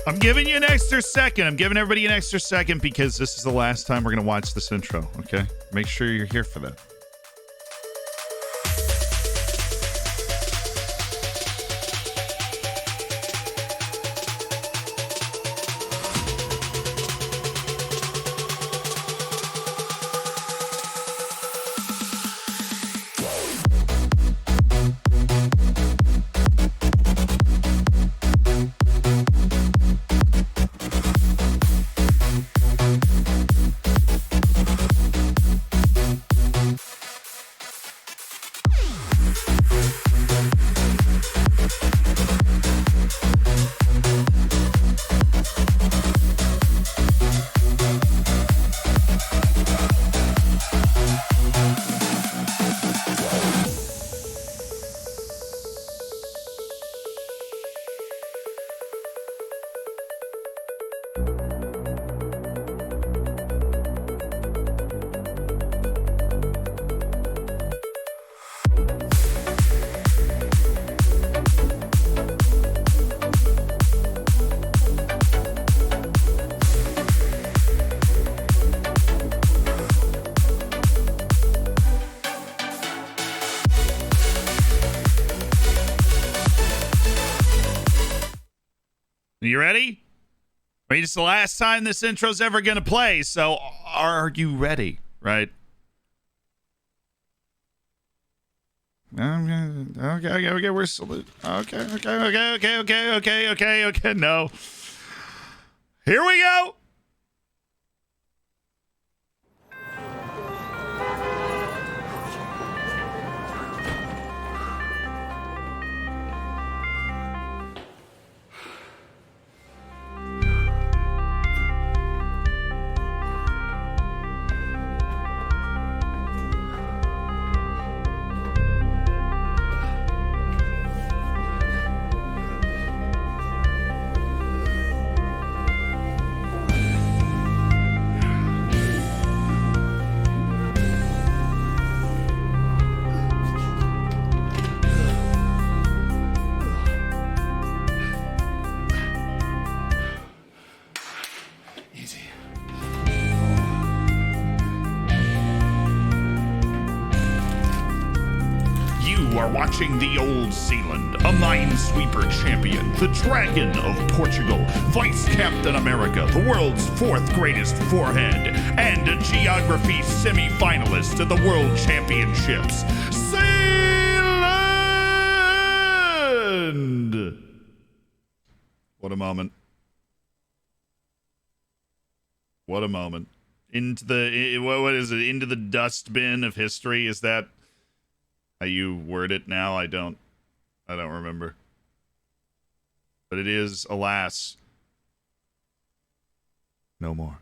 I'm giving you an extra second. I'm giving everybody an extra second because this is the last time we're going to watch this intro, okay? Make sure you're here for that. You ready? I mean, it's the last time this intro's ever going to play, so are you ready? Right? Okay, we're salute. Okay, no. Here we go. Watching the Old Zealand, a minesweeper champion, the Dragon of Portugal, Vice Captain America, the world's fourth greatest forehead, and a geography semi-finalist at the World Championships, Zealand! What a moment. What a moment. Into the, what is it, into the dustbin of history, is that how you word it now? I don't remember. But it is, alas, no more.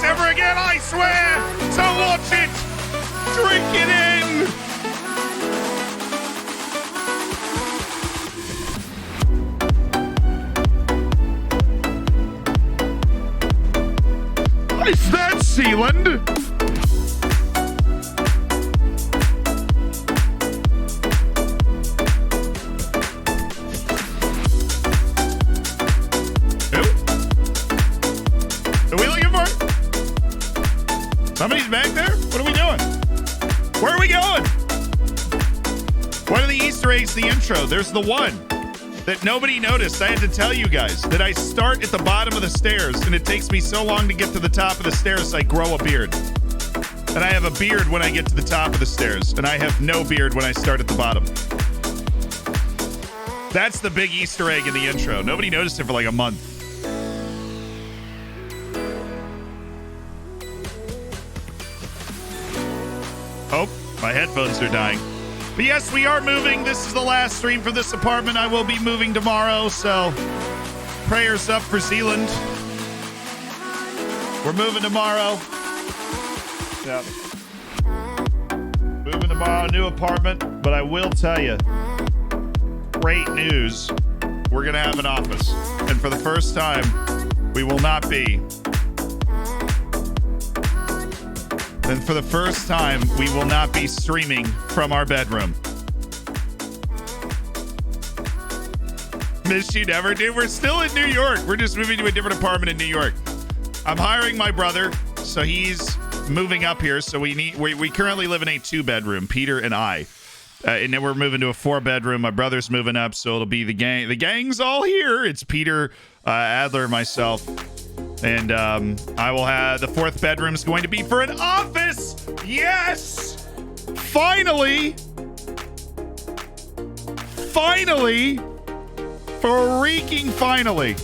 Ever again, I swear! So watch it! Drink it in! Is that Zealand? Somebody's back there? What are we doing? Where are we going? What are the Easter eggs to the intro? There's the one that nobody noticed. I had to tell you guys that I start at the bottom of the stairs, and it takes me so long to get to the top of the stairs, I grow a beard. And I have a beard when I get to the top of the stairs, and I have no beard when I start at the bottom. That's the big Easter egg in the intro. Nobody noticed it for like a month. Oh, my headphones are dying. But yes, we are moving. This is the last stream for this apartment. I will be moving tomorrow, so prayers up for Zealand. We're moving tomorrow. Yeah. Moving to my new apartment, but I will tell you, great news. We're going to have an office. And for the first time, we will not be. And for the first time, we will not be streaming from our bedroom. Miss you never, dude. We're still in New York. We're just moving to a different apartment in New York. I'm hiring my brother, so he's moving up here. So we currently live in a 2-bedroom, Peter and I. And then we're moving to a 4-bedroom. My brother's moving up, so it'll be the gang. The gang's all here. It's Peter, Adler, myself. And I will have the 4th bedroom is going to be for an office. Yes! Finally! Finally! Freaking finally!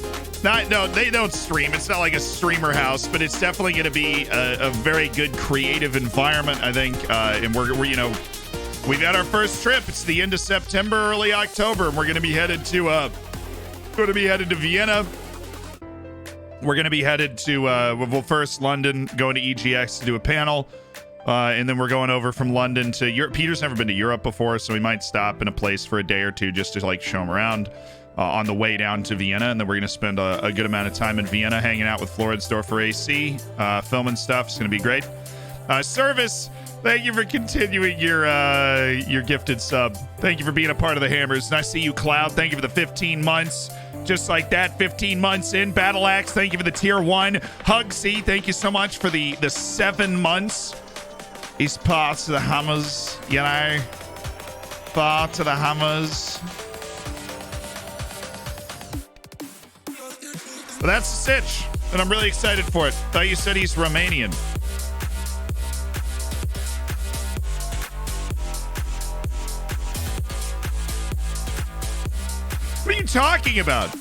No, they don't stream. It's not like a streamer house, but it's definitely going to be a very good creative environment, I think. And we're we've had our first trip. It's the end of September, early October, and we're going to be headed to Vienna. We're going to be headed to well, first London, going to EGX to do a panel, and then we're going over from London to Europe. Peter's never been to Europe before, so we might stop in a place for a day or two just to like show him around on the way down to Vienna, and then we're going to spend a good amount of time in Vienna hanging out with Floridsdorfer AC, filming stuff. It's going to be great. Service, thank you for continuing your gifted sub. Thank you for being a part of the Hammers. And I see you, Cloud. Thank you for the 15 months. Just like that, 15 months in. Battle Axe, thank you for the tier 1. Hugsy, thank you so much for the 7 months. He's part of the Hammers, you know. Part of the Hammers. Well, that's the sitch, and I'm really excited for it. Thought you said he's Romanian. What are you talking about?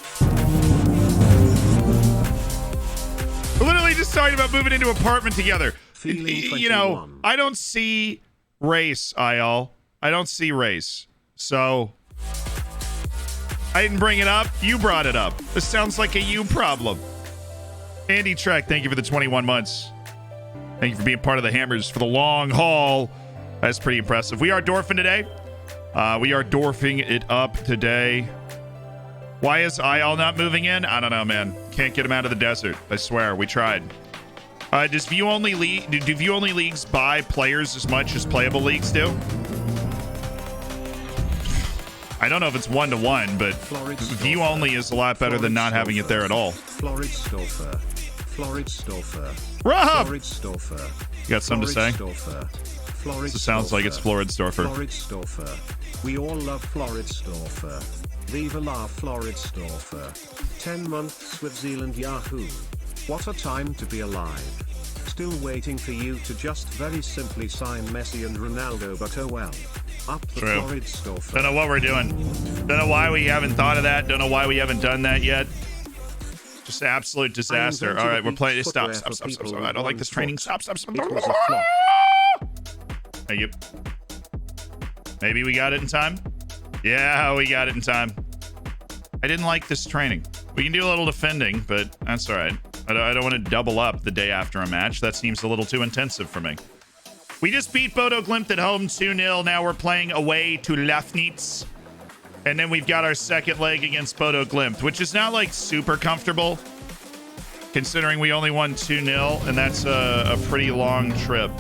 We're literally just talking about moving into an apartment together. You know, I don't see race, Ayal. I don't see race. So I didn't bring it up. You brought it up. This sounds like a you problem. Andy Trek, thank you for the 21 months. Thank you for being part of the Hammers for the long haul. That's pretty impressive. We are dwarfing today. We are dwarfing it up today. Why is Ayal not moving in? I don't know, man. Can't get him out of the desert. I swear, we tried. Does do view only leagues buy players as much as playable leagues do? I don't know if it's 1-to-1, but view only is a lot better than not having it there at all. Floridsdorfer. Rob! You got something to say? It sounds like it's Floridsdorfer. We all love Floridsdorfer. Viva la Floridsdorfer. 10 months with Zealand Yahoo. What a time to be alive. Still waiting for you to just very simply sign Messi and Ronaldo, but oh well. Up the Floridsdorfer. Don't know what we're doing. Don't know why we haven't thought of that. Don't know why we haven't done that yet. Just absolute disaster. All right, we're playing. Stop. I don't like this training. Stop. Thank you. Maybe we got it in time. Yeah, we got it in time. I didn't like this training. We can do a little defending, but that's all right. I don't want to double up the day after a match. That seems a little too intensive for me. We just beat Bodo Glimt at home 2-0. Now we're playing away to Lafnitz. And then we've got our second leg against Bodo Glimt, which is not like super comfortable considering we only won 2-0, and that's a pretty long trip.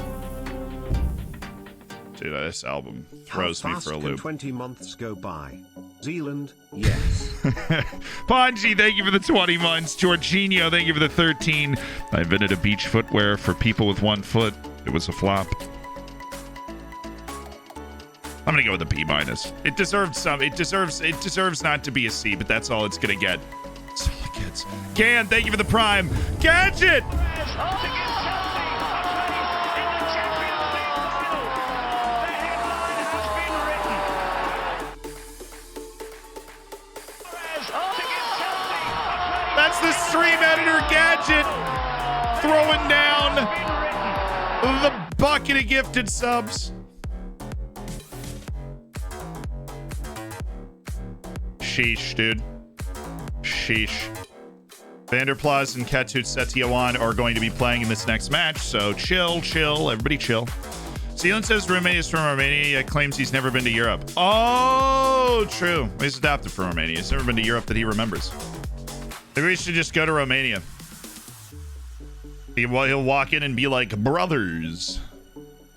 Dude, this album throws me for a loop. 20 months go by. Zealand, yes. Ponji, thank you for the 20 months. Jorginho, thank you for the 13. I invented a beach footwear for people with 1 foot. It was a flop. I'm gonna go with a B-. It deserves some. It deserves not to be a C, but that's all it's gonna get. That's all it gets. Gan, thank you for the prime. Gadget! That's the stream editor Gadget throwing down the bucket of gifted subs. Sheesh, dude. Sheesh. Vanderplas and Ketut Setioan are going to be playing in this next match, so chill. Everybody chill. Sealand says roommate is from Romania, yet claims he's never been to Europe. Oh, true. He's adopted from Romania. He's never been to Europe that he remembers. Maybe we should just go to Romania. He'll walk in and be like, brothers.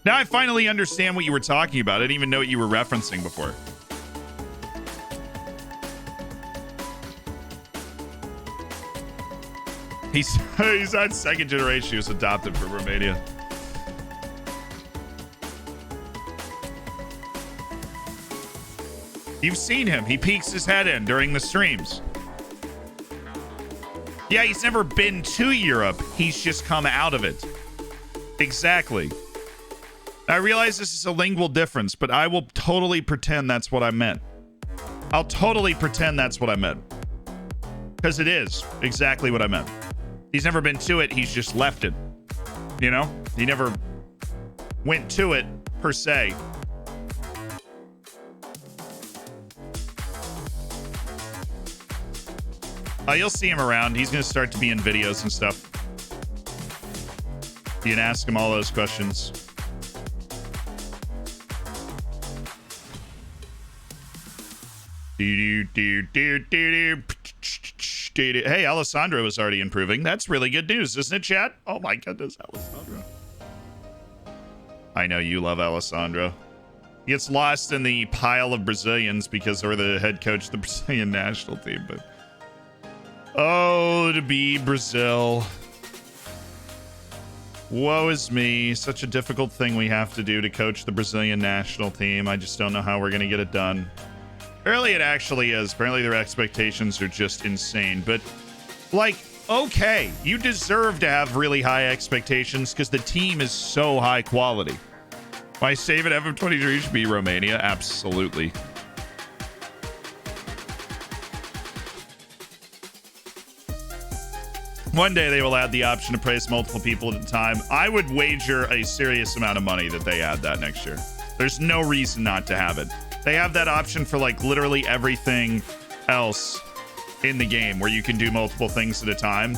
Now I finally understand what you were talking about. I didn't even know what you were referencing before. He's on second generation. He was adopted from Romania. You've seen him. He peeks his head in during the streams. Yeah, he's never been to Europe. He's just come out of it. Exactly. I realize this is a lingual difference, but I will totally pretend that's what I meant. I'll totally pretend that's what I meant. Because it is exactly what I meant. He's never been to it. He's just left it. You know? He never went to it, per se. You'll see him around. He's going to start to be in videos and stuff. You can ask him all those questions. Hey, Alessandro is already improving. That's really good news, isn't it, chat? Oh my goodness, Alessandro. I know you love Alessandro. He gets lost in the pile of Brazilians because we're the head coach of the Brazilian national team, but oh, to be Brazil. Woe is me. Such a difficult thing we have to do to coach the Brazilian national team. I just don't know how we're going to get it done. Apparently it actually is. Apparently their expectations are just insane. But, like, okay, you deserve to have really high expectations because the team is so high quality. My save at FM23 should be Romania. Absolutely. One day they will add the option to praise multiple people at a time. I would wager a serious amount of money that they add that next year. There's no reason not to have it. They have that option for like literally everything else in the game where you can do multiple things at a time.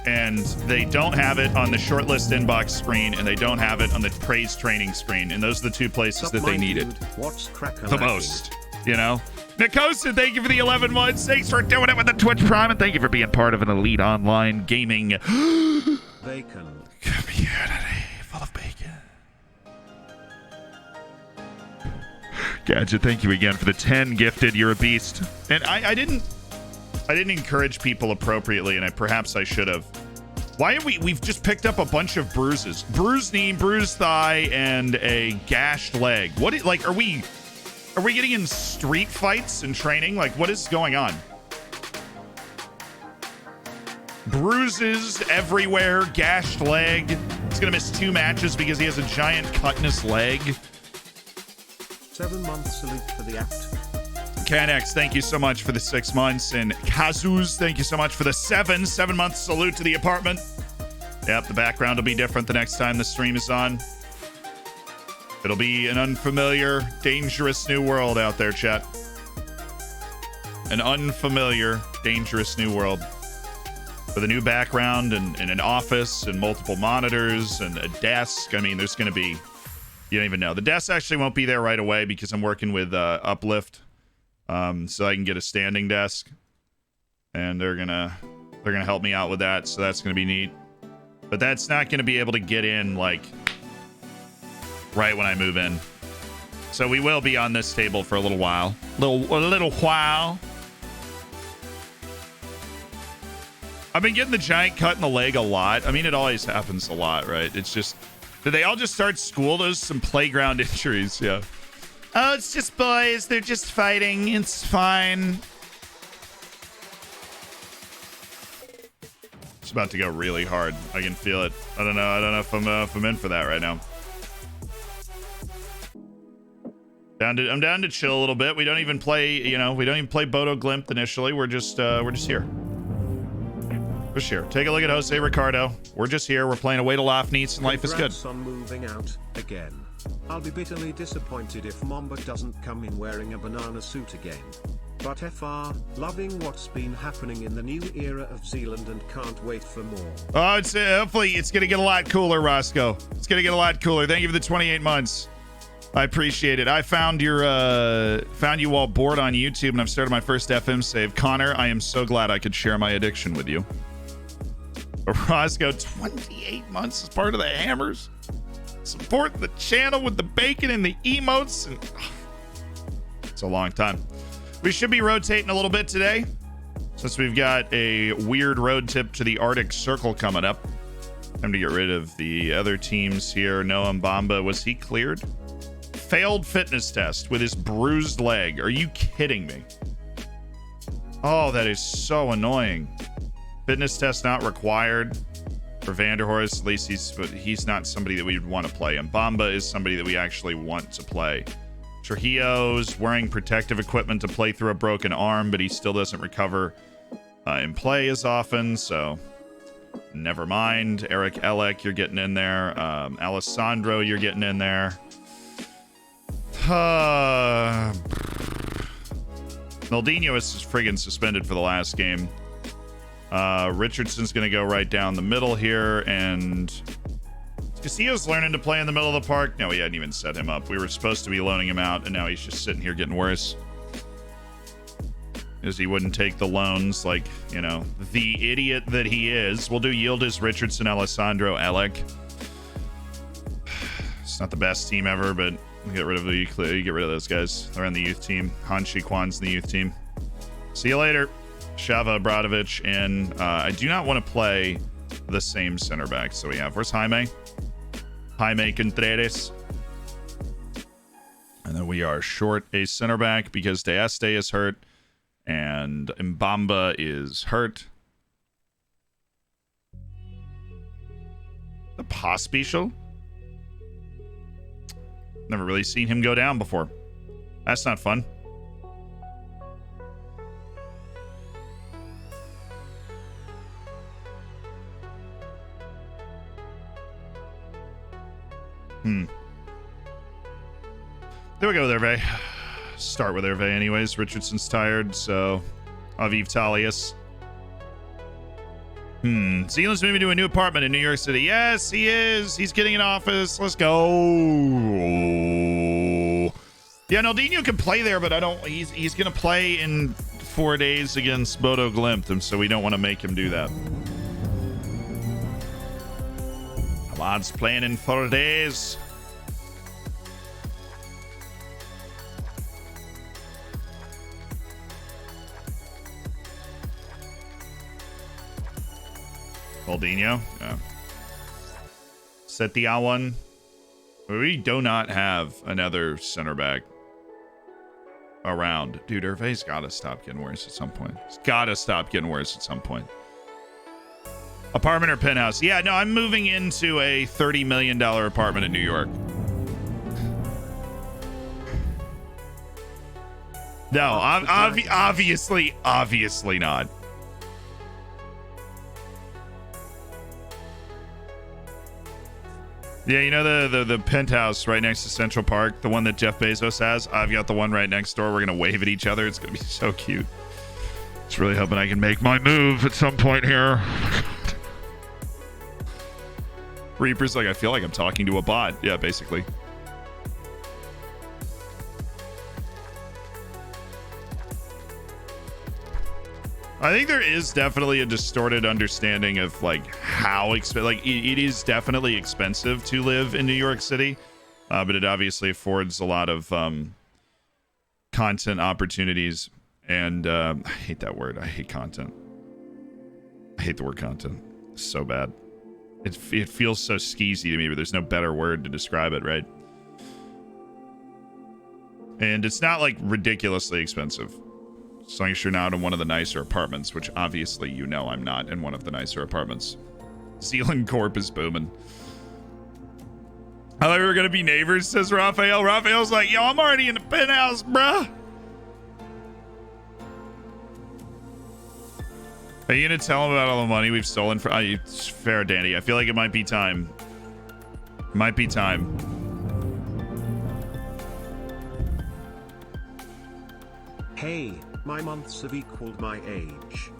And they don't have it on the shortlist inbox screen, and they don't have it on the praise training screen. And those are the two places that they need it the most, you know? Nicosa, thank you for the 11 months. Thanks for doing it with the Twitch Prime, and thank you for being part of an elite online gaming bacon community full of bacon. Gadget, thank you again for the 10 gifted. You're a beast. And I didn't encourage people appropriately, and perhaps I should have. Why are we've just picked up a bunch of bruises. Bruised knee, bruised thigh, and a gashed leg. What, like, are we getting in street fights and training? Like, what is going on? Bruises everywhere, gashed leg. He's gonna miss 2 matches because he has a giant cut in his leg. 7 months salute for the act. Canex, thank you so much for the 6 months. And Kazuz, thank you so much for the 7-month salute to the apartment. Yep, the background will be different the next time the stream is on. It'll be an unfamiliar, dangerous new world out there, chat. An unfamiliar, dangerous new world. With a new background and an office and multiple monitors and a desk. I mean, there's going to be... You don't even know. The desk actually won't be there right away because I'm working with Uplift. So I can get a standing desk. And they're gonna help me out with that, so that's gonna be neat. But that's not gonna be able to get in, like, right when I move in. So we will be on this table for a little while. A little while. I've been getting the giant cut in the leg a lot. I mean, it always happens a lot, right? It's just... Did they all just start school? Those some playground injuries, yeah. Oh, it's just boys. They're just fighting. It's fine. It's about to go really hard. I can feel it. I don't know if I'm in for that right now. I'm down to chill a little bit. We don't even play, we don't even play Bodo Glimt initially. We're just here. Just here. Take a look at Jose Ricardo. We're just here. We're playing away to Lofneats, and life is good. On moving out again. I'll be bitterly disappointed if Mamba doesn't come in wearing a banana suit again. But FR, loving what's been happening in the new era of Zealand and can't wait for more. Oh, it's hopefully it's gonna get a lot cooler, Roscoe. It's gonna get a lot cooler. Thank you for the 28 months. I appreciate it. I found you all bored on YouTube, and I've started my first FM save. Connor, I am so glad I could share my addiction with you. Roscoe, 28 months as part of the Hammers. Support the channel with the bacon and the emotes. And it's a long time. We should be rotating a little bit today, since we've got a weird road trip to the Arctic Circle coming up. Time to get rid of the other teams here. Noah Mbamba, was he cleared? Failed fitness test with his bruised leg. Are you kidding me? Oh, that is so annoying. Fitness test not required for Vanderhorst. At least he's not somebody that we'd want to play. And Mbamba is somebody that we actually want to play. Trujillo's wearing protective equipment to play through a broken arm, but he still doesn't recover in play as often, so never mind. Eric Elek, you're getting in there. Alessandro, you're getting in there. Maldinho is friggin' suspended for the last game. Richardson's going to go right down the middle here, and Casillo's learning to play in the middle of the park. No, we hadn't even set him up. We were supposed to be loaning him out, and now he's just sitting here getting worse. Because he wouldn't take the loans like, you know, the idiot that he is. We'll do Yildiz, Richardson, Alessandro, Elek. It's not the best team ever, but get rid of those guys. They're on the youth team. Han Shi-Kwan's in the youth team. See you later. Shava, Abradovic, and I do not want to play the same center back. So we have, where's Jaime? Jaime Contreras. And then we are short a center back because De Este is hurt and Mbamba is hurt. The Pospischel? Never really seen him go down before. That's not fun. There we go with Hervé. Start with Hervé anyways. Richardson's tired, so Aviv Talius. Zealand's moving to a new apartment in New York City. Yes, he is. He's getting an office. Let's go. Yeah, Naldinho can play there, but I don't. He's gonna play in 4 days against Bodo Glimt, and so we don't want to make him do that. Lads playing in 4 days. Maldinho, yeah. Setiawan. We do not have another center back around. Dude, Hervé's gotta stop getting worse at some point. He's gotta stop getting worse at some point. Apartment or penthouse? Yeah, no, I'm moving into a $30 million apartment in New York. No, obviously not. Yeah, you know the penthouse right next to Central Park, the one that Jeff Bezos has? I've got the one right next door. We're going to wave at each other. It's going to be so cute. It's really hoping I can make my move at some point here. Reaper's like, I feel like I'm talking to a bot. Yeah, basically. I think there is definitely a distorted understanding of like how expensive, like it is definitely expensive to live in New York City, but it obviously affords a lot of content opportunities. And I hate that word. I hate content. I hate the word content. It's so bad. It feels so skeezy to me, but there's no better word to describe it, right? And it's not like ridiculously expensive. As long as you're not in one of the nicer apartments, which obviously you know I'm not in one of the nicer apartments. Zealand Corp is booming. I thought we were going to be neighbors, says Raphael. Raphael's like, yo, I'm already in the penthouse, bruh. Are you going to tell him about all the money we've stolen from... it's fair, Danny. I feel like it might be time. Might be time. Hey, My months have equaled my age.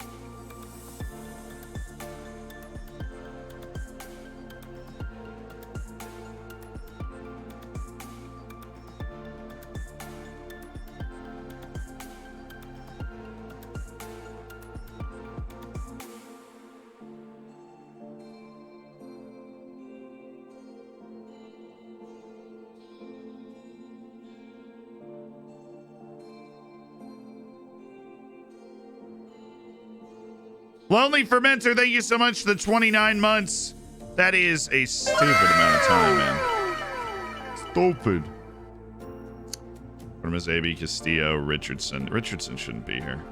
Lonely Fermenter, thank you so much for the 29 months. That is a stupid amount of time, man. Stupid. From AB Castillo, Richardson. Richardson shouldn't be here.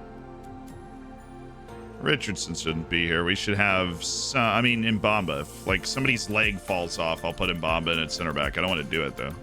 Richardson shouldn't be here. We should have, I mean, Mbamba. If, like, somebody's leg falls off, I'll put Mbamba in at center back. I don't want to do it, though.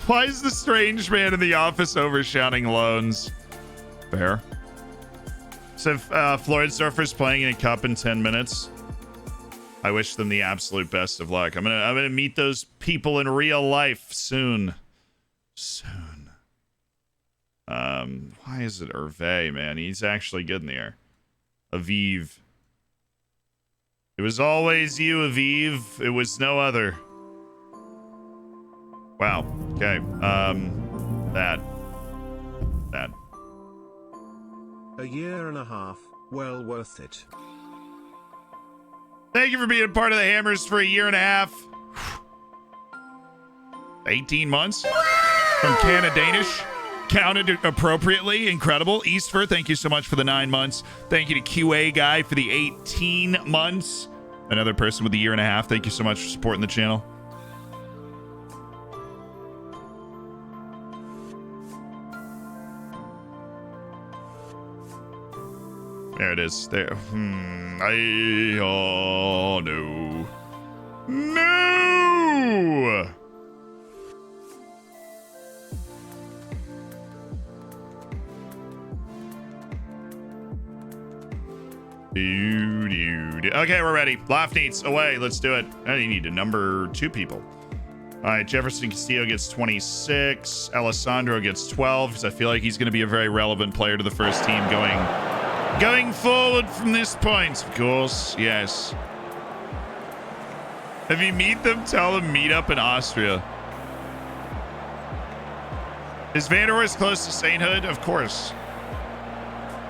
Why is the strange man in the office over shouting loans? Fair. So Floyd Surfer's playing in a cup in 10 minutes. I wish them the absolute best of luck. I'm gonna meet those people in real life soon. Soon. Why is it Hervé, man? He's actually good in the air. Aviv. It was always you, Aviv. It was no other. Wow. Okay. That. A year and a half, well worth it. Thank you for being a part of the Hammers for a year and a half. 18 months from Canada Danish. Counted appropriately. Incredible. Eastford, thank you so much for the 9 months. Thank you to QA Guy for the 18 months. Another person with a year and a half. Thank you so much for supporting the channel. There it is. There. Oh, no. No! Okay, we're ready. Lofneats, away. Let's do it. I need to number 2 people. All right, Jefferson Castillo gets 26. Alessandro gets 12, because I feel like he's going to be a very relevant player to the first team going forward from this point, of course. Yes. If you meet them, tell them meet up in Austria. Is Vanderhorst close to sainthood? Of course.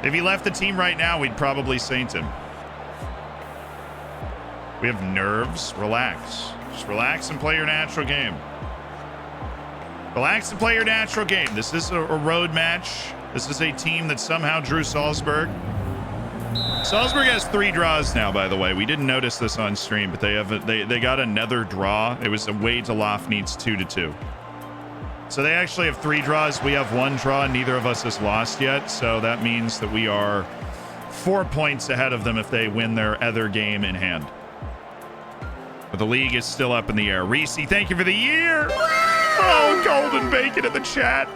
If he left the team right now, we'd probably saint him. We have nerves. Relax. Just relax and play your natural game. Relax and play your natural game. This is a road match. This is a team that somehow drew Salzburg. Salzburg has 3 draws now, by the way. We didn't notice this on stream, but they got another draw. It was away to Lofneats 2-2. So they actually have 3 draws. We have 1 draw. Neither of us has lost yet. So that means that we are 4 points ahead of them if they win their other game in hand. But the league is still up in the air. Reese, thank you for the year. Oh, golden bacon in the chat.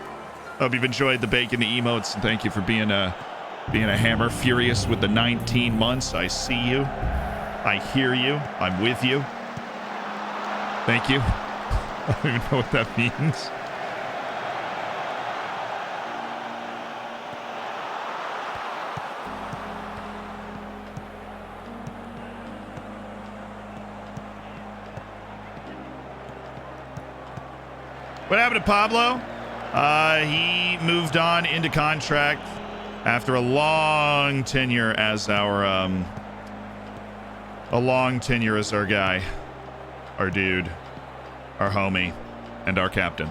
Hope you've enjoyed the bacon, the emotes, and thank you for being a hammer. Furious with the 19 months. I see you. I hear you. I'm with you. Thank you. I don't even know what that means. What happened to Pablo? He moved on into contract after a long tenure as our guy, our dude, our homie, and our captain.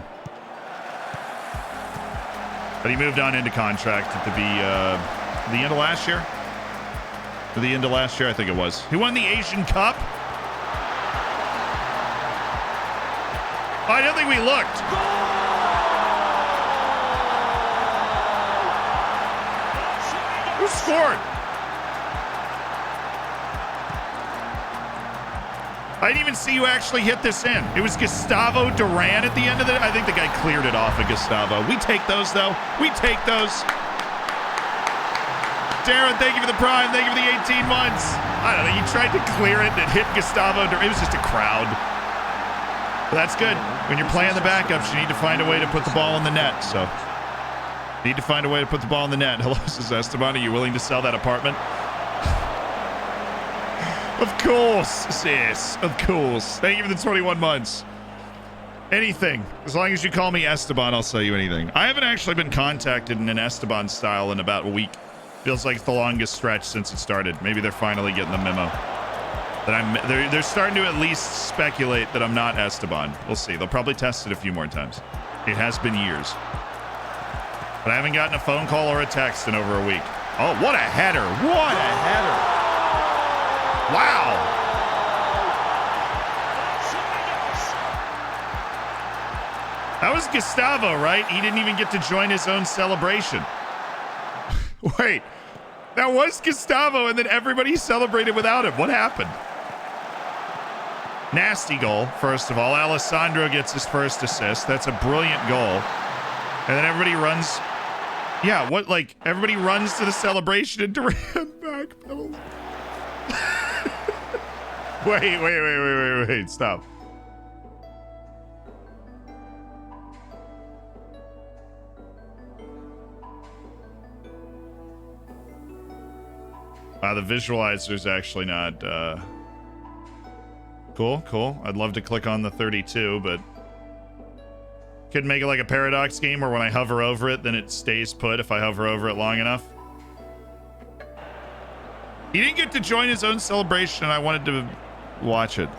But he moved on into contract at the end of last year. At the end of last year, I think it was. He won the Asian Cup. I don't think we looked. Who scored? I didn't even see you actually hit this in. It was Gustavo Duran at the end of it. I think the guy cleared it off of Gustavo. We take those, though. We take those. Darren, thank you for the prime. Thank you for the 18 months. I don't know. You tried to clear it and it hit Gustavo. It was just a crowd. But that's good. When you're playing the backups, you need to find a way to put the ball in the net. So, need to find a way to put the ball in the net. Hello, this is Esteban. Are you willing to sell that apartment? Of course, sis. Of course. Thank you for the 21 months. Anything. As long as you call me Esteban, I'll sell you anything. I haven't actually been contacted in an Esteban style in about a week. Feels like the longest stretch since it started. Maybe they're finally getting the memo. That they're starting to at least speculate that I'm not Esteban. We'll see. They'll probably test it a few more times. It has been years. But I haven't gotten a phone call or a text in over a week. Oh, what a header. What a header. Wow. That was Gustavo, right? He didn't even get to join his own celebration. Wait, that was Gustavo, and then everybody celebrated without him. What happened? Nasty goal, first of all. Alessandro gets his first assist. That's a brilliant goal. And then everybody runs. Yeah, what, like, everybody runs to the celebration and Duran backpedals. Wait, stop. The visualizer's actually not, Cool. I'd love to click on the 32, but could make it like a paradox game where when I hover over it, then it stays put if I hover over it long enough. He didn't get to join his own celebration, and I wanted to watch it.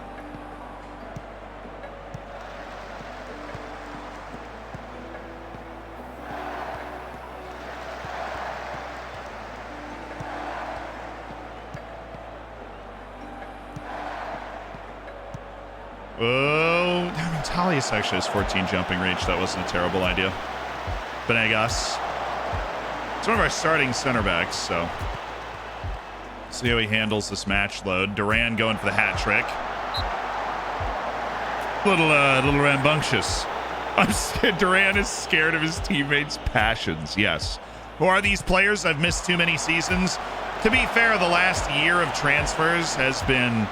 Oh, I mean, Talius actually has 14 jumping range. That wasn't a terrible idea. Benegas. It's one of our starting center backs, so see how he handles this match load. Duran going for the hat trick. Little rambunctious. I'm scared. Duran is scared of his teammates' passions. Yes. Who are these players? I've missed too many seasons. To be fair, the last year of transfers has been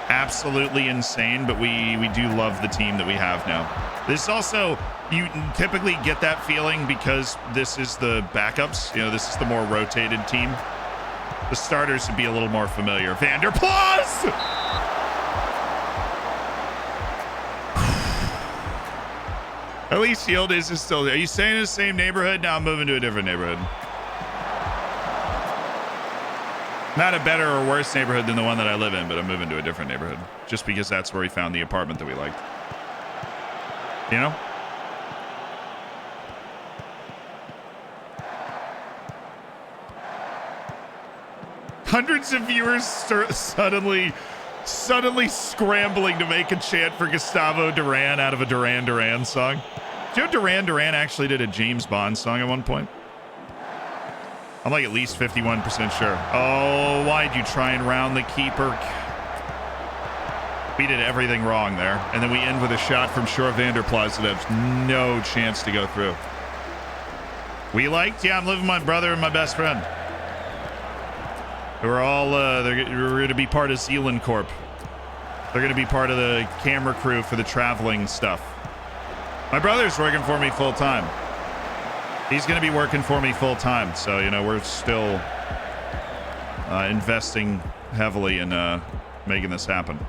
absolutely insane, but we do love the team that we have now. This also, you typically get that feeling because this is the backups. You know, this is the more rotated team. The starters would be a little more familiar. Vanderplas! At least Yildiz is still there. Are you staying in the same neighborhood? Now I'm moving to a different neighborhood. Not a better or worse neighborhood than the one that I live in, but I'm moving to a different neighborhood. Just because that's where we found the apartment that we liked. You know? Hundreds of viewers suddenly scrambling to make a chant for Gustavo Duran out of a Duran Duran song. Do you know Duran Duran actually did a James Bond song at one point? I'm like at least 51% sure. Oh, why'd you try and round the keeper? We did everything wrong there. And then we end with a shot from Shore Vanderplas that has no chance to go through. We liked? Yeah, I'm living with my brother and my best friend. We're all, they're going to be part of Zealand Corp. They're going to be part of the camera crew for the traveling stuff. My brother's working for me full time. He's going to be working for me full time. So, you know, we're still investing heavily in making this happen.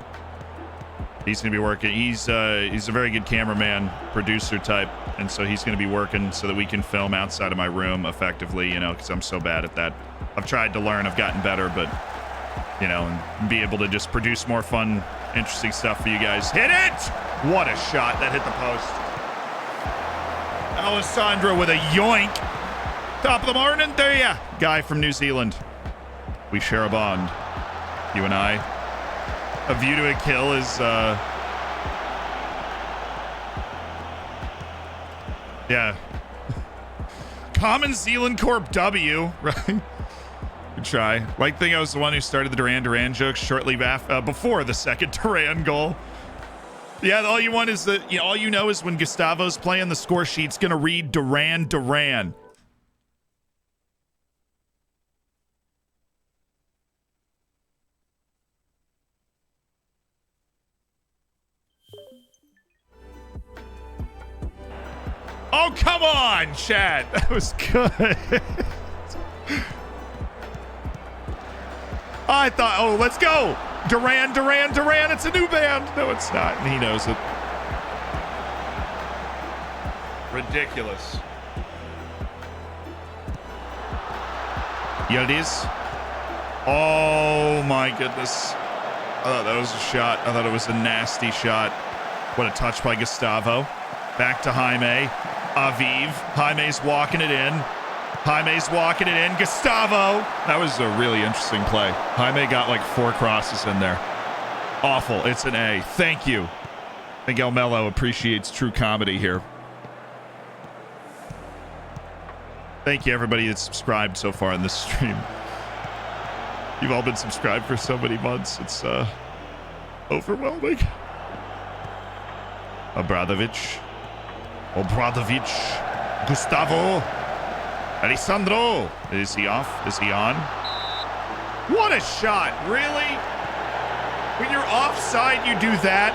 He's going to be working. He's a very good cameraman, producer type. And so he's going to be working so that we can film outside of my room effectively, you know, because I'm so bad at that. I've tried to learn. I've gotten better, but, you know, and be able to just produce more fun, interesting stuff for you guys. Hit it! What a shot. That hit the post. Alessandro with a yoink. Top of the morning to ya. Guy from New Zealand. We share a bond. You and I. A view to a kill is, yeah. Common Zealand Corp W, right? Good try. Like thing I was the one who started the Duran joke shortly before the second Duran goal. Yeah, all you want is that all you know is when Gustavo's playing, the score sheet's gonna read Duran. Oh, come on, chat. That was good. I thought, oh, let's go. Duran. It's a new band. No, it's not. And he knows it. Ridiculous. Yildiz. Oh, my goodness. I thought that was a shot. I thought it was a nasty shot. What a touch by Gustavo. Back to Jaime. Aviv. Jaime's walking it in. Gustavo. That was a really interesting play. Jaime got like 4 crosses in there. Awful. It's an A. Thank you. I think El Mello appreciates true comedy here. Thank you, everybody that's subscribed so far in this stream. You've all been subscribed for so many months. It's overwhelming. Obradovic. Gustavo. Alessandro. Is he off? Is he on? What a shot. Really? When you're offside, you do that?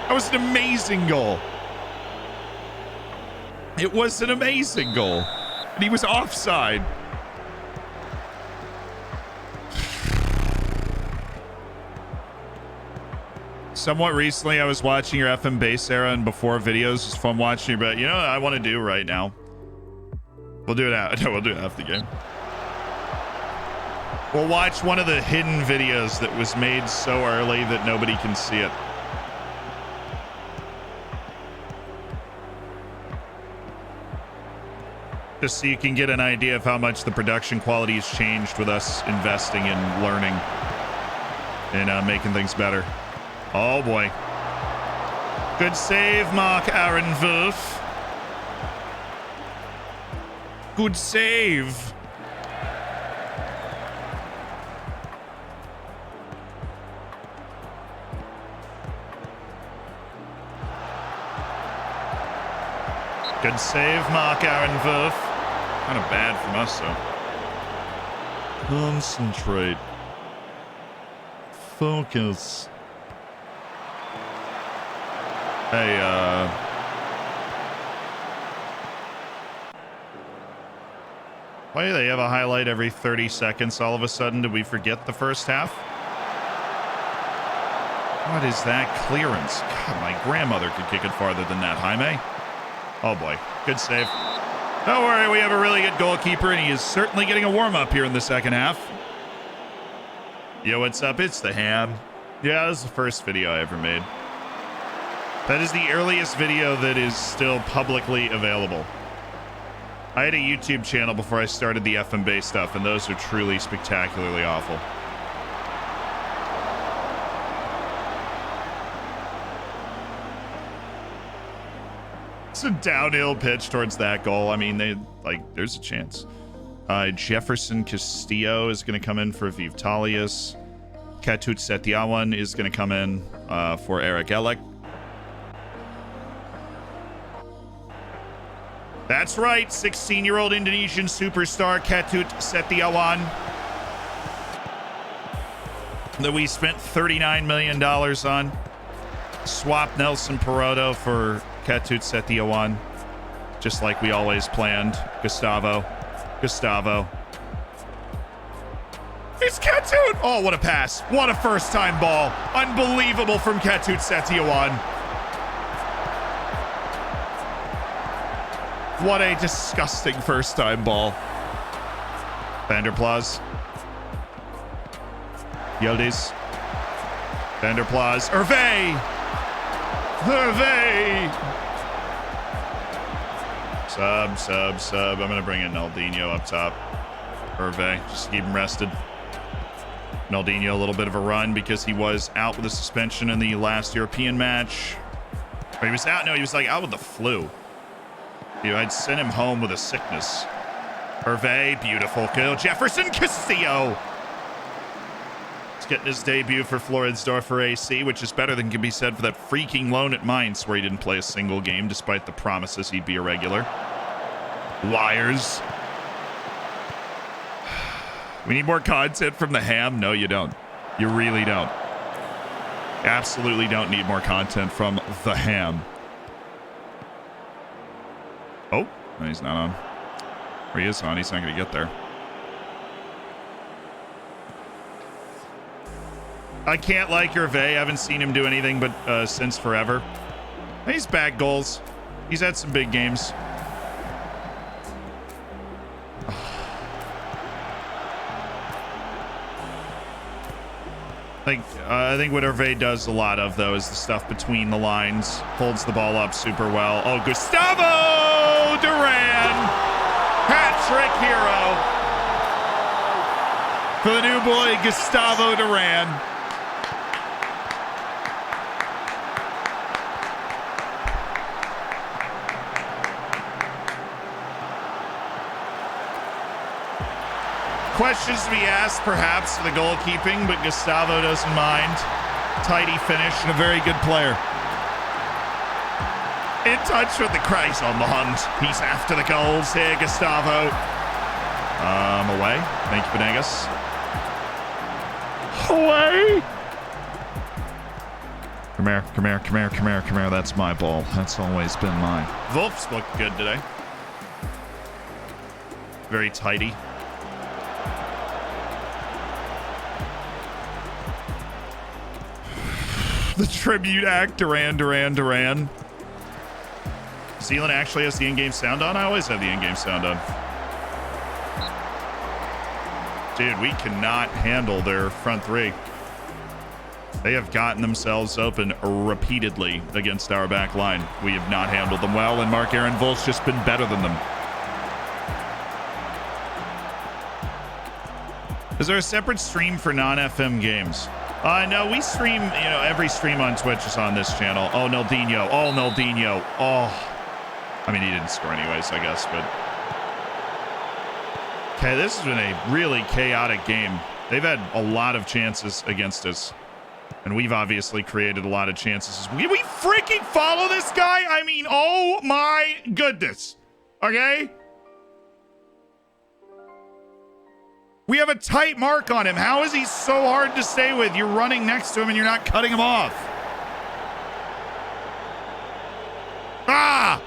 That was an amazing goal. It was an amazing goal. And he was offside. Somewhat recently, I was watching your FM base era and before videos. It's fun watching you, but you know what I want to do right now? We'll do it out. No, we'll do it after the game. We'll watch one of the hidden videos that was made so early that nobody can see it. Just so you can get an idea of how much the production quality has changed with us investing in learning and making things better. Oh boy. Good save, Mark Aaron Wolf. Good save. Good save, Mark Aaron Wolf. Kind of bad from us, though. Concentrate. Focus. Hey, why do they have a highlight every 30 seconds all of a sudden? Did we forget the first half? What is that clearance? God, my grandmother could kick it farther than that. Jaime? Oh boy, good save. Don't worry, we have a really good goalkeeper, and he is certainly getting a warm-up here in the second half. Yo, what's up? It's the Ham. Yeah, this is the first video I ever made. That is the earliest video that is still publicly available. I had a YouTube channel before I started the FMB stuff, and those are truly spectacularly awful. It's a downhill pitch towards that goal. I mean, there's a chance. Jefferson Castillo is going to come in for Aviv Talius. Ketut Setiawan is going to come in for Eric Elek. That's right, 16-year-old Indonesian superstar Ketut Setiawan that we spent $39 million on. Swap Nelson Perodo for Ketut Setiawan, just like we always planned. Gustavo. It's Ketut! Oh, what a pass. What a first-time ball. Unbelievable from Ketut Setiawan. What a disgusting first-time ball. Vanderplas. Yildiz. Vanderplas. Hervé! Sub. I'm going to bring in Naldinho up top. Hervé, just to keep him rested. Naldinho, a little bit of a run because he was out with a suspension in the last European match. Or he was out. No, he was like out with the flu. I'd sent him home with a sickness. Hervé, beautiful kill. Jefferson Castillo. He's getting his debut for Floridsdorfer AC, which is better than can be said for that freaking loan at Mainz, where he didn't play a single game despite the promises he'd be a regular. Liars. We need more content from the ham? No, you don't. You really don't. Absolutely don't need more content from the ham. Oh, no, he's not on. Or he is on. He's not going to get there. I can't like Hervé. I haven't seen him do anything but since forever. He's bagged goals. He's had some big games. I think what Hervé does a lot of, though, is the stuff between the lines. Holds the ball up super well. Oh, Gustavo Duran! Hat-trick hero for the new boy, Gustavo Duran. Questions to be asked, perhaps, for the goalkeeping, but Gustavo doesn't mind. Tidy finish and a very good player. In touch with the Christ on the hunt. He's after the goals here, Gustavo. Away. Thank you, Venegas. Away. Come here, come here, come here, come here, come here. That's my ball. That's always been mine. Wolf's looked good today. Very tidy. The tribute act, Duran. Zealand actually has the in-game sound on? I always have the in-game sound on. Dude, we cannot handle their front three. They have gotten themselves open repeatedly against our back line. We have not handled them well, and Marc-Aaron Wolf's just been better than them. Is there a separate stream for non-FM games? No, we stream, every stream on Twitch is on this channel. Oh, Naldinho. Oh, Naldinho. Oh. I mean, he didn't score anyways, I guess, but... Okay, this has been a really chaotic game. They've had a lot of chances against us. And we've obviously created a lot of chances. We freaking follow this guy? I mean, oh my goodness. Okay? We have a tight mark on him. How is he so hard to stay with? You're running next to him and you're not cutting him off. Ah!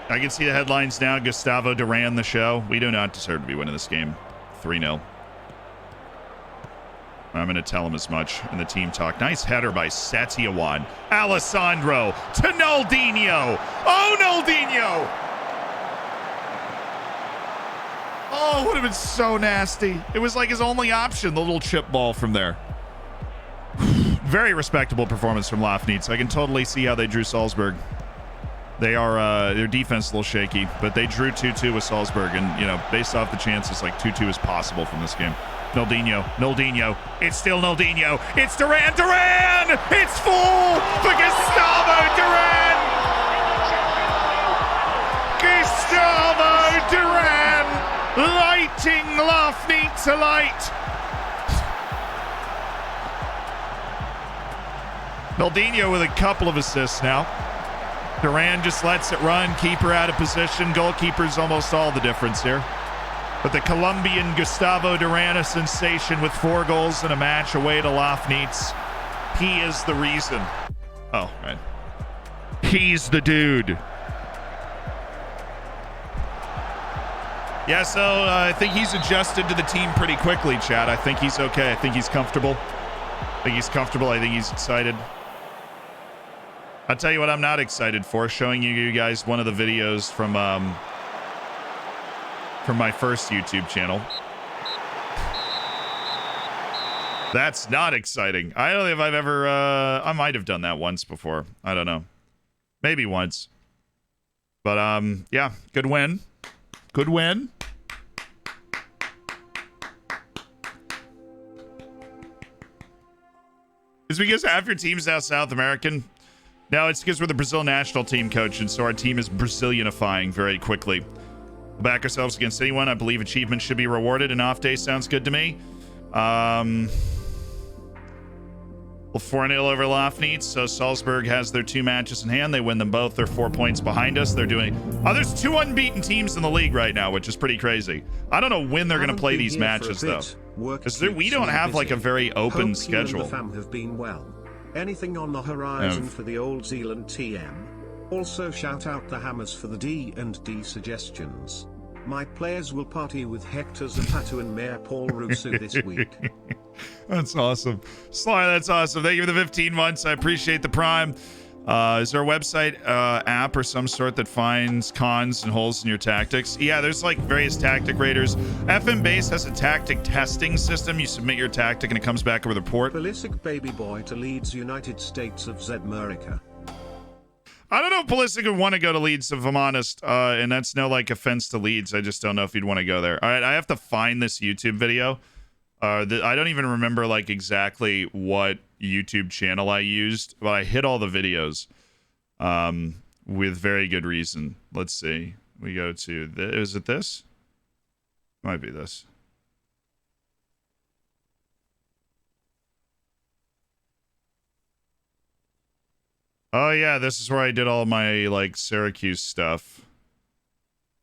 I can see the headlines now. Gustavo Duran, the show. We do not deserve to be winning this game. 3-0. I'm going to tell him as much in the team talk. Nice header by Setyawan. Alessandro to Naldinho. Oh, Naldinho. Oh, it would have been so nasty. It was like his only option, the little chip ball from there. Very respectable performance from Lafnitz. I can totally see how they drew Salzburg. They are, their defense a little shaky, but they drew 2-2 with Salzburg. And, based off the chances, like 2-2 is possible from this game. Naldinho. It's still Naldinho. It's Duran. It's full for Gustavo Duran. Gustavo Duran lighting Lafnitz to light. Naldinho with a couple of assists now. Duran just lets it run. Keeper out of position. Goalkeeper's almost all the difference here. But the Colombian Gustavo Duran, a sensation with 4 goals in a match away to Lafnitz. He is the reason. Oh, right. He's the dude. Yeah, so I think he's adjusted to the team pretty quickly, Chad. I think he's okay. I think he's comfortable. I think he's excited. I'll tell you what I'm not excited for. Showing you guys one of the videos from my first YouTube channel. That's not exciting. I don't know if I've ever, I might have done that once before. I don't know. Maybe once. But, yeah, good win. Good win. Is it because half your team's now South American? No, it's because we're the Brazil national team coach, and so our team is Brazilianifying very quickly. We'll back ourselves against anyone. I believe achievements should be rewarded. An off day sounds good to me. 4-0 over Lafnitz. So Salzburg has their 2 matches in hand. They win them both. They're 4 points behind us. They're doing... Oh, there's 2 unbeaten teams in the league right now, which is pretty crazy. I don't know when they're going to play these matches, though. Because we don't have, like, a very open schedule. The fam have been well. Anything on the horizon for the old Zealand TM? Also shout out the hammers for the D&D suggestions. My players will party with Hector Zapata and Mayor Paul Russo this week. That's awesome. Sly, that's awesome. Thank you for the 15 months. I appreciate the prime. Is there a website, app or some sort that finds cons and holes in your tactics? Yeah, there's like various tactic raters. FM Base has a tactic testing system. You submit your tactic and it comes back with a report. Pulisic baby boy to Leeds United States of Zmerica. I don't know if Pulisic would want to go to Leeds, if I'm honest. And that's no like offense to Leeds. I just don't know if he'd want to go there. All right, I have to find this YouTube video. I don't even remember like exactly what YouTube channel I used, but I hit all the videos with very good reason. Let's see. We go to is it this? Might be this. Oh yeah, this is where I did all my like Syracuse stuff.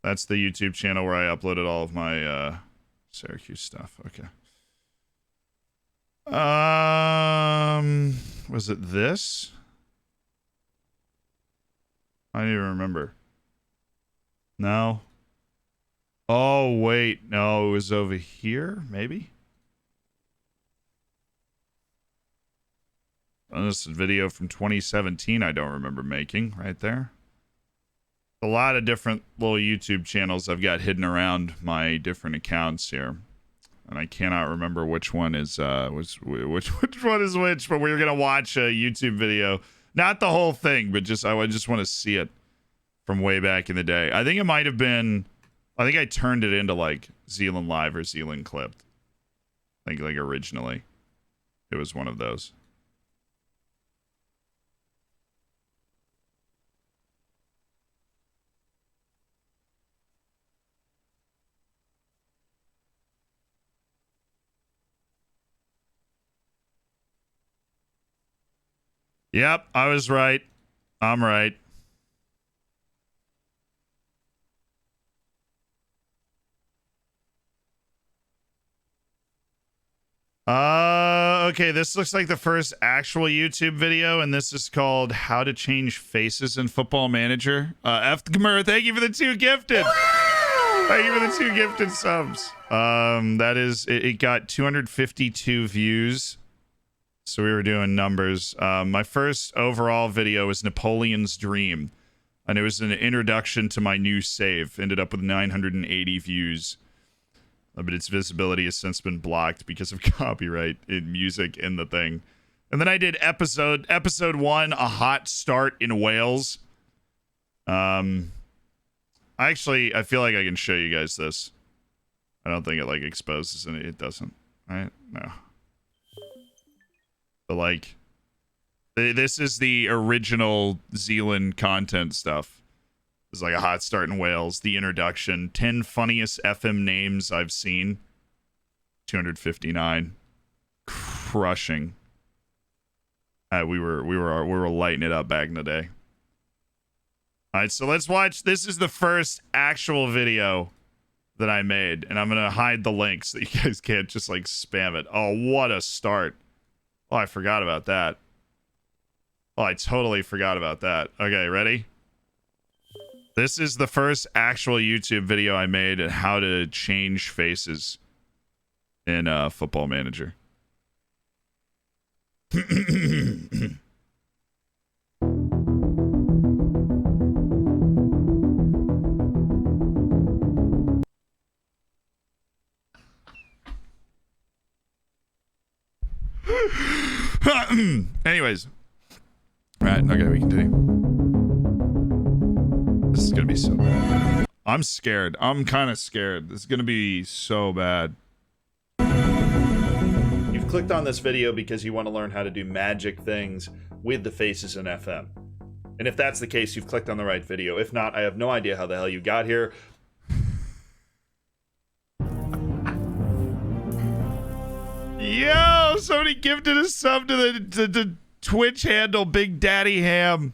That's the YouTube channel where I uploaded all of my Syracuse stuff. Okay. Was it this? I don't even remember. No. Oh, wait. No, it was over here, maybe? Oh, this is a video from 2017 I don't remember making right there. A lot of different little YouTube channels I've got hidden around my different accounts here. And I cannot remember which one is which one is which, but we're gonna watch a YouTube video, not the whole thing, but I just want to see it from way back in the day. I think it might have been, I think I turned it into like Zealand Live or Zealand Clipped. I think like originally, it was one of those. Yep, I was right. I'm right. Okay, this looks like the first actual YouTube video, and this is called How to Change Faces in Football Manager. F. Gmer, thank you for the 2 gifted. Thank you for the 2 gifted subs. That is, it got 252 views. So we were doing numbers. My first overall video was Napoleon's Dream, and it was an introduction to my new save. Ended up with 980 views, but its visibility has since been blocked because of copyright in music in the thing. And then I did episode 1, A Hot Start in Wales. I feel like I can show you guys this. I don't think it like exposes any. It doesn't, right? No. But like, this is the original Zealand content stuff. It's like A Hot Start in Wales, the introduction, 10 funniest FM names I've seen. 259, crushing. We were lighting it up back in the day. All right, so let's watch. This is the first actual video that I made, and I'm gonna hide the link so that you guys can't just like spam it. Oh, what a start! Oh, I forgot about that. Oh, I totally forgot about that. Okay, ready? This is the first actual YouTube video I made on how to change faces in Football Manager. Anyways. Right, okay, we continue. This is gonna be so bad. I'm scared. I'm kind of scared. This is gonna be so bad. You've clicked on this video because you want to learn how to do magic things with the faces in FM. And if that's the case, you've clicked on the right video. If not, I have no idea how the hell you got here. Yo, somebody gifted a sub to the Twitch handle Big Daddy Ham.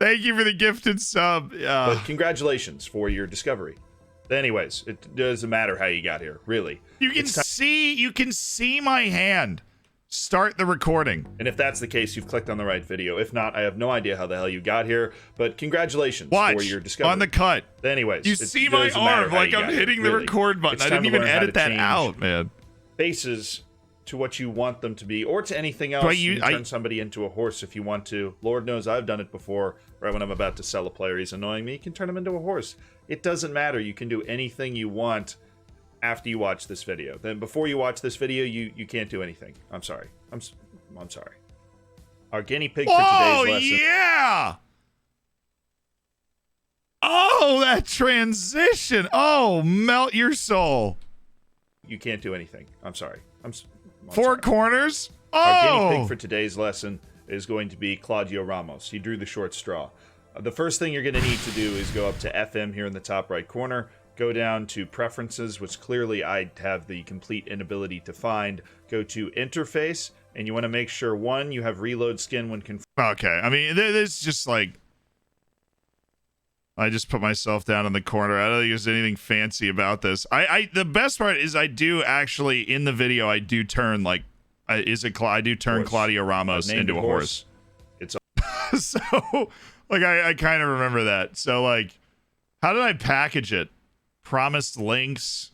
Thank you for the gifted sub. But congratulations for your discovery. Anyways, it doesn't matter how you got here, really. You can see my hand. Start the recording. And if that's the case, you've clicked on the right video. If not, I have no idea how the hell you got here, but congratulations for your discovery. On the cut. Anyways, you see my arm like I'm hitting the record button. I didn't even edit that out, man. Faces to what you want them to be, or to anything else. You can turn somebody into a horse if you want to. Lord knows I've done it before. Right when I'm about to sell a player, he's annoying me. You can turn him into a horse. It doesn't matter. You can do anything you want after you watch this video. Then before you watch this video, you can't do anything. I'm sorry. I'm sorry. Our guinea pig for today's lesson. Oh, yeah! Oh, that transition. Oh, melt your soul. You can't do anything. I'm sorry. I'm Four sorry. corners? Oh! Our guinea pig for today's lesson is going to be Claudio Ramos. He drew the short straw. The first thing you're going to need to do is go up to FM here in the top right corner. Go down to Preferences, which clearly I have the complete inability to find. Go to Interface, and you want to make sure, one, you have Reload Skin when confirmed. Okay, I mean, there's just like... I just put myself down in the corner. I don't think there's anything fancy about this. The best part is I do actually, in the video, I do turn, like... I do turn Claudio Ramos into a horse. It's so, like, I kind of remember that. So, like, how did I package it? Promised links,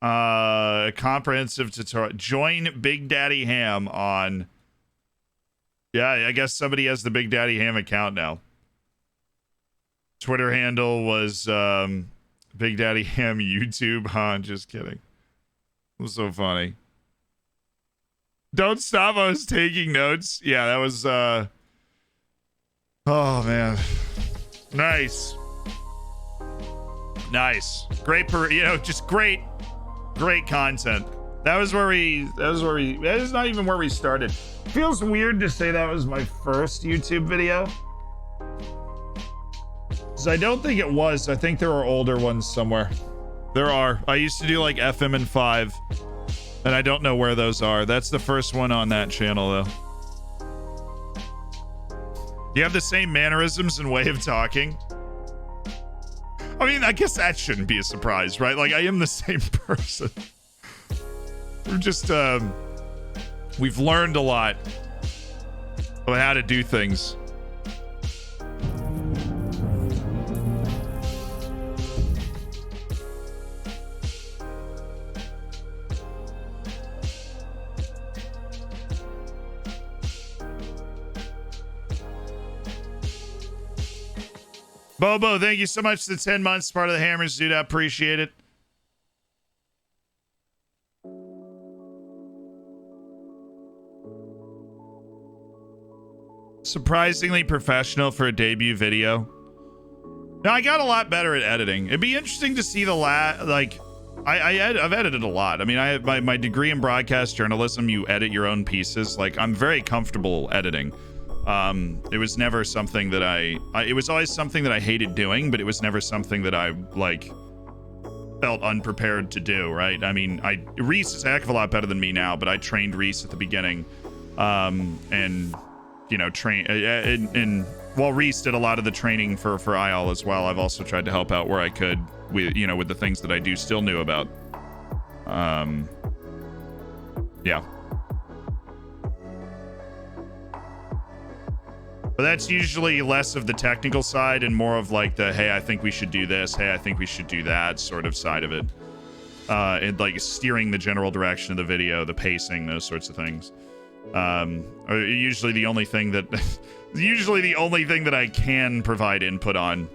comprehensive tutorial. Join Big Daddy Ham on. Yeah, I guess somebody has the Big Daddy Ham account now. Twitter handle was Big Daddy Ham YouTube. Huh? Just kidding. It was so funny. Don't stop. I was taking notes. Yeah, that was. Oh man, nice. Nice. Great just great content. That is not even where we started. Feels weird to say that was my first YouTube video. Because I don't think it was. I think there are older ones somewhere. There are. I used to do like FM and 5. And I don't know where those are. That's the first one on that channel though. You have the same mannerisms and way of talking. I mean, I guess that shouldn't be a surprise, right? Like, I am the same person. We're just, we've learned a lot of how to do things. Bobo, thank you so much for the 10 months, part of the Hammers, dude. I appreciate it. Surprisingly professional for a debut video. No, I got a lot better at editing. It'd be interesting to see the I've edited a lot. I mean, I have my degree in broadcast journalism. You edit your own pieces. Like, I'm very comfortable editing. It was never something that it was always something that I hated doing, but it was never something that I like felt unprepared to do, right? I mean, Reese is a heck of a lot better than me now, but I trained Reese at the beginning, and you know, and while Reese did a lot of the training for IAL as well, I've also tried to help out where I could with, you know, with the things that I do still knew about. Yeah. But that's usually less of the technical side and more of like the, hey, I think we should do this, hey, I think we should do that sort of side of it. And like steering the general direction of the video, the pacing, those sorts of things. Are usually the only thing that I can provide input on.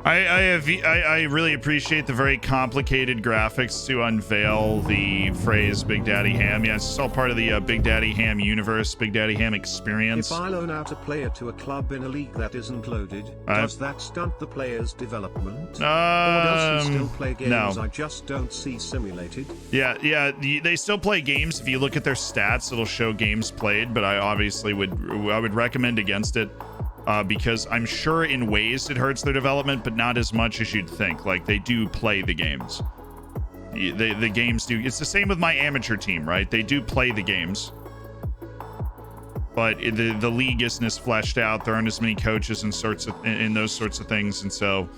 I really appreciate the very complicated graphics to unveil the phrase Big Daddy Ham. Yeah, it's all part of the Big Daddy Ham universe, Big Daddy Ham experience. If I loan out a player to a club in a league that isn't loaded, does that stunt the player's development? Or does he still play games I just don't see simulated? Yeah, they still play games. If you look at their stats, it'll show games played, but I obviously would recommend against it. Because I'm sure in ways it hurts their development, but not as much as you'd think. Like, they do play the games. The games do. It's the same with my amateur team, right? They do play the games. But the league isn't as fleshed out. There aren't as many coaches and those sorts of things. And so,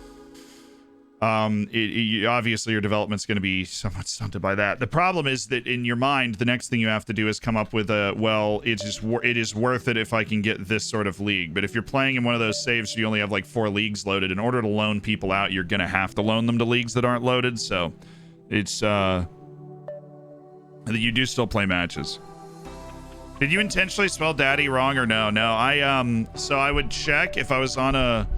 obviously your development's going to be somewhat stunted by that. The problem is that in your mind, the next thing you have to do is come up with it is worth it if I can get this sort of league. But if you're playing in one of those saves, you only have like 4 leagues loaded. In order to loan people out, you're going to have to loan them to leagues that aren't loaded. So it's, you do still play matches. Did you intentionally spell daddy wrong or no? No, so I would check if I was on a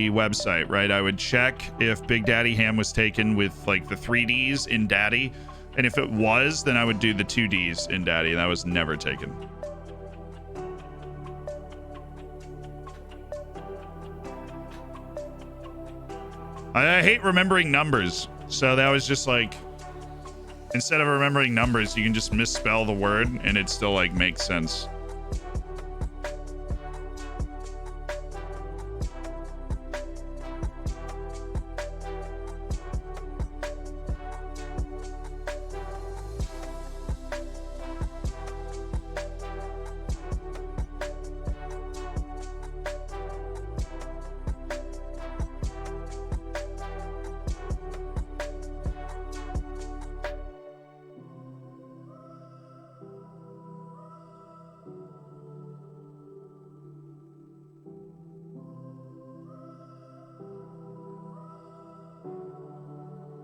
website, right, I would check if Big Daddy Ham was taken with like the 3Ds in daddy. And if it was, then I would do the 2Ds in daddy. That was never taken. I hate remembering numbers. So that was just like, instead of remembering numbers, you can just misspell the word and it still like makes sense.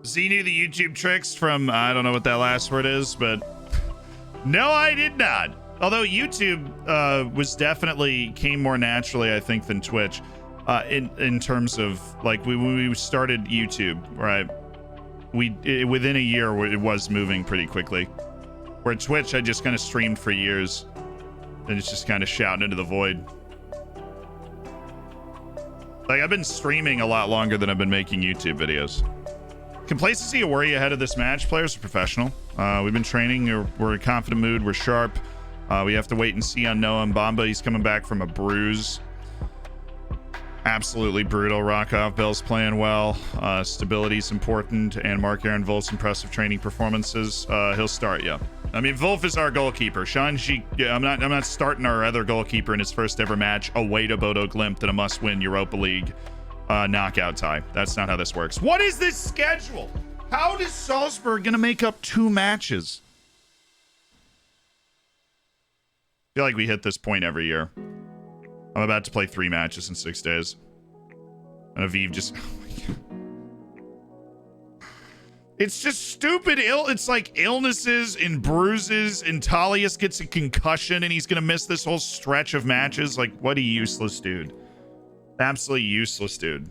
Z knew the YouTube tricks from, I don't know what that last word is, but no, I did not. Although YouTube was definitely came more naturally, I think, than Twitch in terms of like when we started YouTube, right? Within a year it was moving pretty quickly. Where Twitch, I just kind of streamed for years and it's just kind of shouting into the void. Like, I've been streaming a lot longer than I've been making YouTube videos. Complacency or worry ahead of this match? Players are professional. We've been training. We're in a confident mood. We're sharp. We have to wait and see on Noah Mbamba. He's coming back from a bruise. Absolutely brutal. Rockoff Bell's playing well. Stability's important. And Mark Aaron Wolf's impressive training performances. He'll start, yeah. I mean, Wolf is our goalkeeper. Shanji, yeah, I'm not starting our other goalkeeper in his first ever match away to Bodo Glimt in a must-win Europa League knockout tie. That's not how this works. What is this schedule? How is Salzburg gonna make up 2 matches? I feel like we hit this point every year. I'm about to play 3 matches in 6 days. And Aviv just... It's just stupid. It's like illnesses and bruises, and Talius gets a concussion and he's gonna miss this whole stretch of matches. Like, what a useless dude. Absolutely useless dude.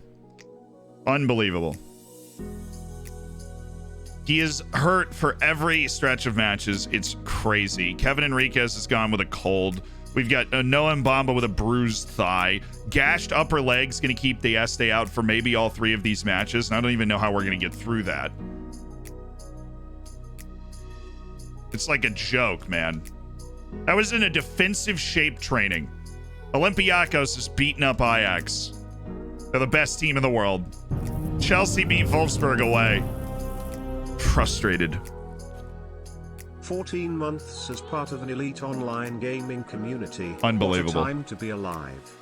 Unbelievable. He is hurt for every stretch of matches. It's crazy. Kevin Enriquez is gone with a cold. We've got Noah Mbamba with a bruised thigh. Gashed upper leg's going to keep the Este out for maybe all 3 of these matches. And I don't even know how we're going to get through that. It's like a joke, man. That was in a defensive shape training. Olympiacos is beating up Ajax. They're the best team in the world. Chelsea beat Wolfsburg away. Frustrated. 14 months as part of an elite online gaming community. Unbelievable. What a time to be alive.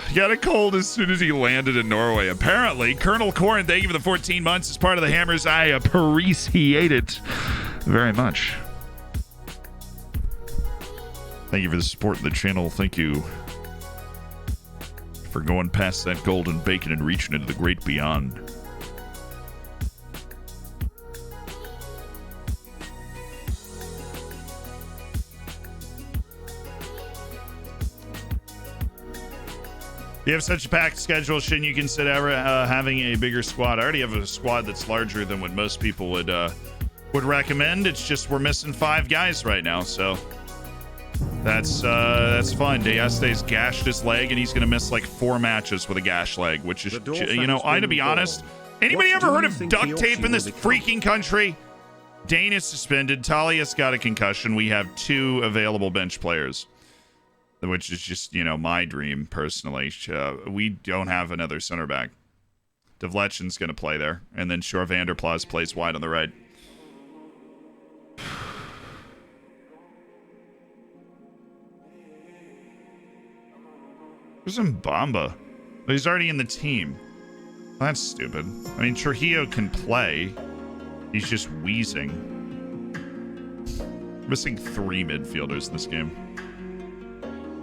He got a cold as soon as he landed in Norway. Apparently, Colonel Corrin, thank you for the 14 months as part of the Hammers. I appreciate it very much. Thank you for the support of the channel. Thank you for going past that golden bacon and reaching into the great beyond. You have such a packed schedule. Shouldn't you consider having a bigger squad? I already have a squad that's larger than what most people would recommend. It's just we're missing 5 guys right now, so that's fine. Deaste's gashed his leg, and he's gonna miss like 4 matches with a gash leg, which is, you know, to be honest, anybody ever heard of duct tape in this freaking country? Dane is suspended. Talia's got a concussion. We have 2 available bench players, which is just, you know, my dream personally. We don't have another center back. Devlechen's going to play there, and then Shore Vanderplas plays wide on the right. Where's Mbamba? Oh, he's already in the team. That's stupid. I mean, Trujillo can play. He's just wheezing. Missing 3 midfielders in this game.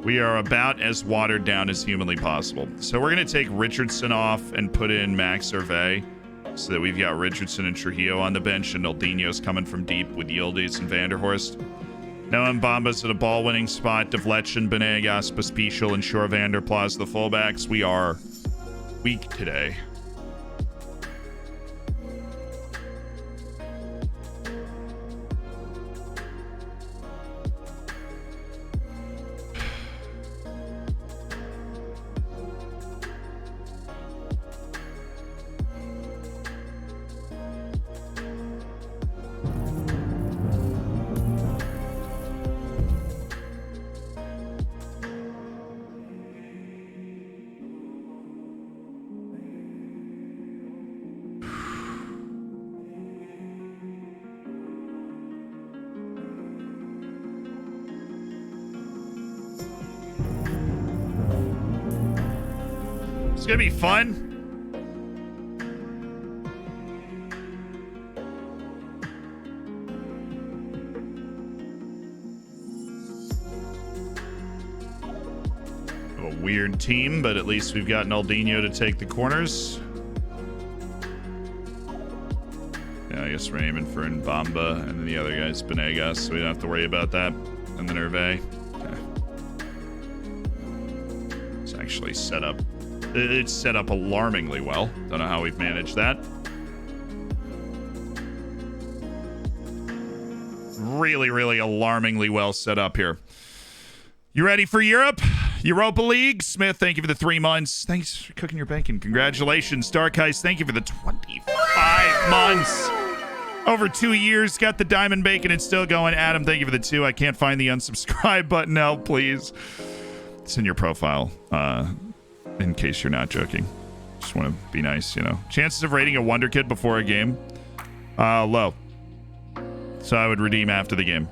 We are about as watered down as humanly possible. So we're going to take Richardson off and put in Max Hervé so that we've got Richardson and Trujillo on the bench, and Aldinho's coming from deep with Yildiz and Vanderhorst. Noah Mbamba's at a ball-winning spot. Devlechen, Benegas, Pospisil, and Shore Vanderplas, the fullbacks. We are weak today. It's gonna be fun. A weird team, but at least we've gotten Aldinho to take the corners. Yeah, I guess Raymond for Mbamba, and then the other guy's Benegas, so we don't have to worry about that. And then Hervé. Okay. It's actually set up. It's set up alarmingly well. Don't know how we've managed that. Really, really alarmingly well set up here. You ready for Europe? Europa League? Smith, thank you for the 3 months. Thanks for cooking your bacon. Congratulations. Darkheist, thank you for the 25 months. Over 2 years. Got the diamond bacon and still going. Adam, thank you for the 2. I can't find the unsubscribe button. Help, please. It's in your profile. In case you're not joking. Just want to be nice, you know. Chances of rating a Wonder Kid before a game? Low. So I would redeem after the game.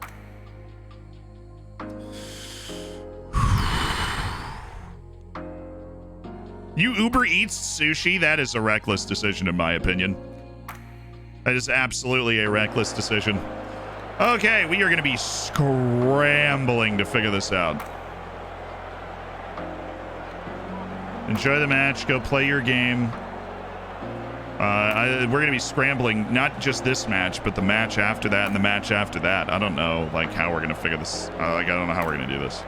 You Uber Eats sushi? That is a reckless decision, in my opinion. That is absolutely a reckless decision. Okay, we are going to be scrambling to figure this out. Enjoy the match. Go play your game. We're going to be scrambling, not just this match, but the match after that and the match after that. I don't know, like, how we're going to figure this. I don't know how we're going to do this.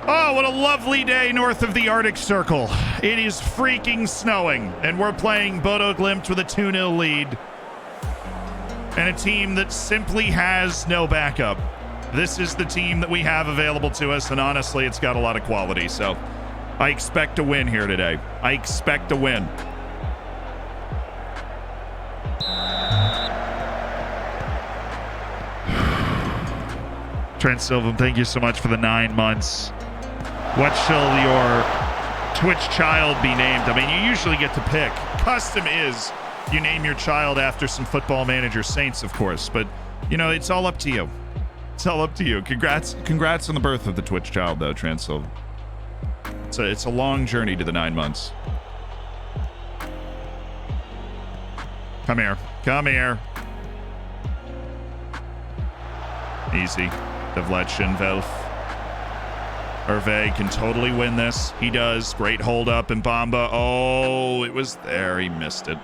Oh, what a lovely day north of the Arctic Circle. It is freaking snowing, and we're playing Bodo Glimt with a 2-0 lead. And a team that simply has no backup. This is the team that we have available to us, and honestly, it's got a lot of quality. So I expect to win here today. I expect to win. Trent Silva, thank you so much for the 9 months. What shall your Twitch child be named? I mean, you usually get to pick. Custom is you name your child after some Football Manager saints, of course. But, you know, it's all up to you. It's all up to you. Congrats on the birth of the Twitch child, though, Trent Silva. It's a long journey to the 9 months. Come here. Come here. Easy. Devlechen, Velf. Hervé can totally win this. He does. Great hold up. And Mbamba. Oh, it was there. He missed it.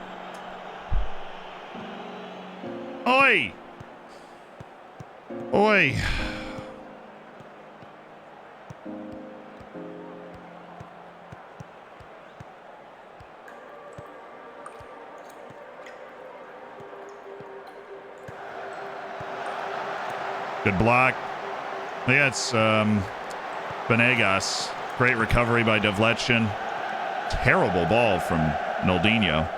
Oi! Oi. Good block. Yeah, it's Venegas. Great recovery by Devletchin. Terrible ball from Noldinho.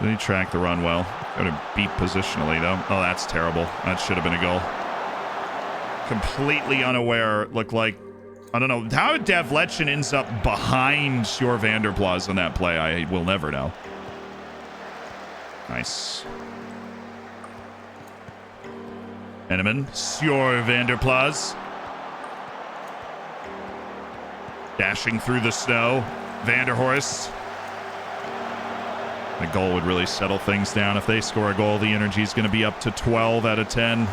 Did he track the run well? Got a beat positionally, though. Oh, that's terrible. That should have been a goal. Completely unaware. Looked like... I don't know. How Devletchin ends up behind your Vanderplas on that play, I will never know. Nice. Henneman. Sjor Vanderplas. Dashing through the snow. Vanderhorst. The goal would really settle things down. If they score a goal, the energy is going to be up to 12 out of 10.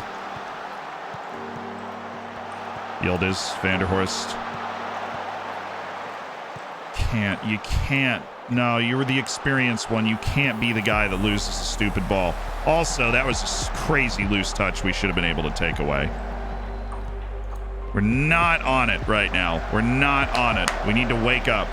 Yildiz, Vanderhorst. You can't. No, you were the experienced one. You can't be the guy that loses a stupid ball. Also, that was a crazy loose touch we should have been able to take away. We're not on it right now. We're not on it. We need to wake up.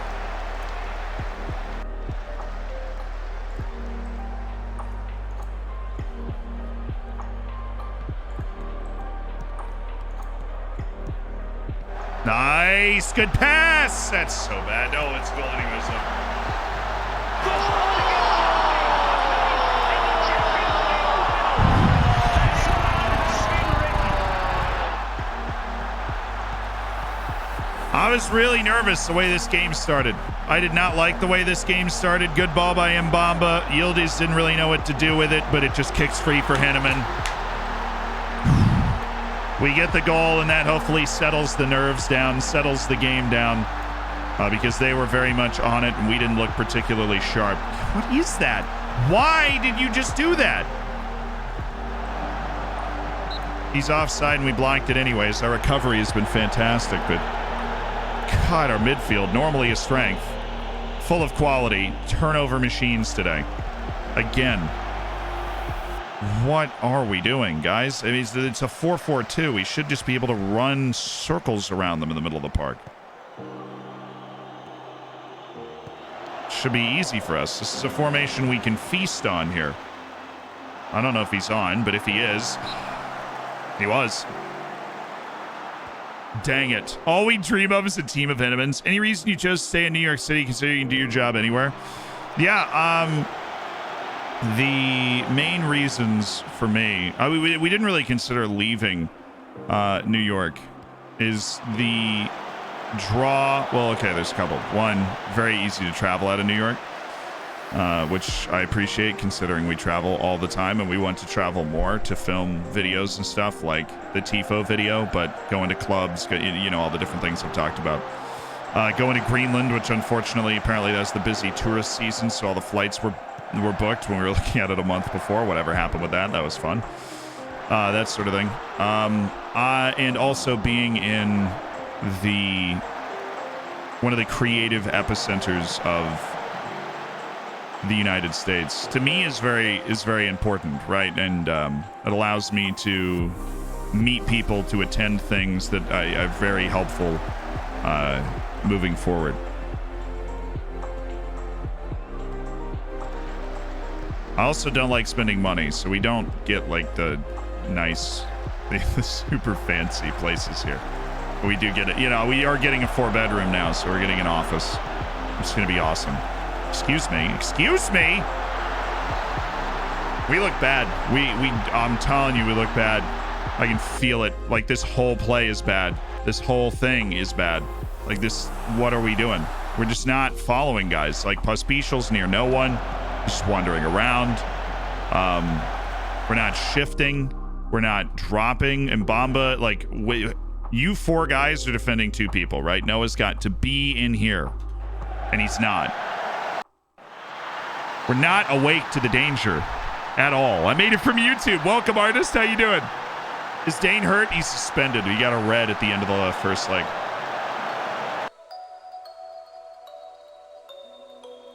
Nice. Good pass. That's so bad. No, it's goal anyway. I was really nervous the way this game started. I did not like the way this game started. Good ball by Mbamba. Yildiz didn't really know what to do with it, but it just kicks free for Henneman. We get the goal, and that hopefully settles the nerves down, settles the game down, because they were very much on it, and we didn't look particularly sharp. What is that? Why did you just do that? He's offside, and we blocked it anyways. Our recovery has been fantastic, but God, our midfield, normally a strength, full of quality, turnover machines today. Again. What are we doing, guys? I mean, it's a 4-4-2. We should just be able to run circles around them in the middle of the park. Should be easy for us. This is a formation we can feast on here. I don't know if he's on, but if he is, he was. Dang it. All we dream of is a team of Hennemans. Any reason you chose to stay in New York City considering you can do your job anywhere? Yeah, the main reasons for me, we didn't really consider leaving New York, is the draw. Well, okay, there's a couple. One, very easy to travel out of New York, which I appreciate considering we travel all the time and we want to travel more to film videos and stuff like the TIFO video, but going to clubs, you know, all the different things I've talked about. Going to Greenland, which unfortunately, apparently that's the busy tourist season, so all the flights were booked when we were looking at it a month before. Whatever happened with that was fun. That sort of thing. And also being in one of the creative epicenters of the United States, to me is very important, right? And it allows me to meet people, to attend things that are very helpful moving forward. I also don't like spending money, so we don't get like the nice, the super fancy places here. But we do get it. You know, we are getting a 4-bedroom now, so we're getting an office. It's going to be awesome. Excuse me. Excuse me. We look bad. I'm telling you, we look bad. I can feel it. Like, this whole play is bad. This whole thing is bad. Like, this, what are we doing? We're just not following, guys. Like, Pospecial's near no one. Just wandering around. We're not shifting. We're not dropping. And Mbamba, like, you 4 guys are defending 2 people, right? Noah's got to be in here, and he's not. We're not awake to the danger at all. I made it from YouTube. Welcome, artist. How you doing? Is Dane hurt? He's suspended. We got a red at the end of the first leg.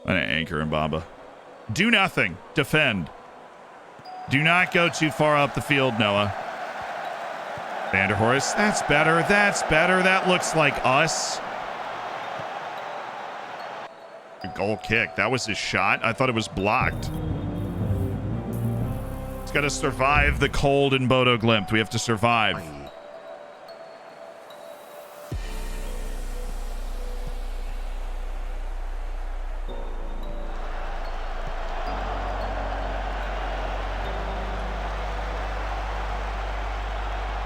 I'm gonna anchor Mbamba. Do nothing. Defend. Do not go too far up the field, Noah. Vanderhorst. That's better. That's better. That looks like us. Good goal kick. That was his shot. I thought it was blocked. It's got to survive the cold in Bodo Glimt. We have to survive.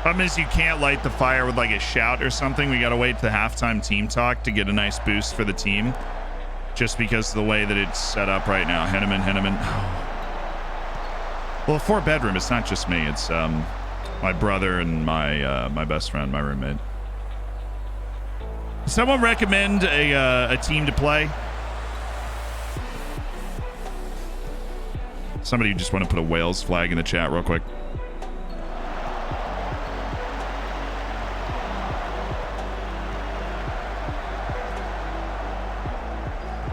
Problem is you can't light the fire with like a shout or something. We got to wait to the halftime team talk to get a nice boost for the team. Just because of the way that it's set up right now. Henneman. Well, a 4-bedroom. It's not just me. It's my brother and my best friend, my roommate. Someone recommend a team to play? Somebody just want to put a Wales flag in the chat real quick.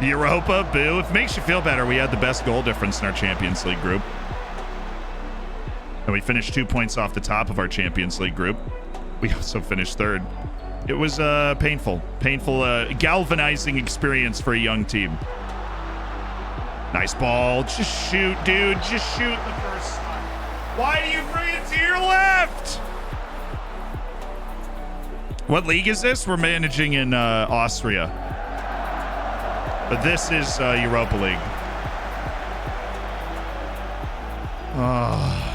Europa, boo. If it makes you feel better, we had the best goal difference in our Champions League group. And we finished 2 points off the top of our Champions League group. We also finished third. It was a painful, galvanizing experience for a young team. Nice ball. Just shoot, dude. Just shoot the first time. Why do you bring it to your left? What league is this? We're managing in Austria. But this is Europa League.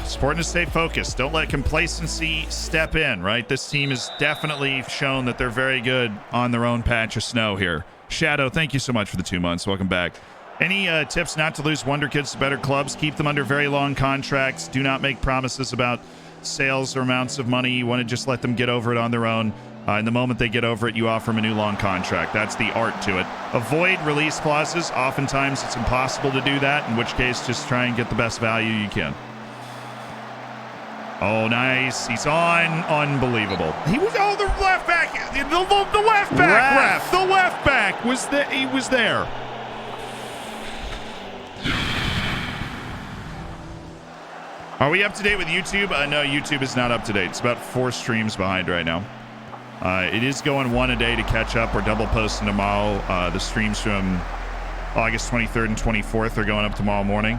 It's important to stay focused. Don't let complacency step in, right? This team has definitely shown that they're very good on their own patch of snow here. Shadow, thank you so much for the 2 months. Welcome back. Any tips not to lose Wonder Kids to better clubs? Keep them under very long contracts. Do not make promises about sales or amounts of money. You want to just let them get over it on their own. And the moment they get over it, you offer them a new long contract. That's the art to it. Avoid release clauses. Oftentimes, it's impossible to do that, in which case, just try and get the best value you can. Oh, nice. He's on. Unbelievable. He was, oh, the left back. The left back, ref. The left back was the, he was there. Are we up to date with YouTube? No, YouTube is not up to date. It's about 4 streams behind right now. It is going 1 a day to catch up. We're double posting tomorrow. The streams from August 23rd and 24th are going up tomorrow morning.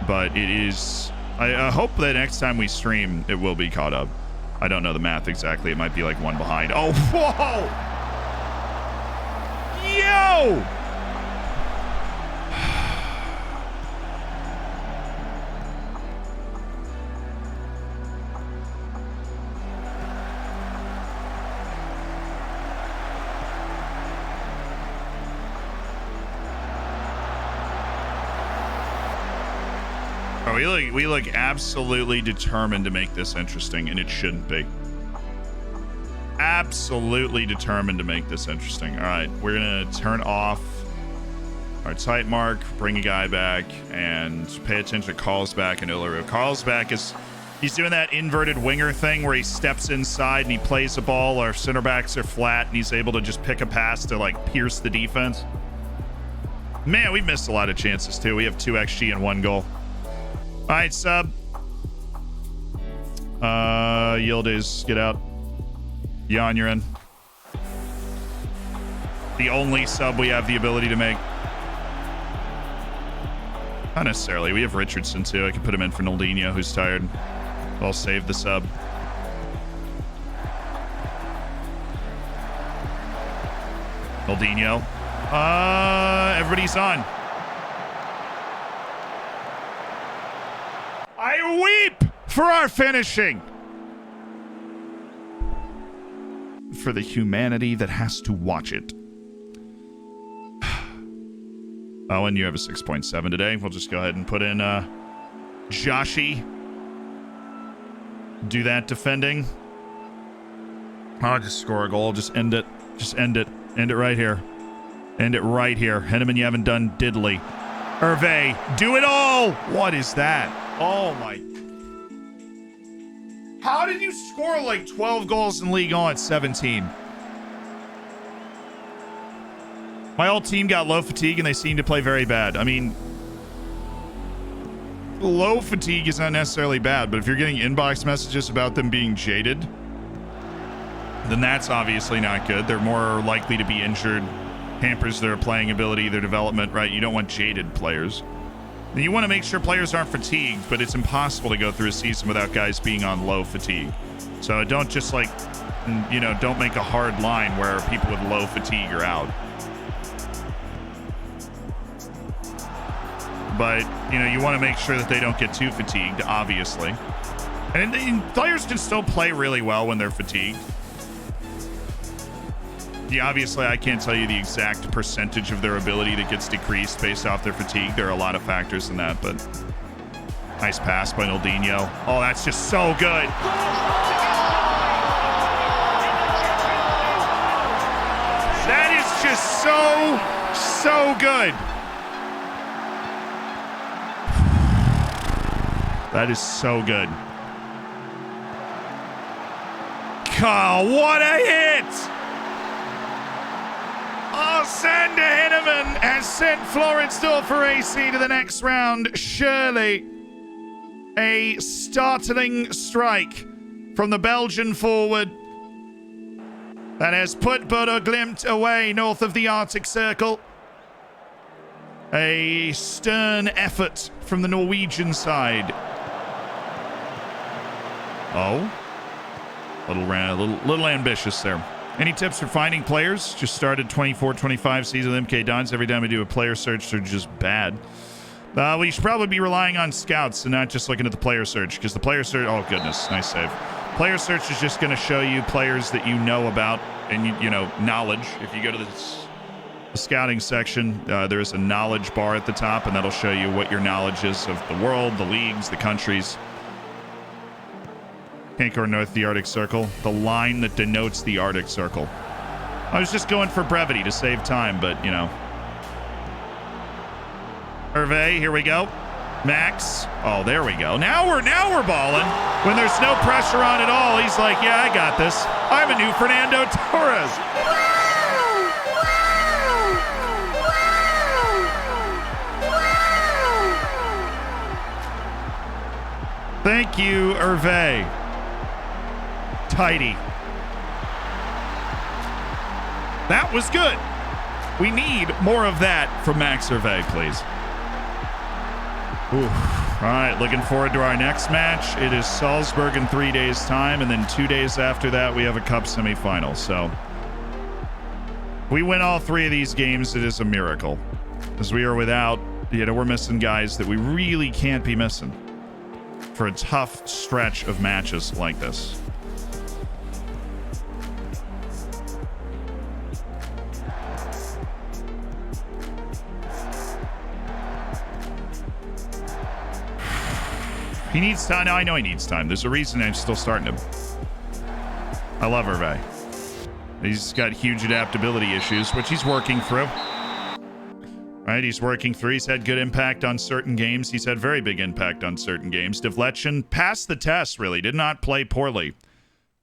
But it is... I hope that next time we stream, it will be caught up. I don't know the math exactly. It might be like 1 behind. Oh, whoa! Yo! We look absolutely determined to make this interesting, and it shouldn't be. Absolutely determined to make this interesting. All right, we're gonna turn off our tight mark, bring a guy back, and pay attention to Carlsback and Uluru. Carlsback he's doing that inverted winger thing where he steps inside and he plays the ball. Our center backs are flat, and he's able to just pick a pass to like pierce the defense. Man, we've missed a lot of chances too. We have 2 XG and 1 goal. All right, sub. Yildiz, get out. Jan, you're in. The only sub we have the ability to make. Not necessarily. We have Richardson, too. I can put him in for Naldinho, who's tired. I'll save the sub. Naldinho. Everybody's on. I weep for our finishing. For the humanity that has to watch it. Oh, and you have a 6.7 today. We'll just go ahead and put in Joshi. Do that defending. Oh, just score a goal. Just end it. Just end it. End it right here. End it right here. Henneman, you haven't done diddly. Hervé, do it all. What is that? Oh my. How did you score like 12 goals in League On at 17? My whole team got low fatigue and they seem to play very bad. I mean, low fatigue is not necessarily bad, but if you're getting inbox messages about them being jaded, then that's obviously not good. They're more likely to be injured, hampers their playing ability, their development, right? You don't want jaded players. And you want to make sure players aren't fatigued, but it's impossible to go through a season without guys being on low fatigue. So don't just like, you know, don't make a hard line where people with low fatigue are out. But, you know, you want to make sure that they don't get too fatigued, obviously. And players can still play really well when they're fatigued. Yeah, obviously, I can't tell you the exact percentage of their ability that gets decreased based off their fatigue. There are a lot of factors in that, but nice pass by Naldinho. Oh, that's just so good. That is just so good. That is so good. Oh, what a hit! Oh, Sander Hinneman has sent Floridsdorfer AC to the next round. Surely a startling strike from the Belgian forward that has put Bodo Glimt away north of the Arctic Circle. A stern effort from the Norwegian side. Oh, little ambitious there. Any tips for finding players? Just started 24-25 season with MK Dons. Every time I do a player search, they're just bad. Well, you should probably be relying on scouts and not just looking at the player search, because the player search, oh goodness, nice save. Player search is just going to show you players that you know about and, you know, knowledge. If you go to the scouting section, there is a knowledge bar at the top, and that'll show you what your knowledge is of the world, the leagues, the countries. Can't go north of the Arctic Circle. The line that denotes the Arctic Circle. I was just going for brevity to save time, but, you know. Hervé, here we go. Max. Oh, there we go. Now we're balling. When there's no pressure on at all, he's like, yeah, I got this. I'm a new Fernando Torres. Thank you, Hervé. Tidy. That was good. We need more of that from Max Hervé, please. Ooh. All right, looking forward to our next match. It is Salzburg in 3 days' time, and then 2 days after that, we have a cup semifinal. So if we win all 3 of these games, it is a miracle, because we are without, you know, we're missing guys that we really can't be missing for a tough stretch of matches like this. He needs time. Now I know he needs time. There's a reason I'm still starting him. I love Hervé. He's got huge adaptability issues, which he's working through. Right, he's working through. He's had good impact on certain games. He's had very big impact on certain games. Devletchen passed the test, really. Did not play poorly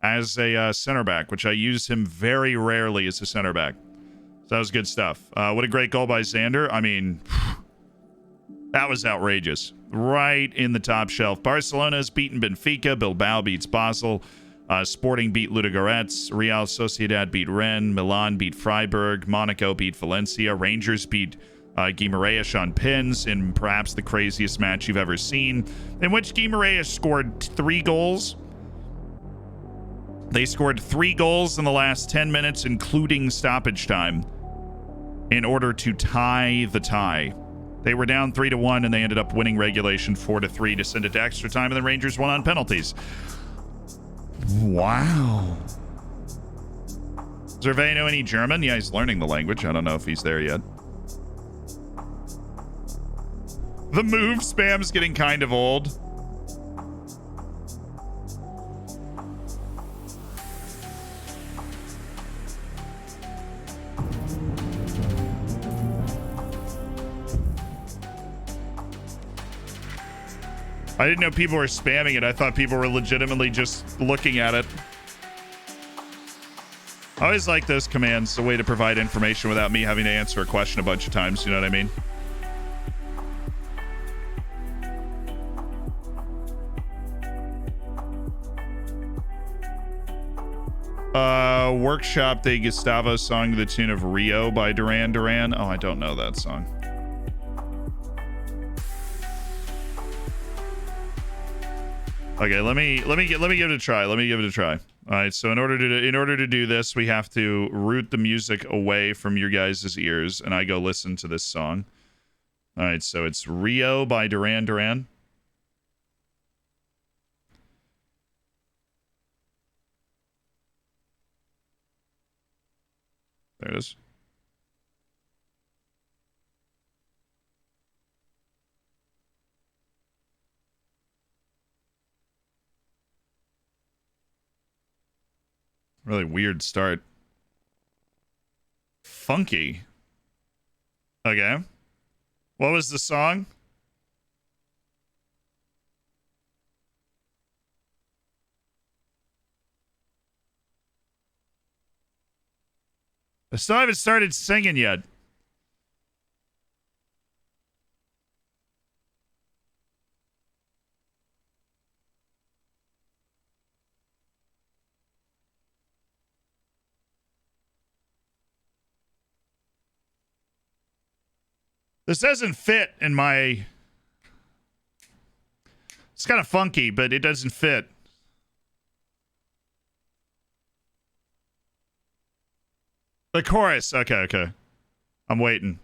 as a center back, which I use him very rarely as a center back. So that was good stuff. What a great goal by Xander. I mean, that was outrageous. Right in the top shelf. Barcelona has beaten Benfica. Bilbao beats Basel. Sporting beat Ludogorets. Real Sociedad beat Rennes. Milan beat Freiburg. Monaco beat Valencia. Rangers beat Guimarães on pins in perhaps the craziest match you've ever seen, in which Guimarães scored 3 goals. They scored 3 goals in the last 10 minutes, including stoppage time, in order to tie the tie. They were down 3-1, and they ended up winning regulation 4-3 to send it to extra time, and the Rangers won on penalties. Wow. Does Hervé know any German? Yeah, he's learning the language. I don't know if he's there yet. The move spam's getting kind of old. I didn't know people were spamming it. I thought people were legitimately just looking at it. I always like those commands, a way to provide information without me having to answer a question a bunch of times. You know what I mean? Workshop de Gustavo song to the tune of Rio by Duran Duran. Oh, I don't know that song. Okay, let me give it a try. Let me give it a try. All right, so in order to do this, we have to route the music away from your guys' ears, and I go listen to this song. All right, so it's Rio by Duran Duran. There it is. Really weird start. Funky. Okay. What was the song? I still haven't started singing yet. This doesn't fit in my... It's kind of funky, but it doesn't fit. The chorus. Okay, okay. I'm waiting.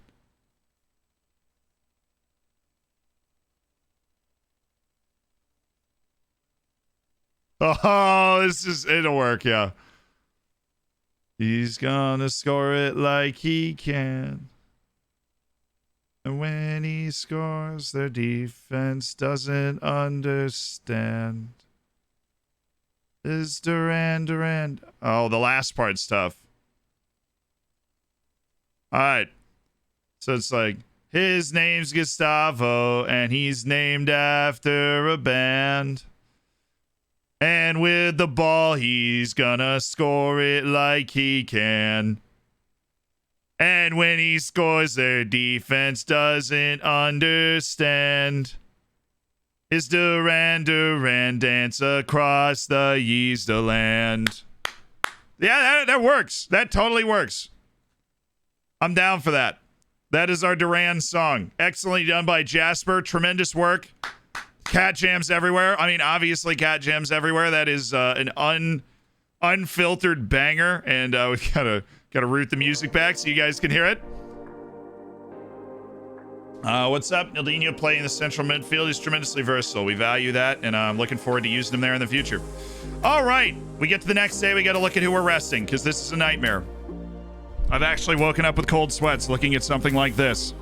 Oh, it'll work, yeah. He's gonna score it like he can. And when he scores, their defense doesn't understand. Is Duran Duran... Oh, the last part's tough. All right. So it's like, his name's Gustavo, and he's named after a band. And with the ball, he's gonna score it like he can. And when he scores, their defense doesn't understand. His Duran Duran dance across the Yeezda land. Yeah, that works. That totally works. I'm down for that. That is our Duran song. Excellently done by Jasper. Tremendous work. Cat jams everywhere. I mean, obviously, cat jams everywhere. That is an unfiltered banger, and we've got to route the music back so you guys can hear it. What's up? Nildinho playing the central midfield. He's tremendously versatile. We value that, and I'm looking forward to using him there in the future. All right. We get to the next day. We got to look at who we're resting, because this is a nightmare. I've actually woken up with cold sweats looking at something like this.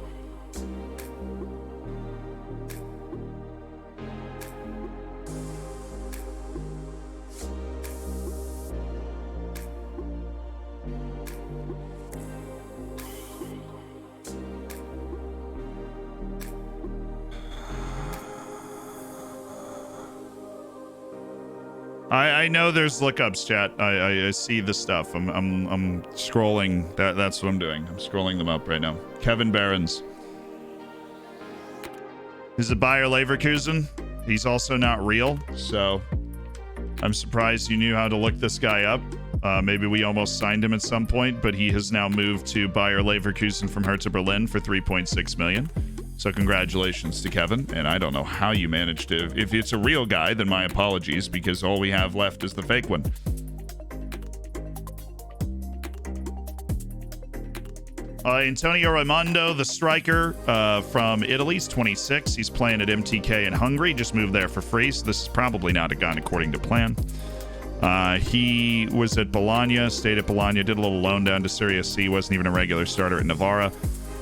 I know there's lookups, chat. I see the stuff. I'm scrolling. That's what I'm doing. I'm scrolling them up right now. Kevin Behrens. Is it Bayer Leverkusen? He's also not real, so I'm surprised you knew how to look this guy up. Maybe we almost signed him at some point, but he has now moved to Bayer Leverkusen from Hertha Berlin for 3.6 million. So congratulations to Kevin, and I don't know how you managed to... If it's a real guy, then my apologies, because all we have left is the fake one. Antonio Raimondo, the striker from Italy, he's 26. He's playing at MTK in Hungary, just moved there for free, so this is probably not gone according to plan. He was at Bologna, stayed at Bologna, did a little loan down to Serie C, wasn't even a regular starter at Novara.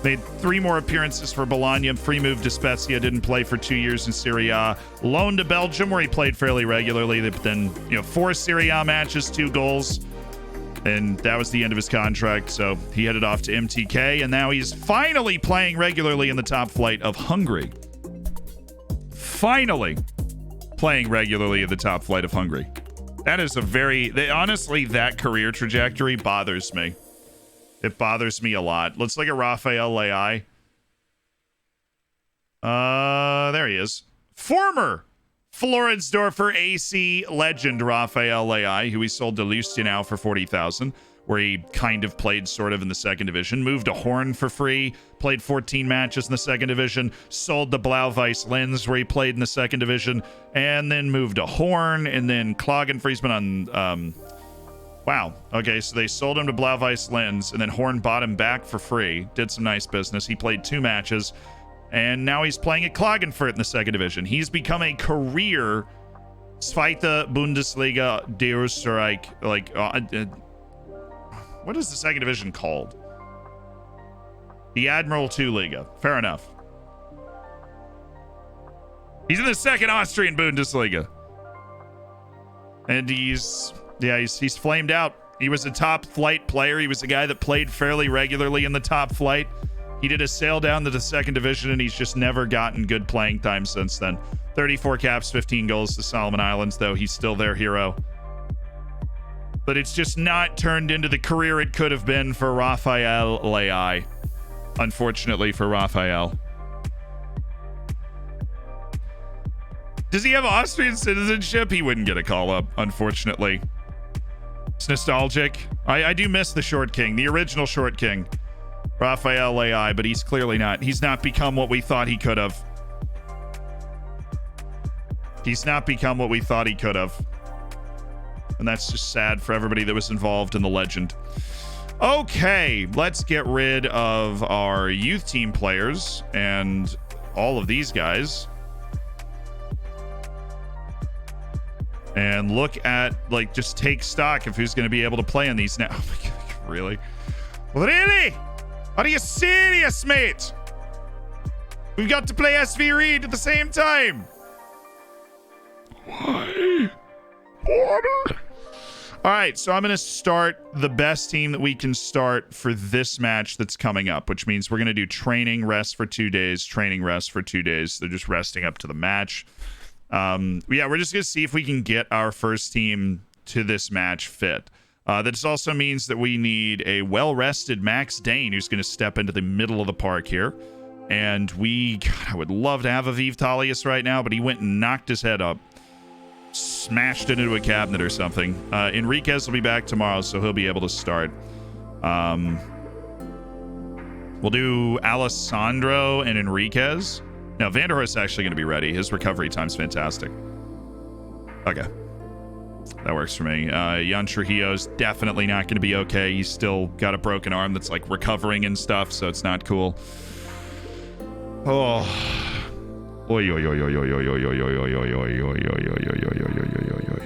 Made 3 more appearances for Bologna. Free move to Spezia. Didn't play for 2 years in Serie A. Loaned to Belgium, where he played fairly regularly. But then, 4 Serie A matches, 2 goals. And that was the end of his contract. So he headed off to MTK. And now he's finally playing regularly in the top flight of Hungary. Finally playing regularly in the top flight of Hungary. That is honestly, that career trajectory bothers me. It bothers me a lot. Let's look at Rafael Leao. There he is. Former Floridsdorfer AC legend Rafael Leai, who he sold to Lustenau for 40,000, where he kind of played sort of in the second division. Moved to Horn for free, played 14 matches in the second division. Sold to Blau-Weiss Linz, where he played in the second division, and then moved to Horn, and then Klagenfriesman on. Wow. Okay, so they sold him to Blau-Weiss Linz, and then Horn bought him back for free. Did some nice business. He played 2 matches. And now he's playing at Klagenfurt in the second division. He's become a career Zweite Bundesliga de Österreich. What is the second division called? The Admiral 2 Liga. Fair enough. He's in the second Austrian Bundesliga. And he's flamed out. He was a top flight player. He was a guy that played fairly regularly in the top flight. He did a sail down to the second division, and he's just never gotten good playing time since then. 34 caps, 15 goals to Solomon Islands, though he's still their hero. But it's just not turned into the career it could have been for Rafael Leai. Unfortunately for Rafael. Does he have Austrian citizenship? He wouldn't get a call-up, unfortunately. It's nostalgic. I do miss the Short King, the original Short King. Rafael Leai, but he's clearly not. He's not become what we thought he could have. He's not become what we thought he could have. And that's just sad for everybody that was involved in the legend. Okay, let's get rid of our youth team players and all of these guys. And look at, just take stock of who's going to be able to play in these now. Oh my God, really? Really? Are you serious, mate? We've got to play SV Reed at the same time. Why? Water. All right, so I'm going to start the best team that we can start for this match that's coming up, which means we're going to do training, rest for 2 days, training, rest for 2 days. They're just resting up to the match. We're just going to see if we can get our first team to this match fit. This also means that we need a well-rested Max Dane who's going to step into the middle of the park here. And I would love to have Aviv Talius right now, but he went and knocked his head up. Smashed it into a cabinet or something. Enriquez will be back tomorrow, so he'll be able to start. We'll do Alessandro and Enriquez. No, Vanderhorst's actually going to be ready. His recovery time's fantastic. Okay. That works for me. Jan Trujillo's definitely not going to be okay. He's still got a broken arm that's recovering and stuff, so it's not cool. Oh. Oi, oi, oi, oi, oi, oi, oi, oi, oi, oi, oi, oi, oi, oi, oi, oi, oi, oi.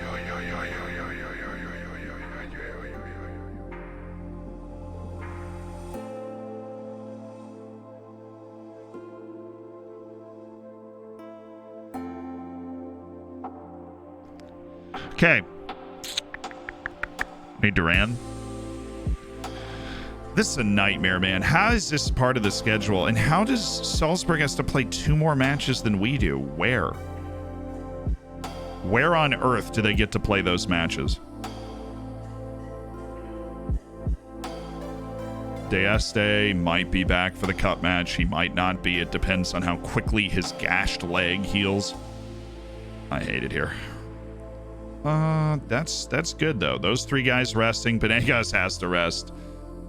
Okay. Need Duran. This is a nightmare, man. How is this part of the schedule? And how does Salzburg has to play 2 more matches than we do? Where? Where on earth do they get to play those matches? Deeste might be back for the cup match. He might not be. It depends on how quickly his gashed leg heals. I hate it here. That's good though. Those 3 guys resting. Benegas has to rest.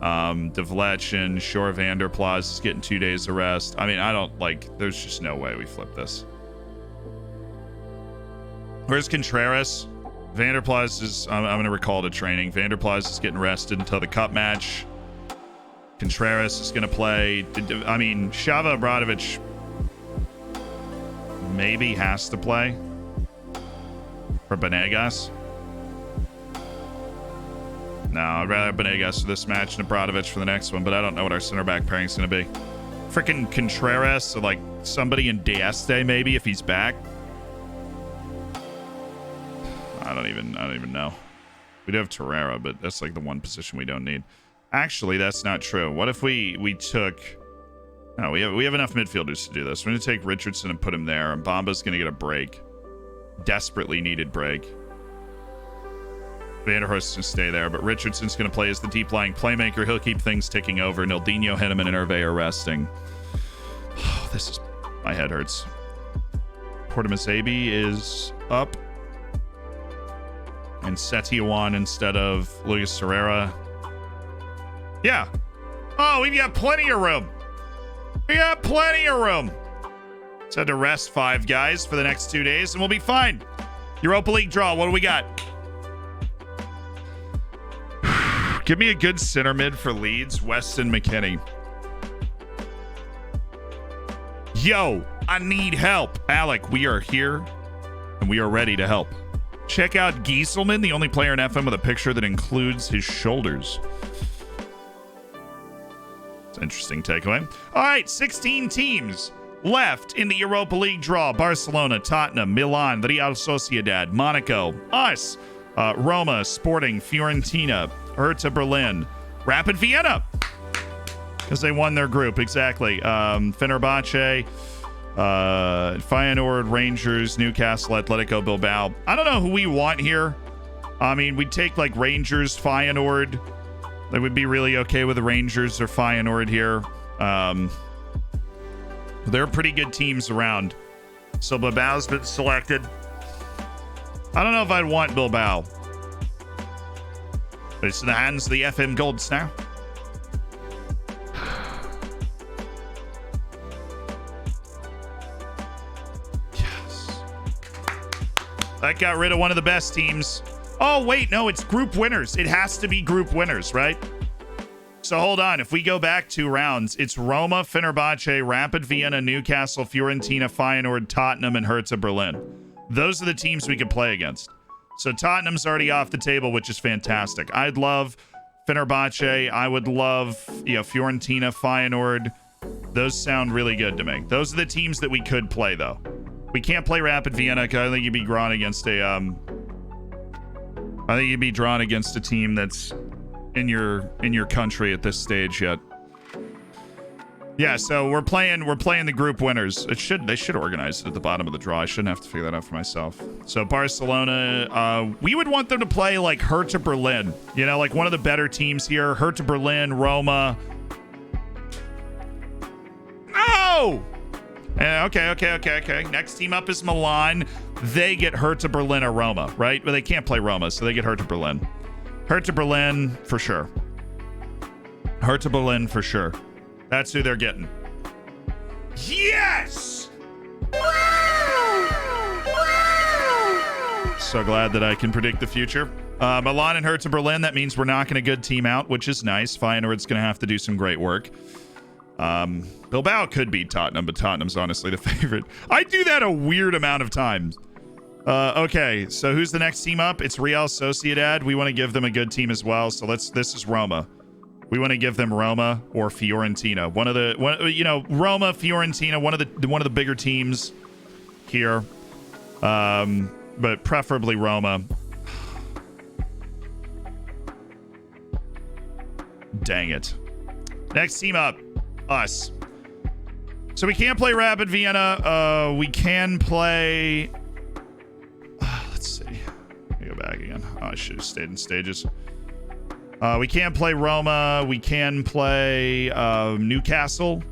De Vlechen, Shore Vanderplas is getting 2 days of rest. I mean, there's just no way we flip this. Where's Contreras? Vanderplas is, I'm going to recall to training. Vanderplas is getting rested until the cup match. Contreras is going to play. I mean, Shava Obradovic maybe has to play for Benegas. No, I'd rather have Benegas for this match than Obradovic for the next one, but I don't know what our center back pairing is going to be. Freaking Contreras, so somebody in Deeste maybe if he's back. I don't even know. We do have Torreira, but that's the one position we don't need. Actually, that's not true. What if we took... No, we have enough midfielders to do this. We're going to take Richardson and put him there, and Bamba's going to get a break. Desperately needed break. Vanderhorst's going to stay there, but Richardson's going to play as the deep-lying playmaker. He'll keep things ticking over. Nildinho, Henneman, and Hervé are resting. My head hurts. Portomazabi is up. And Setiawan instead of Lucas Herrera. Yeah. Oh, we've got plenty of room. We got plenty of room. Just had to rest 5 guys for the next 2 days, and we'll be fine. Europa League draw. What do we got? Give me a good center mid for Leeds. Weston McKennie. Yo, I need help. Alec, we are here, and we are ready to help. Check out Gieselman, the only player in FM with a picture that includes his shoulders. It's an interesting takeaway. All right, 16 teams left in the Europa League draw. Barcelona, Tottenham, Milan, Real Sociedad, Monaco, us, Roma, Sporting, Fiorentina, Hertha Berlin, Rapid Vienna, because they won their group, exactly. Fenerbahce, Feyenoord, Rangers, Newcastle, Atletico Bilbao. I don't know who we want here. I mean, we'd take like Rangers, Feyenoord. They would be really okay with the Rangers or Feyenoord here. There are pretty good teams around. So Bilbao's been selected. I don't know if I'd want Bilbao. But it's in the hands of the FM Golds now. Yes. That got rid of one of the best teams. Oh, wait, no, it's group winners. It has to be group winners, right? So hold on. If we go back 2 rounds, it's Roma, Fenerbahce, Rapid Vienna, Newcastle, Fiorentina, Feyenoord, Tottenham, and Hertha Berlin. Those are the teams we could play against. So Tottenham's already off the table, which is fantastic. I'd love Fenerbahce. I would love, Fiorentina, Feyenoord. Those sound really good to me. Those are the teams that we could play, though. We can't play Rapid Vienna because I think you'd be drawn against a team that's in your country at this stage yet. Yeah, so we're playing the group winners. They should organize it at the bottom of the draw. I shouldn't have to figure that out for myself. So Barcelona, we would want them to play like Hertha Berlin. Like one of the better teams here. Hertha Berlin, Roma. No! Okay. Next team up is Milan. They get Hertha Berlin or Roma, right? But they can't play Roma, so they get Hertha Berlin. Hertha Berlin for sure. Hertha Berlin for sure. That's who they're getting. Yes! So glad that I can predict the future. Milan and Hertha Berlin, that means we're knocking a good team out, which is nice. Feyenoord's going to have to do some great work. Bilbao could beat Tottenham, but Tottenham's honestly the favorite. I do that a weird amount of times. Okay, so who's the next team up? It's Real Sociedad. We want to give them a good team as well. So this is Roma. We want to give them Roma or Fiorentina. Roma, Fiorentina, one of the bigger teams here. But preferably Roma. Dang it. Next team up, us. So we can't play Rapid Vienna. We can play... let's see. Let me go back again. Oh, I should have stayed in stages. We can't play Roma. We can play Newcastle.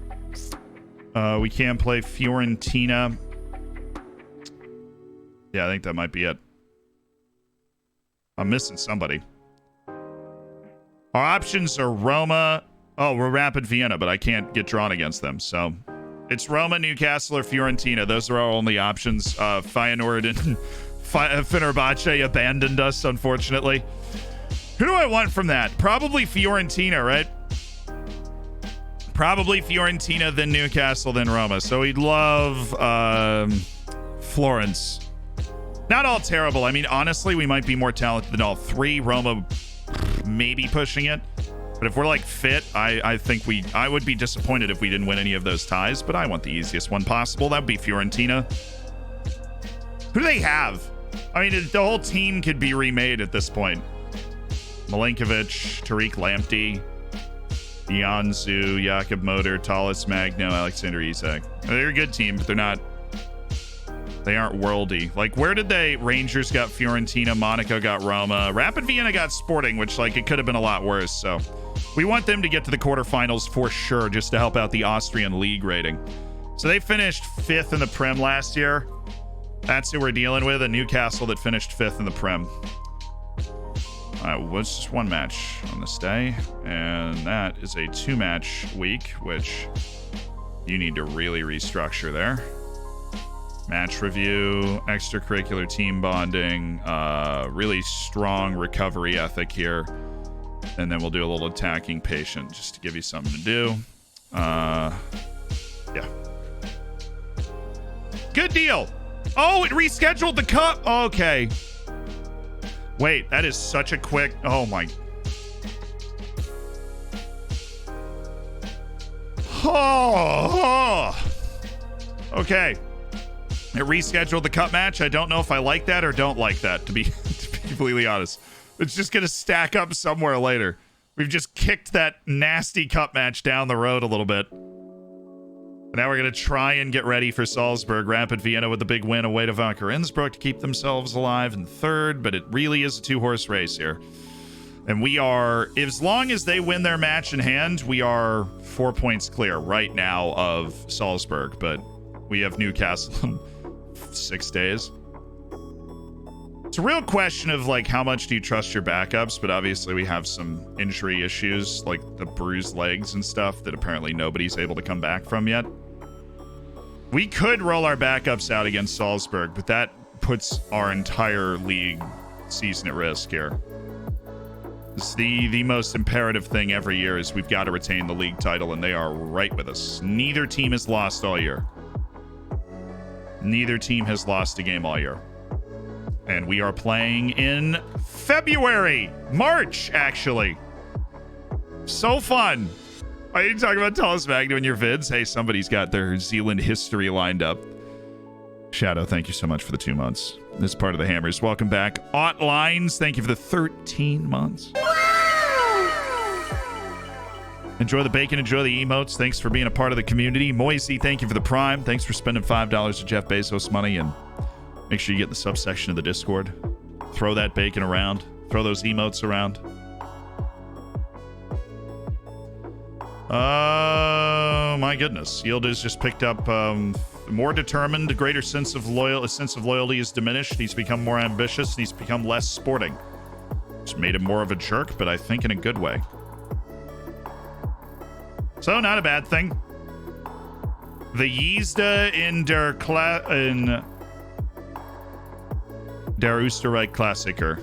We can play Fiorentina. Yeah, I think that might be it. I'm missing somebody. Our options are Roma. Oh, we're Rapid Vienna, but I can't get drawn against them. So it's Roma, Newcastle, or Fiorentina. Those are our only options. Feyenoord and Fenerbahce abandoned us, unfortunately. Who do I want from that? Probably Fiorentina, right? Probably Fiorentina, then Newcastle, then Roma. So we'd love Florence. Not all terrible. I mean, honestly, we might be more talented than all 3. Roma maybe pushing it. But if we're like fit, I think I would be disappointed if we didn't win any of those ties. But I want the easiest one possible. That would be Fiorentina. Who do they have? I mean, the whole team could be remade at this point. Milinkovic, Tariq Lamptey, Ianzu, Jakob Motor, Talis Magno, Alexander Isak. They're a good team, but they aren't worldy. Like, where did Rangers got Fiorentina, Monaco got Roma, Rapid Vienna got Sporting, which, like, it could have been a lot worse. So we want them to get to the quarterfinals for sure, just to help out the Austrian league rating. So they finished 5th in the Prem last year. That's who we're dealing with, a Newcastle that finished 5th in the Prem. Was just one match on this day, and that is a 2-match week, which you need to really restructure there. Match review, extracurricular team bonding, really strong recovery ethic here, and then we'll do a little attacking patient just to give you something to do. Yeah. Good deal. Oh, it rescheduled the cup. Okay. Wait, that is such a quick... Oh, my... Oh. Okay. It rescheduled the cup match. I don't know if I like that or don't like that, to be completely honest. It's just going to stack up somewhere later. We've just kicked that nasty cup match down the road a little bit. Now we're going to try and get ready for Salzburg. Rapid Vienna with the big win away to Wacker Innsbruck to keep themselves alive in 3rd, but it really is a 2-horse race here. And we are, as long as they win their match in hand, we are 4 points clear right now of Salzburg, but we have Newcastle in 6 days. It's a real question of, like, how much do you trust your backups, but obviously we have some injury issues, like the bruised legs and stuff that apparently nobody's able to come back from yet. We could roll our backups out against Salzburg, but that puts our entire league season at risk here. It's the most imperative thing every year is we've got to retain the league title, and they are right with us. Neither team has lost all year. Neither team has lost a game all year. And we are playing in March, actually. So fun. Are you talking about Tallest Magno in your vids? Hey, somebody's got their Zealand history lined up. Shadow, thank you so much for the 2 months. This is part of the Hammers. Welcome back. Ot Lines, thank you for the 13 months. Enjoy the bacon, enjoy the emotes. Thanks for being a part of the community. Moisey, thank you for the Prime. Thanks for spending $5 of Jeff Bezos money, and make sure you get in the subsection of the Discord. Throw that bacon around. Throw those emotes around. My goodness. Yildiz just picked up more determined, a greater sense of loyalty is diminished. He's become more ambitious, and he's become less sporting. It's made him more of a jerk, but I think in a good way. So, not a bad thing. The Jezda in der Österreich Klassiker.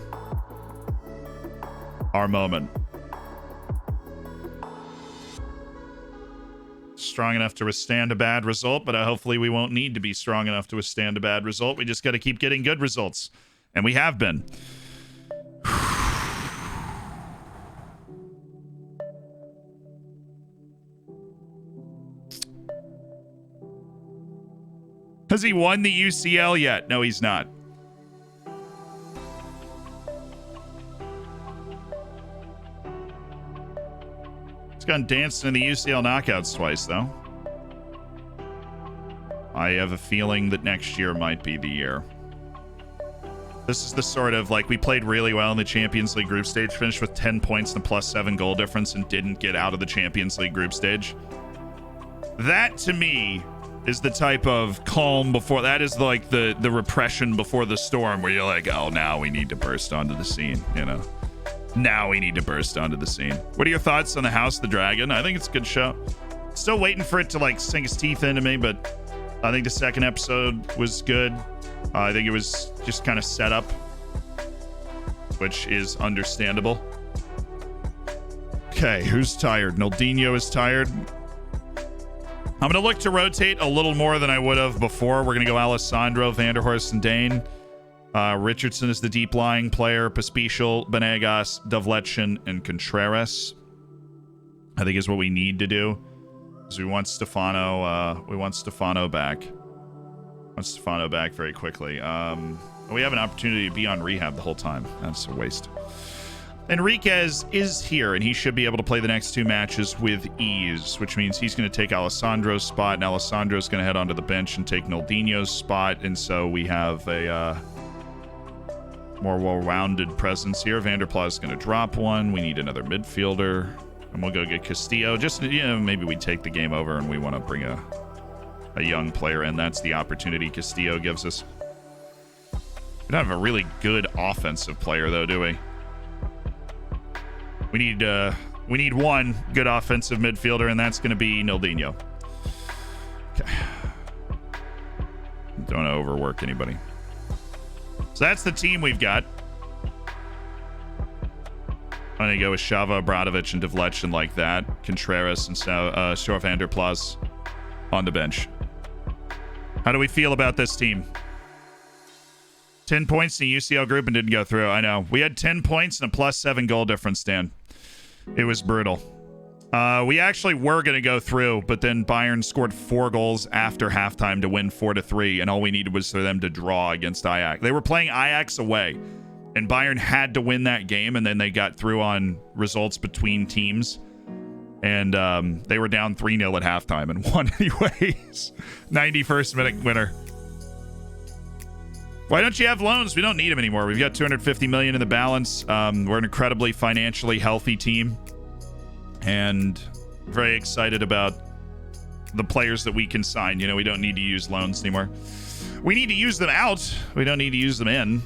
Our moment. Strong enough to withstand a bad result, but hopefully we won't need to be strong enough to withstand a bad result. We just got to keep getting good results. And we have been. Has he won the UCL yet? No, he's not. He's gone dancing in the UCL knockouts twice, though. I have a feeling that next year might be the year. This is the sort of, like, we played really well in the Champions League group stage, finished with 10 points and a +7 goal difference, and didn't get out of the Champions League group stage. That, to me, is the type of calm before, that is like the repression before the storm, where you're like, oh, now we need to burst onto the scene, you know? Now we need to burst onto the scene. What are your thoughts on the House of the Dragon? I think it's a good show. Still waiting for it to, like, sink its teeth into me, but I think the second episode was good. I think it was just kind of set up, which is understandable. Okay, who's tired? Naldinho is tired. I'm going to look to rotate a little more than I would have before. We're going to go Alessandro, Vanderhorst, and Dane. Richardson is the deep-lying player. Pospisil, Benegas, Dovletchen, and Contreras, I think, is what we need to do. Because we want Stefano back. We want Stefano back very quickly. We have an opportunity to be on rehab the whole time. That's a waste. Enriquez is here, and he should be able to play the next 2 matches with ease, which means he's going to take Alessandro's spot, and Alessandro's going to head onto the bench and take Naldinho's spot, and so we have a more well-rounded presence here. Vanderplas is going to drop one. We need another midfielder, and we'll go get Castillo. Just, you know, maybe we take the game over and we want to bring a young player in. That's the opportunity Castillo gives us. We don't have a really good offensive player, though, do we? We need one good offensive midfielder, and that's going to be Nildinho. Okay. Don't overwork anybody. So that's the team we've got. I'm going to go with Shava, Obradovic, and Devletchen like that. Contreras and Storf Anderplas on the bench. How do we feel about this team? 10 points in the UCL group and didn't go through. I know. We had 10 points and a +7 goal difference, Dan. It was brutal. We actually were going to go through, but then Bayern scored 4 goals after halftime to win 4-3, and all we needed was for them to draw against Ajax. They were playing Ajax away, and Bayern had to win that game, and then they got through on results between teams. And they were down 3-0 at halftime and won anyways. 91st minute winner. Why don't you have loans? We don't need them anymore. We've got $250 million in the balance. We're an incredibly financially healthy team. And very excited about the players that we can sign. You know, we don't need to use loans anymore. We need to use them out. We don't need to use them in.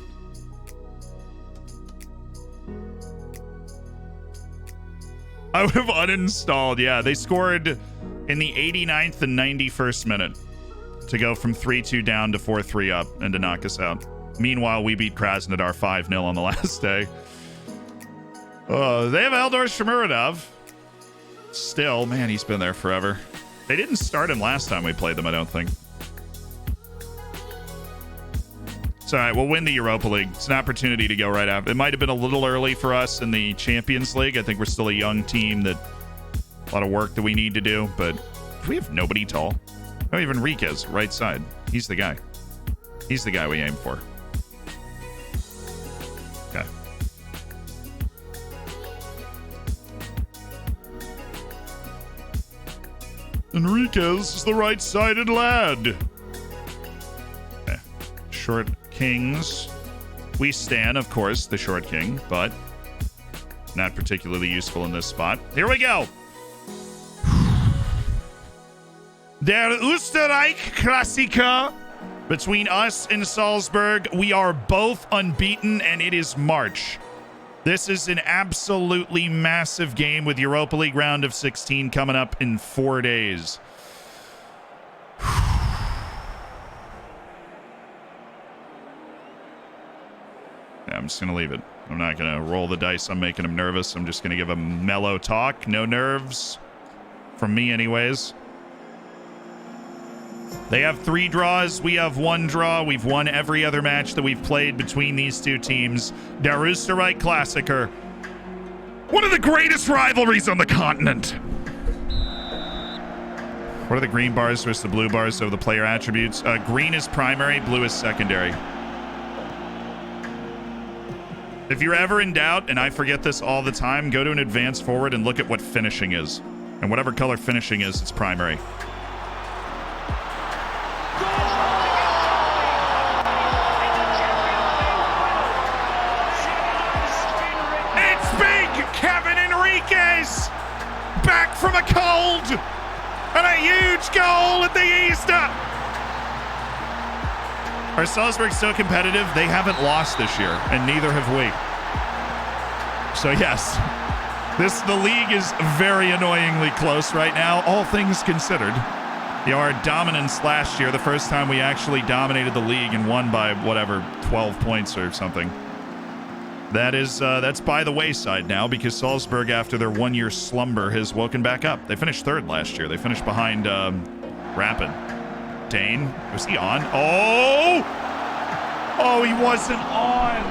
I would have uninstalled. Yeah, they scored in the 89th and 91st minute to go from 3-2 down to 4-3 up and to knock us out. Meanwhile, we beat Krasnodar 5-0 on the last day. They have Eldor Shomurodov. Still, man, he's been there forever. They didn't start him last time we played them, I don't think. It's all right. We'll win the Europa League. It's an opportunity to go right after. It might have been a little early for us in the Champions League. I think we're still a young team that a lot of work that we need to do, but we have nobody tall. Oh, even Enriquez, right side. He's the guy. He's the guy we aim for. Okay. Enriquez is the right-sided lad. Okay. Short kings. We stan, of course, the short king, but not particularly useful in this spot. Here we go. Der Österreich-Klassiker between us and Salzburg. We are both unbeaten, and it is March. This is an absolutely massive game with Europa League round of 16 coming up in 4 days. Yeah, I'm just going to leave it. I'm not going to roll the dice. I'm making him nervous. I'm just going to give him mellow talk. No nerves. From me anyways. They have 3 draws. We have 1 draw. We've won every other match that we've played between these two teams. Der Österreich-Klassiker. One of the greatest rivalries on the continent. What are the green bars versus the blue bars of the player attributes? Green is primary, blue is secondary. If you're ever in doubt, and I forget this all the time, go to an advanced forward and look at what finishing is. And whatever color finishing is, it's primary. Back from a cold and a huge goal at the Easter. Are Salzburg so competitive? They haven't lost this year, and neither have we. So yes, the league is very annoyingly close right now, all things considered. Our dominance last year, the first time we actually dominated the league and won by whatever 12 points or something. That's by the wayside now because Salzburg, after their 1-year slumber, has woken back up. They finished 3rd last year. They finished behind Rapid. Dane, was he on? Oh, he wasn't on.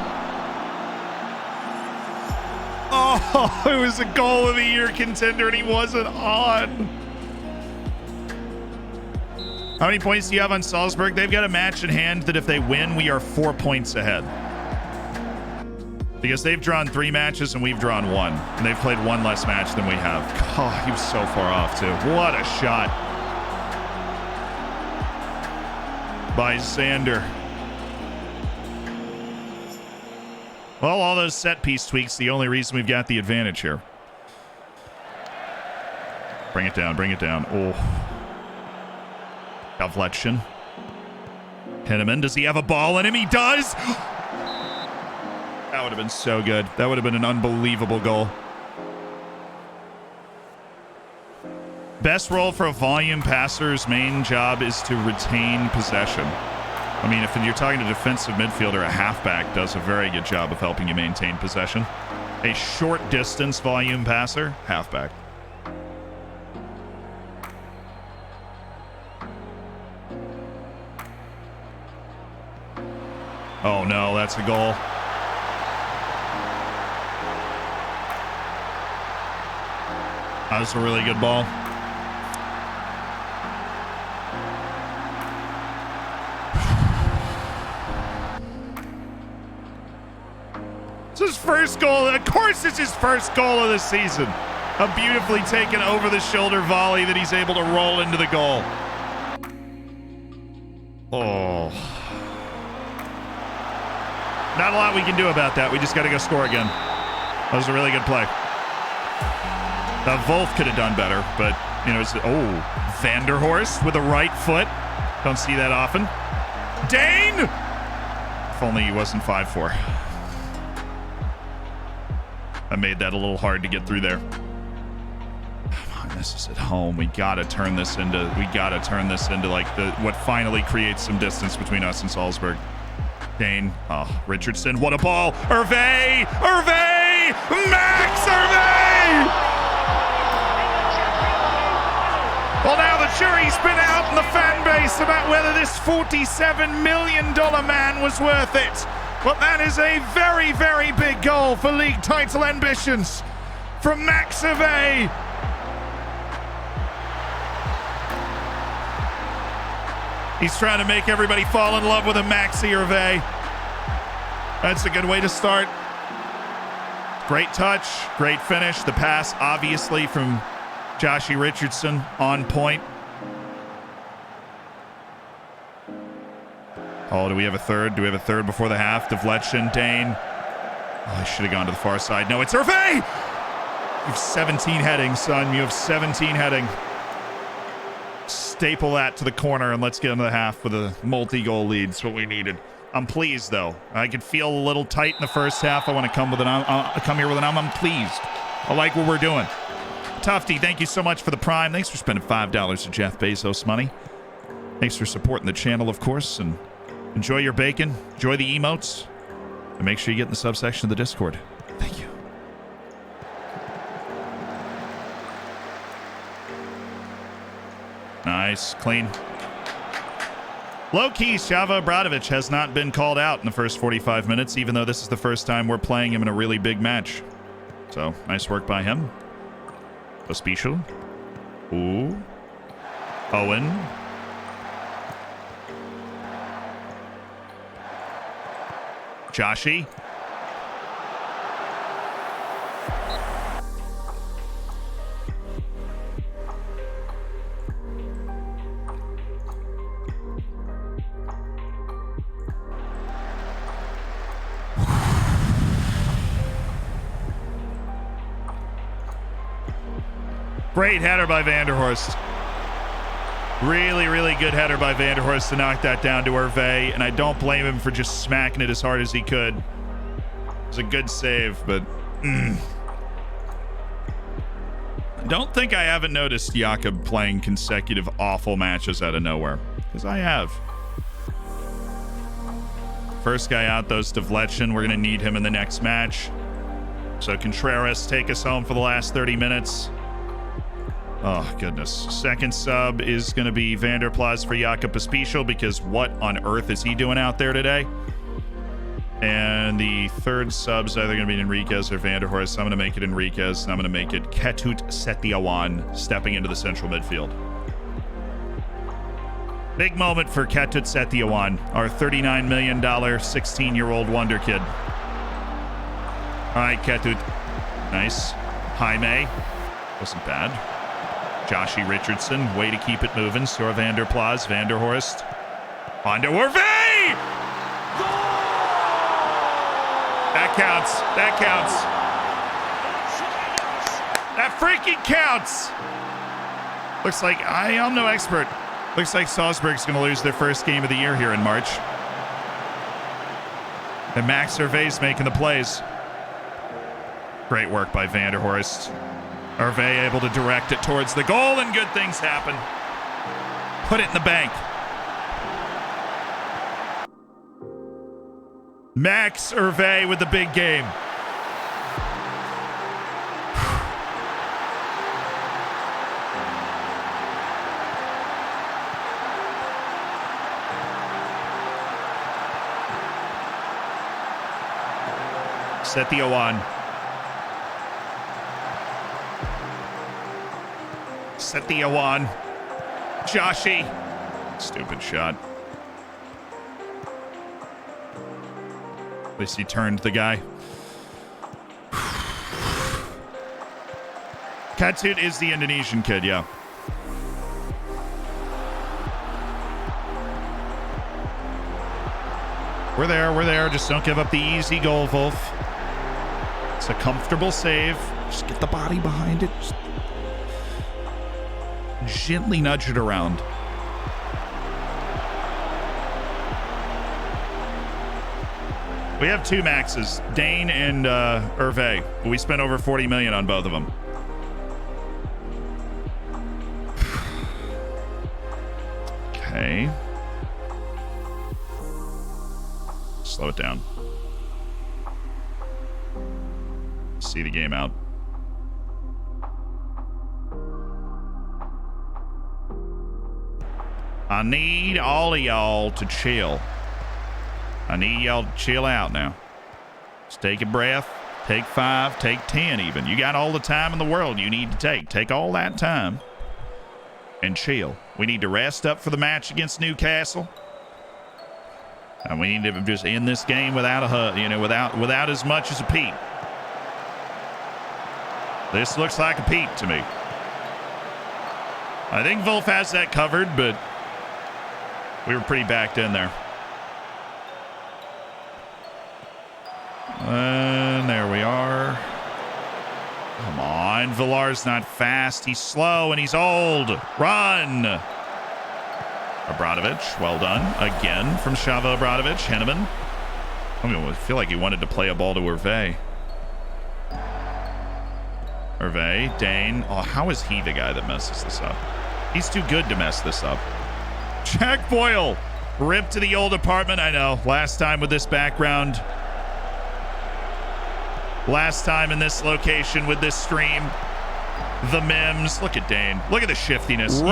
Oh, it was a goal of the year contender and he wasn't on. How many points do you have on Salzburg? They've got a match in hand that if they win, we are 4 points ahead. Because they've drawn 3 matches and we've drawn 1. And they've played 1 less match than we have. Oh, he was so far off, too. What a shot. By Xander. Well, all those set piece tweaks, the only reason we've got the advantage here. Bring it down, bring it down. Oh. Devletchen. Henneman, does he have a ball in him? He does! would have been so good. That would have been an unbelievable goal. Best role for a volume passer's main job is to retain possession. I mean, if you're talking to a defensive midfielder, a halfback does a very good job of helping you maintain possession. A short distance volume passer, halfback. Oh no, that's a goal. That was a really good ball. It's his first goal. Of course it's his first goal of the season. A beautifully taken over-the-shoulder volley that he's able to roll into the goal. Oh. Not a lot we can do about that. We just got to go score again. That was a really good play. Wolf could have done better, but, you know, Vanderhorst with a right foot. Don't see that often. Dane! If only he wasn't 5'4". I made that a little hard to get through there. Come on, this is at home. We gotta turn this into like what finally creates some distance between us and Salzburg. Dane. Oh, Richardson. What a ball. Hervé! Max Hervé! Well, now the jury's been out in the fan base about whether this $47 million man was worth it. But that is a very, very big goal for league title ambitions from Max Hervé. He's trying to make everybody fall in love with a Maxi Hervé. That's a good way to start. Great touch, great finish. The pass, obviously, from Joshie Richardson, on point. Oh, do we have a third? Do we have a third before the half? Devletchen, Dane. Oh, I should have gone to the far side. No, it's Hervé! You have 17 heading, son. You have 17 heading. Staple that to the corner and let's get into the half with a multi-goal lead. That's what we needed. I'm pleased, though. I could feel a little tight in the first half. I want to come here with an I'm pleased. I like what we're doing. Tufty, thank you so much for the Prime. Thanks for spending $5 to Jeff Bezos money. Thanks for supporting the channel, of course, and enjoy your bacon. Enjoy the emotes. And make sure you get in the subsection of the Discord. Thank you. Nice. Clean. Low-key, Shava Obradovic has not been called out in the first 45 minutes, even though this is the first time we're playing him in a really big match. So, nice work by him. Special. Ooh. Owen. Joshie. Great header by Vanderhorst. Really, really good header by Vanderhorst to knock that down to Hervé, and I don't blame him for just smacking it as hard as he could. It was a good save, but I don't think I haven't noticed Jakob playing consecutive awful matches out of nowhere, because I have. First guy out, though, is Devletchen. We're going to need him in the next match. So Contreras, take us home for the last 30 minutes. Oh, goodness. Second sub is going to be Vanderplas for Jakob Pospisil, because what on earth is he doing out there today? And the third sub's either going to be Enriquez or Vanderhorst. I'm going to make it Enriquez, and I'm going to make it Ketut Setiawan stepping into the central midfield. Big moment for Ketut Setiawan, our $39 million 16-year-old wonder kid. All right, Ketut. Nice. Jaime. Wasn't bad. Joshie Richardson, way to keep it moving. Stor Vanderplas, Vanderhorst. On to Hervé! That counts. That counts. That freaking counts. Looks like, I'm no expert. Looks like Salzburg's going to lose their first game of the year here in March. And Max Hervé's making the plays. Great work by Vanderhorst. Hervé able to direct it towards the goal, and good things happen. Put it in the bank. Max Hervé with the big game. Set the O1. Set the O1. Joshi. Stupid shot. At least he turned the guy. Gadjet is the Indonesian kid, yeah. We're there. Just don't give up the easy goal, Wolf. It's a comfortable save. Just get the body behind it. Just gently nudge it around. We have two Maxes, Dane and Hervé. We spent over 40 million on both of them. Okay. Slow it down. See the game out. I need all of y'all to chill. I need y'all to chill out now. Just take a breath. Take 5. Take 10 even. You got all the time in the world you need to take. Take all that time and chill. We need to rest up for the match against Newcastle. And we need to just end this game without a hut, without as much as a peep. This looks like a peep to me. I think Wolf has that covered, but we were pretty backed in there. And there we are. Come on. Villar's not fast. He's slow and he's old. Run. Obradovic. Well done. Again from Shava Obradovic. Henneman. I feel like he wanted to play a ball to Hervé. Hervé. Dane. Oh, how is he the guy that messes this up? He's too good to mess this up. Jack Boyle. Ripped to the old apartment. I know. Last time with this background. Last time in this location with this stream. The memes. Look at Dane. Look at the shiftiness.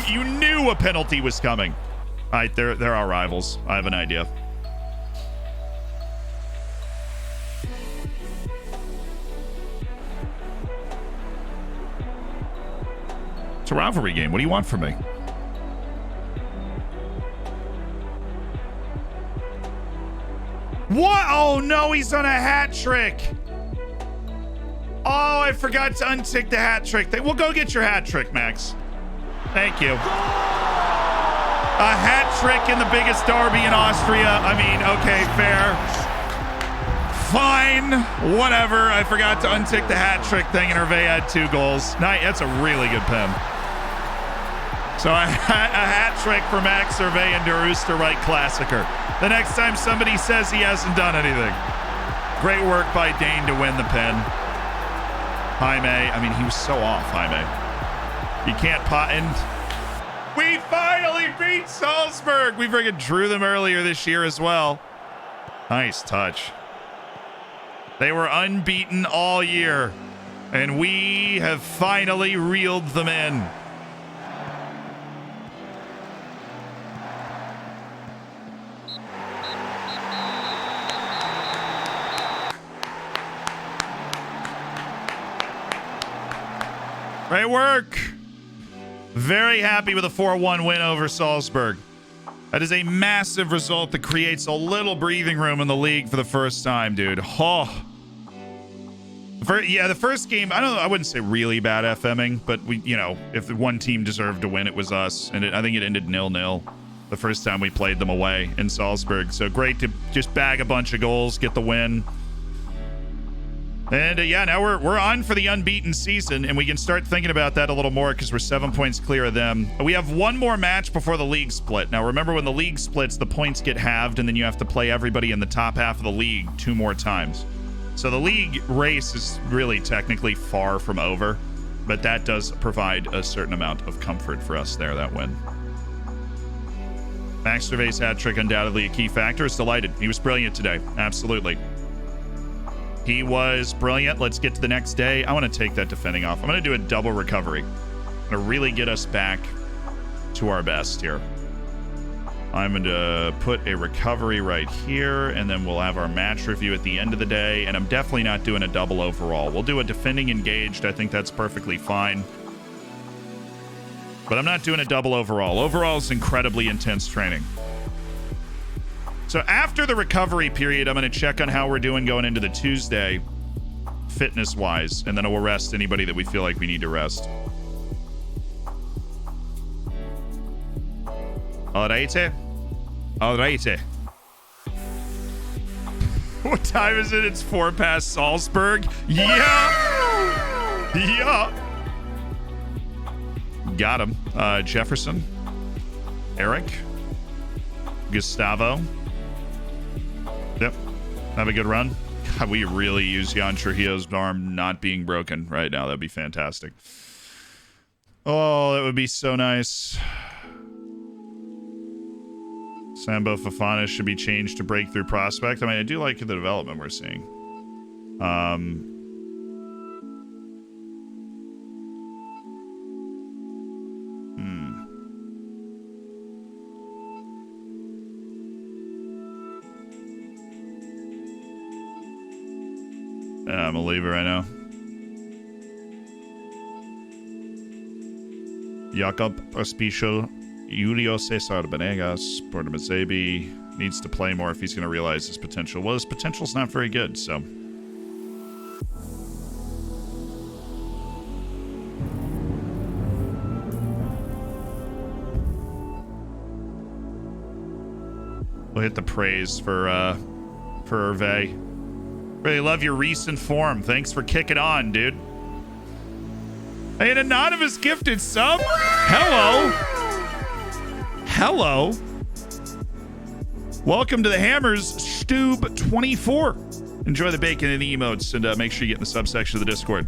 You knew a penalty was coming. All right, they're our rivals. I have an idea. It's a rivalry game. What do you want from me? What? Oh, no, he's on a hat trick. Oh, I forgot to untick the hat trick. Well, go get your hat trick, Max. Thank you. A hat trick in the biggest derby in Austria. I mean, okay, fair. Fine. Whatever. I forgot to untick the hat trick thing, and Hervé had 2 goals. That's a really good pen. So a hat trick for Max Hervé and Der Oosterwijk Klassiker. The next time somebody says he hasn't done anything. Great work by Dane to win the pen. Jaime, I mean, he was so off, Jaime. You can't pot in. We finally beat Salzburg. We friggin' drew them earlier this year as well. Nice touch. They were unbeaten all year, and we have finally reeled them in. Great work. Very happy with a 4-1 win over Salzburg. That is a massive result that creates a little breathing room in the league for the first time, dude. Oh. The first game, I wouldn't say really bad FMing, but if one team deserved to win, it was us. And I think it ended 0-0 the first time we played them away in Salzburg. So great to just bag a bunch of goals, get the win. And yeah, now we're on for the unbeaten season, and we can start thinking about that a little more because we're 7 points clear of them. We have one more match before the league split. Now, remember, when the league splits, the points get halved, and then you have to play everybody in the top half of the league 2 more times. So the league race is really technically far from over, but that does provide a certain amount of comfort for us there, that win. Max Gervais' hat trick, undoubtedly a key factor. Is delighted. He was brilliant today. Absolutely. He was brilliant. Let's get to the next day. I want to take that defending off. I'm going to do a double recovery. I'm going to really get us back to our best here. I'm going to put a recovery right here, and then we'll have our match review at the end of the day. And I'm definitely not doing a double overall. We'll do a defending engaged. I think that's perfectly fine. But I'm not doing a double overall. Overall is incredibly intense training. So after the recovery period, I'm going to check on how we're doing going into the Tuesday, fitness-wise, and then we'll rest anybody that we feel like we need to rest. Alrighty. Alrighty. What time is it? It's 4 past Salzburg. Yeah! Yeah! Got him. Jefferson. Eric. Gustavo. Yep. Have a good run. God, we really use Jan Trujillo's arm not being broken right now. That'd be fantastic. Oh, that would be so nice. Sambo Fofana should be changed to breakthrough prospect. I mean, I do like the development we're seeing. I'm a leaver right now. Jakob Ospicio, Julio Cesar Benegas, Porto Mazebi needs to play more if he's going to realize his potential. Well, his potential's not very good, so. We'll hit the praise for Hervé. Really love your recent form. Thanks for kicking on, dude. Hey, an anonymous gifted sub. Hello. Hello. Welcome to the Hammers Stube 24. Enjoy the bacon and the emotes, and make sure you get in the subsection of the Discord.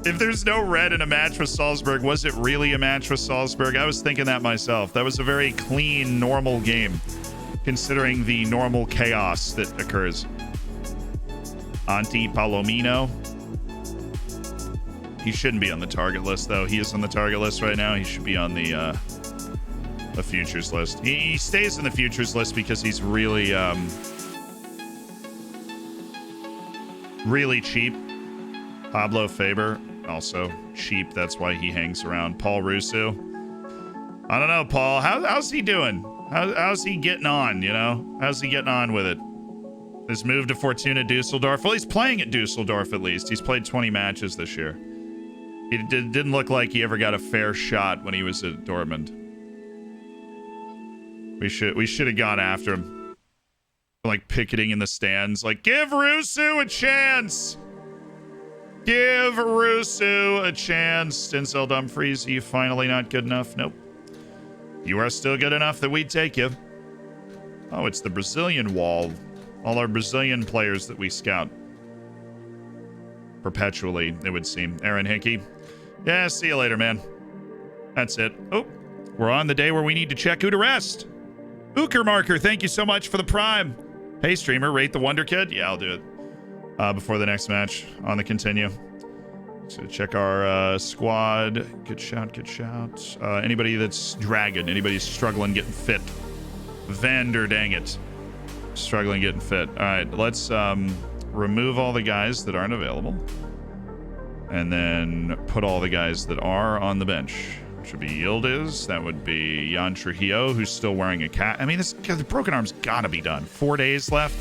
If there's no red in a match with Salzburg, was it really a match with Salzburg? I was thinking that myself. That was a very clean, normal game, considering the normal chaos that occurs. Anti Palomino. He shouldn't be on the target list, though. He is on the target list right now. He should be on the futures list. He stays in the futures list because he's really, really cheap. Pablo Faber, also cheap. That's why he hangs around. Paul Russo. I don't know, Paul. How's he doing? How's he getting on, you know? How's he getting on with it? His move to Fortuna Dusseldorf. Well, he's playing at Dusseldorf at least. He's played 20 matches this year. It didn't look like he ever got a fair shot when he was at Dortmund. We should have gone after him. Like picketing in the stands. Like, give Russo a chance! Give Russo a chance. Denzel Dumfries, are you finally not good enough? Nope. You are still good enough that we'd take you. Oh, it's the Brazilian wall. All our Brazilian players that we scout. Perpetually, it would seem. Aaron Hickey. Yeah, see you later, man. That's it. Oh, we're on the day where we need to check who to rest. Ooker Marker, thank you so much for the prime. Hey, streamer, rate the Wonder Kid? Yeah, I'll do it. Before the next match on the continue. So check our squad. Good shout, good shout. Anybody that's dragging, anybody's struggling getting fit. Vander dang it. Struggling getting fit. All right, let's remove all the guys that aren't available. And then put all the guys that are on the bench. Which would be Yildiz. That would be Jan Trujillo, who's still wearing a cat. I mean, the broken arm's gotta be done. 4 days left.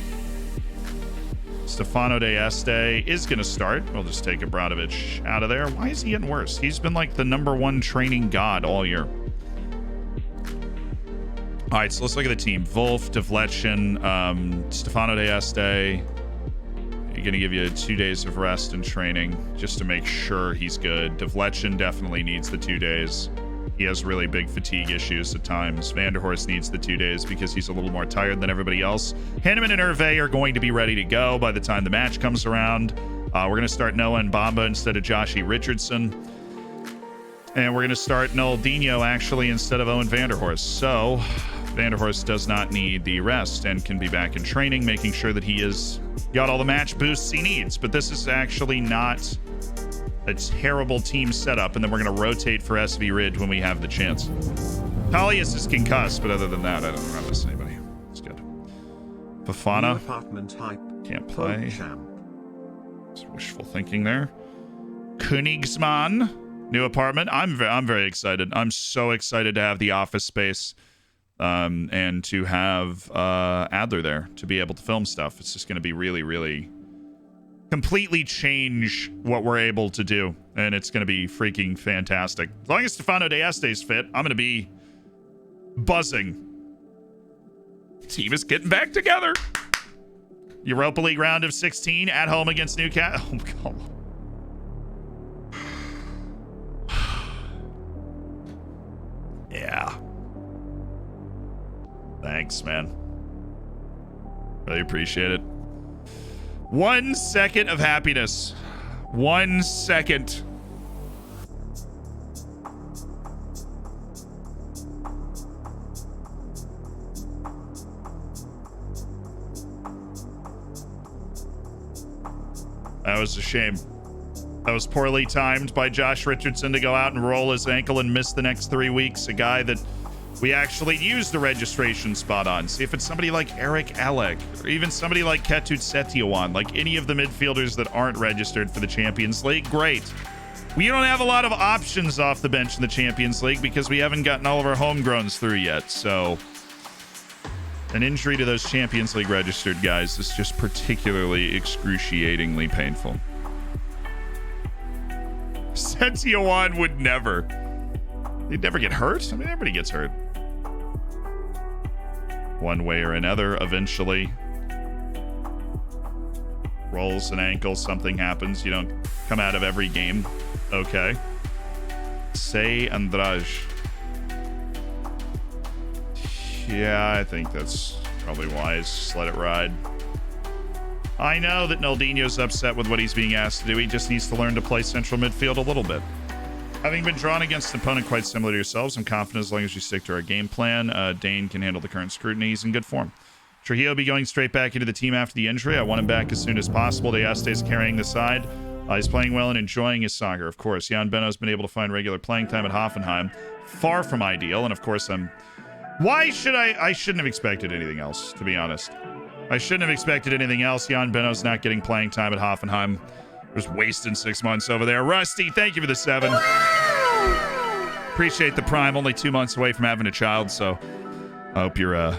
Stefano de Este is going to start. We'll just take Obradovic out of there. Why is he getting worse? He's been like the #1 training god all year. All right, so let's look at the team. Wolf, Devletchen, Stefano de Este, going to give you 2 days of rest and training just to make sure he's good. Devletchen definitely needs the 2 days. He has really big fatigue issues at times. Vanderhorst needs the 2 days because he's a little more tired than everybody else. Hanneman and Hervé are going to be ready to go by the time the match comes around. We're going to start Noah and Bamba instead of Joshie Richardson. And we're going to start Noldinho actually instead of Owen Vanderhorst. So Vanderhorst does not need the rest and can be back in training, making sure that he has got all the match boosts he needs. But this is actually not a terrible team setup, and then we're going to rotate for SV Ridge when we have the chance. Talius is concussed, but other than that, I don't miss anybody. It's good. Fafana can't play. It's wishful thinking there. Königsmann, new apartment. I'm very excited. I'm so excited to have the office space and to have Adler there to be able to film stuff. It's just going to be really, really completely change what we're able to do, and it's going to be freaking fantastic. As long as Stefano Diaz stays fit, I'm going to be buzzing. Team is getting back together. Europa League round of 16 at home against Newcastle. Oh, yeah. Thanks, man. Really appreciate it. 1 second of happiness. 1 second. That was a shame. That was poorly timed by Josh Richardson to go out and roll his ankle and miss the next 3 weeks. A guy that we actually used the registration spot on. See if it's somebody like Eric Alec or even somebody like Ketut Setiowan, like any of the midfielders that aren't registered for the Champions League. Great. We don't have a lot of options off the bench in the Champions League because we haven't gotten all of our homegrowns through yet. So an injury to those Champions League registered guys is just particularly excruciatingly painful. Setiowan would never. He'd never get hurt. I mean, everybody gets hurt one way or another eventually. Rolls an ankle, something happens. You don't come out of every game. Okay. Say Andrade. Yeah, I think that's probably wise. Just let it ride. I know that Noldinho's upset with what he's being asked to do. He just needs to learn to play central midfield a little bit. Having been drawn against an opponent quite similar to yourselves, I'm confident as long as you stick to our game plan, Dane can handle the current scrutiny. He's in good form. Trujillo will be going straight back into the team after the injury. I want him back as soon as possible. Diaste is carrying the side. He's playing well and enjoying his soccer, of course. Jan Benno's been able to find regular playing time at Hoffenheim. Far from ideal, and of course I shouldn't have expected anything else, to be honest. I shouldn't have expected anything else. Jan Benno's not getting playing time at Hoffenheim. Just wasting 6 months over there. Rusty, thank you for the 7. Appreciate the prime. Only 2 months away from having a child, so I hope you're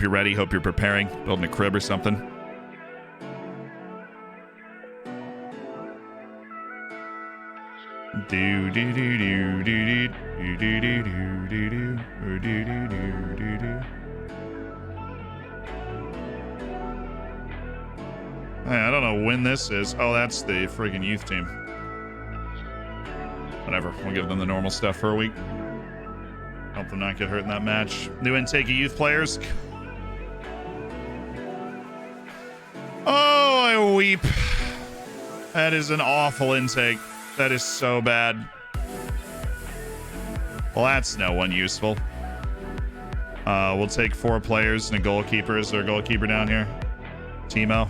ready. Hope you're preparing, building a crib or something. Do do do do do do do do do do do do do. I don't know when this is. Oh, that's the friggin' youth team. Whatever. We'll give them the normal stuff for a week. Help them not get hurt in that match. New intake of youth players. Oh, I weep. That is an awful intake. That is so bad. Well, that's no one useful. We'll take 4 players and a goalkeeper. Is there a goalkeeper down here? Timo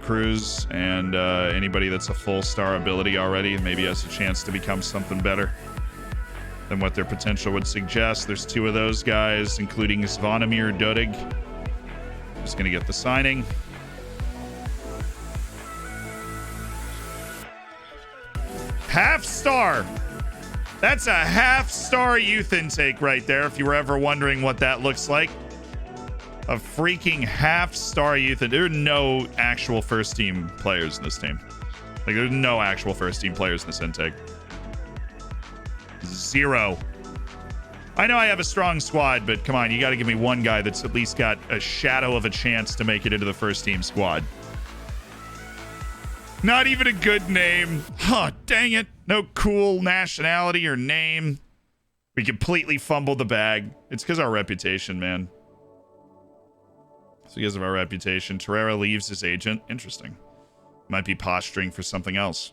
Cruz, and anybody that's a full star ability already maybe has a chance to become something better than what their potential would suggest. There's 2 of those guys, including Zvonimir Dodig, who's going to get the signing. Half star. That's a half star youth intake right there, if you were ever wondering what that looks like. A freaking half-star youth. There are no actual first-team players in this team. Like, there's no actual first-team players in this intake. 0. I know I have a strong squad, but come on, you got to give me one guy that's at least got a shadow of a chance to make it into the first-team squad. Not even a good name. Huh, dang it. No cool nationality or name. We completely fumbled the bag. It's because of our reputation, man. It's because of our reputation. Torreira leaves his agent. Interesting. Might be posturing for something else.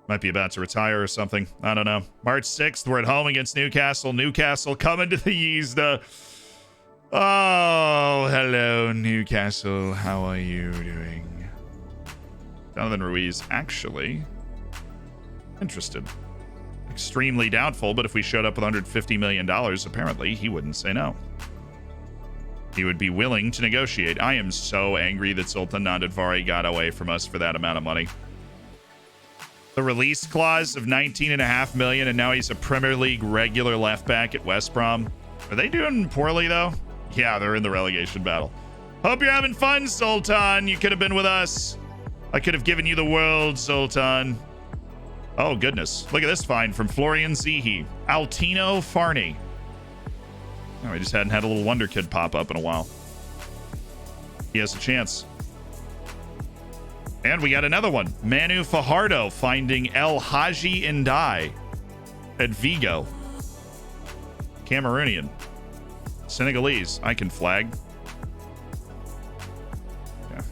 Might be about to retire or something. I don't know. March 6th, we're at home against Newcastle. Newcastle coming to the Yzda. Oh, hello, Newcastle. How are you doing? Jonathan Ruiz, actually interested. Extremely doubtful, but if we showed up with $150 million, apparently he wouldn't say no. He would be willing to negotiate. I am so angry that Sultan Nandadvari got away from us for that amount of money. The release clause of $19.5 million, and now he's a Premier League regular left back at West Brom. Are they doing poorly, though? Yeah, they're in the relegation battle. Hope you're having fun, Sultan. You could have been with us. I could have given you the world, Sultan. Oh, goodness. Look at this find from Florian Zihi. Altino Farney. Oh, we just hadn't had a little wonder kid pop up in a while. He has a chance. And we got another one. Manu Fajardo finding El Haji Ndai at Vigo. Cameroonian. Senegalese. I can flag. Yeah.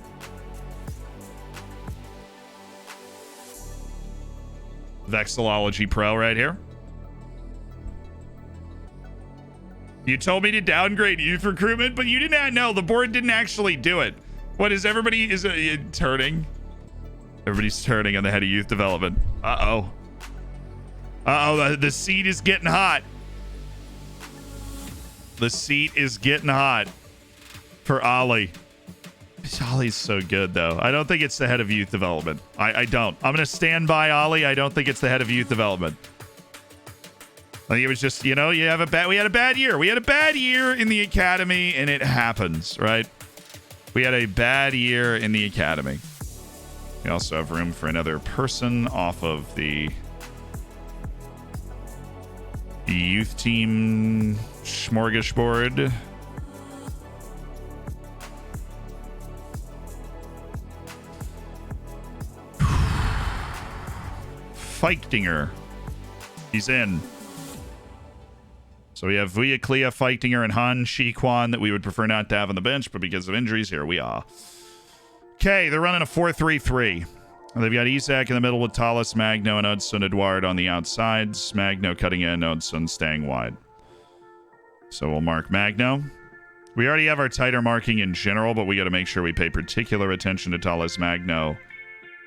Vexillology Pro right here. You told me to downgrade youth recruitment, but you didn't know. The board didn't actually do it. What is everybody is turning? Everybody's turning on the head of youth development. Uh-oh. Uh-oh, the seat is getting hot. The seat is getting hot for Ollie. Ollie's so good, though. I don't think it's the head of youth development. I don't. I'm going to stand by Ollie. I don't think it's the head of youth development. I think it was just, you know, we had a bad year. We had a bad year in the academy, and it happens, right? We had a bad year in the academy. We also have room for another person off of the youth team smorgasbord. Feichtinger. He's in. So we have Vuyaklia, Feichtinger, and Han Shiquan that we would prefer not to have on the bench, but because of injuries, here we are. Okay, they're running a 4-3-3. They've got Isak in the middle with Tallis, Magno, and Odson Edouard on the outsides. Magno cutting in, Odson staying wide. So we'll mark Magno. We already have our tighter marking in general, but we got to make sure we pay particular attention to Tallis, Magno,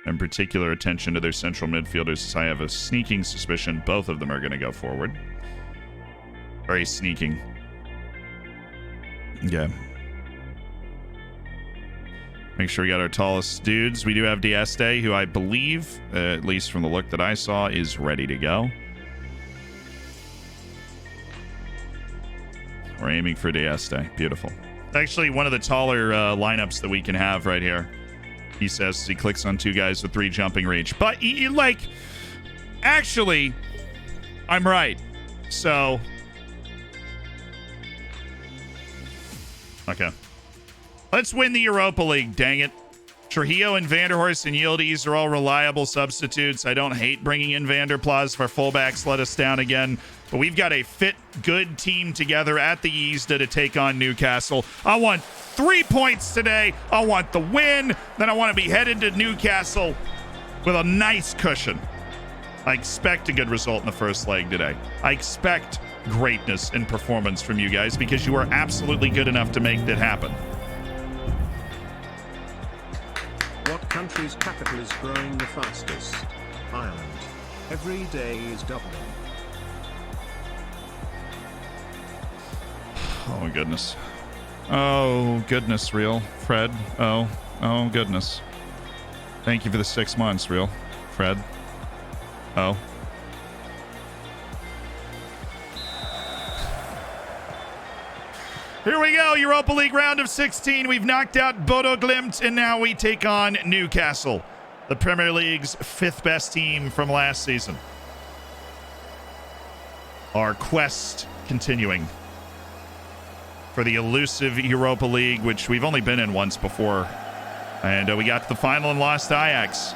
and particular attention to their central midfielders, as I have a sneaking suspicion both of them are going to go forward. Very sneaking. Yeah. Make sure we got our tallest dudes. We do have Dieste, who I believe, at least from the look that I saw, is ready to go. We're aiming for Dieste. Beautiful. It's actually one of the taller lineups that we can have right here. He says as he clicks on two guys with 3 jumping reach. But, actually, I'm right. So... Okay. Let's win the Europa League, dang it. Trujillo and Vanderhorst and Yildiz are all reliable substitutes. I don't hate bringing in Vanderplas if our fullbacks let us down again. But we've got a fit, good team together at the Yzda to take on Newcastle. I want 3 points today. I want the win. Then I want to be headed to Newcastle with a nice cushion. I expect a good result in the first leg today. I expect greatness in performance from you guys because you are absolutely good enough to make that happen. What country's capital is growing the fastest? Ireland. Every day is doubling. Oh my goodness. Oh goodness, Real. Fred. Oh goodness. Thank you for the 6 months, Real. Fred. Oh. Here we go, Europa League round of 16. We've knocked out Bodo Glimt, and now we take on Newcastle, the Premier League's 5th best team from last season. Our quest continuing for the elusive Europa League, which we've only been in once before. And we got the final and lost Ajax.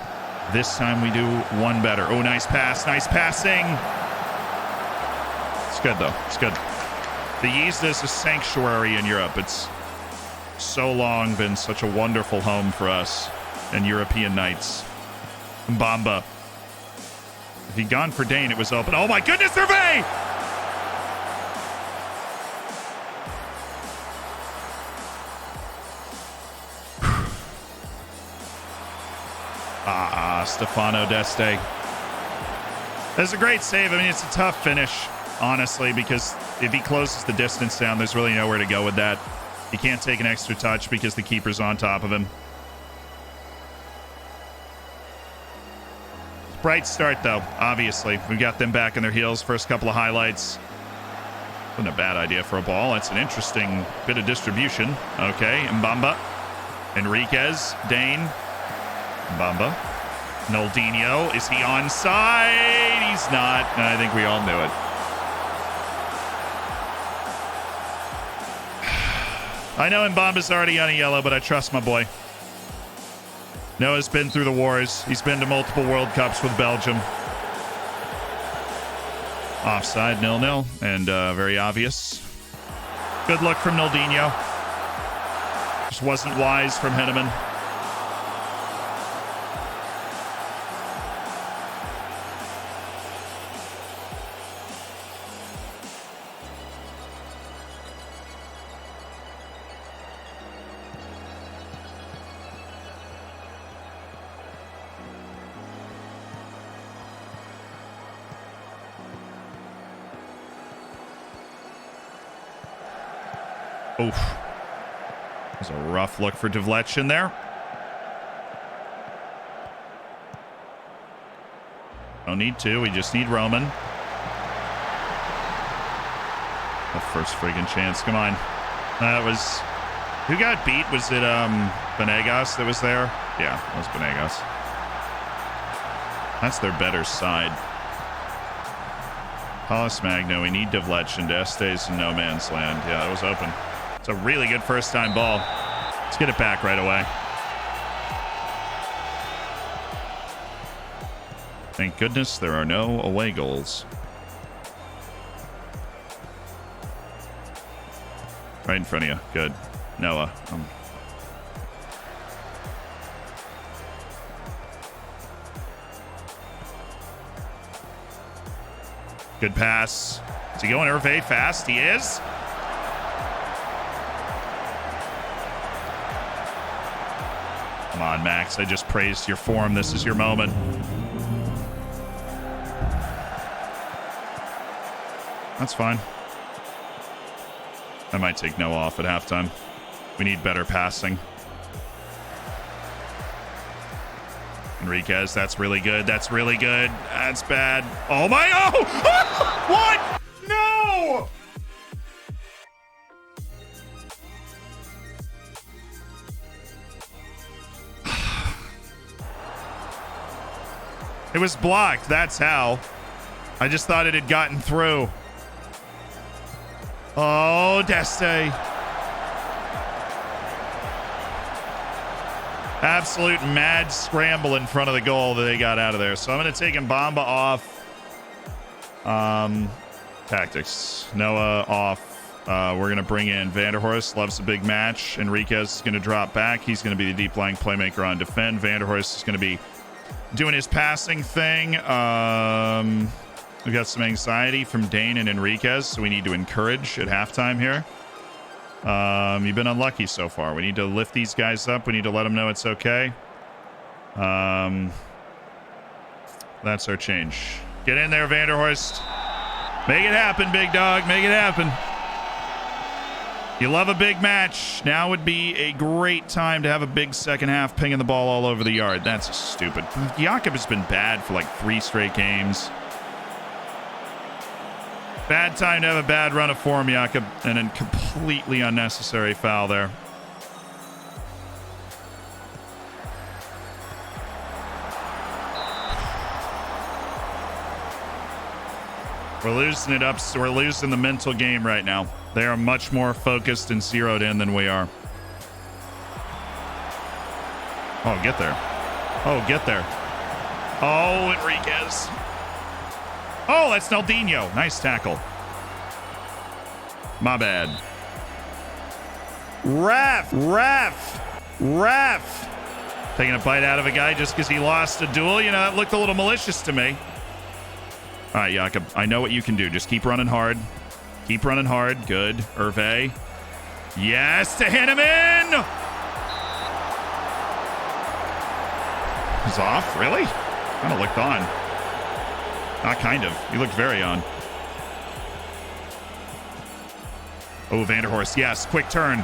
This time we do one better. Oh, nice pass. Nice passing. It's good, though. It's good. The Yeast is a sanctuary in Europe. It's so long been such a wonderful home for us and European nights. Mbamba. If he'd gone for Dane, it was open. Oh, my goodness, Hervé! Stefano Deste. That's a great save. I mean, it's a tough finish, honestly, because if he closes the distance down, there's really nowhere to go with that. He can't take an extra touch because the keeper's on top of him. Bright start, though, obviously. We got them back on their heels. First couple of highlights. Wasn't a bad idea for a ball. That's an interesting bit of distribution. Okay, Mbamba. Enriquez. Dane. Mbamba. Noldinho. Is he onside? He's not. And I think we all knew it. I know Mbamba's already on a yellow, but I trust my boy. Noah's been through the wars. He's been to multiple World Cups with Belgium. Offside, 0-0, and very obvious. Good look from Noldinho. Just wasn't wise from Henneman. Oof. There's a rough look for Devletchin there. Don't need to. We just need Roman. The first friggin' chance. Come on. That was... Who got beat? Was it Venegas that was there? Yeah, it was Venegas. That's their better side. Hollis Magno. We need Devletchin. Deste's in no man's land. Yeah, that was open. It's a really good first-time ball. Let's get it back right away. Thank goodness there are no away goals. Right in front of you. Good. Noah. Good pass. Is he going Hervé fast? He is. Come on, Max. I just praised your form. This is your moment. That's fine. I might take Noah off at halftime. We need better passing. Enriquez, that's really good. That's really good. That's bad. Oh my, oh! What? No! It was blocked. That's how. I just thought it had gotten through. Oh, Deste. Absolute mad scramble in front of the goal that they got out of there. So I'm going to take Mbamba off. Tactics. Noah off. We're going to bring in Vanderhorst. Loves a big match. Enriquez is going to drop back. He's going to be the deep lying playmaker on defend. Vanderhorst is going to be doing his passing thing. We've got some anxiety from Dane and Enriquez, so we need to encourage at halftime here. You've been unlucky so far. We need to lift these guys up. We need to let them know it's okay. That's our change. Get in there, Vanderhorst. Make it happen, big dog. Make it happen. You love a big match. Now would be a great time to have a big second half pinging the ball all over the yard. That's stupid. Jakob has been bad for like 3 straight games. Bad time to have a bad run of form, Jakob, and a completely unnecessary foul there. We're losing it up. So we're losing the mental game right now. They are much more focused and zeroed in than we are. Oh, get there. Oh, get there. Oh, Enriquez. Oh, that's Naldinho. Nice tackle. My bad. Ref. Taking a bite out of a guy just because he lost a duel. You know, that looked a little malicious to me. All right, Jakob, I know what you can do. Just keep running hard. Keep running hard. Good. Hervé. Yes, to hit him in. He's off? Really? Kind of looked on. Not kind of. He looked very on. Oh, Vanderhorst. Yes, quick turn.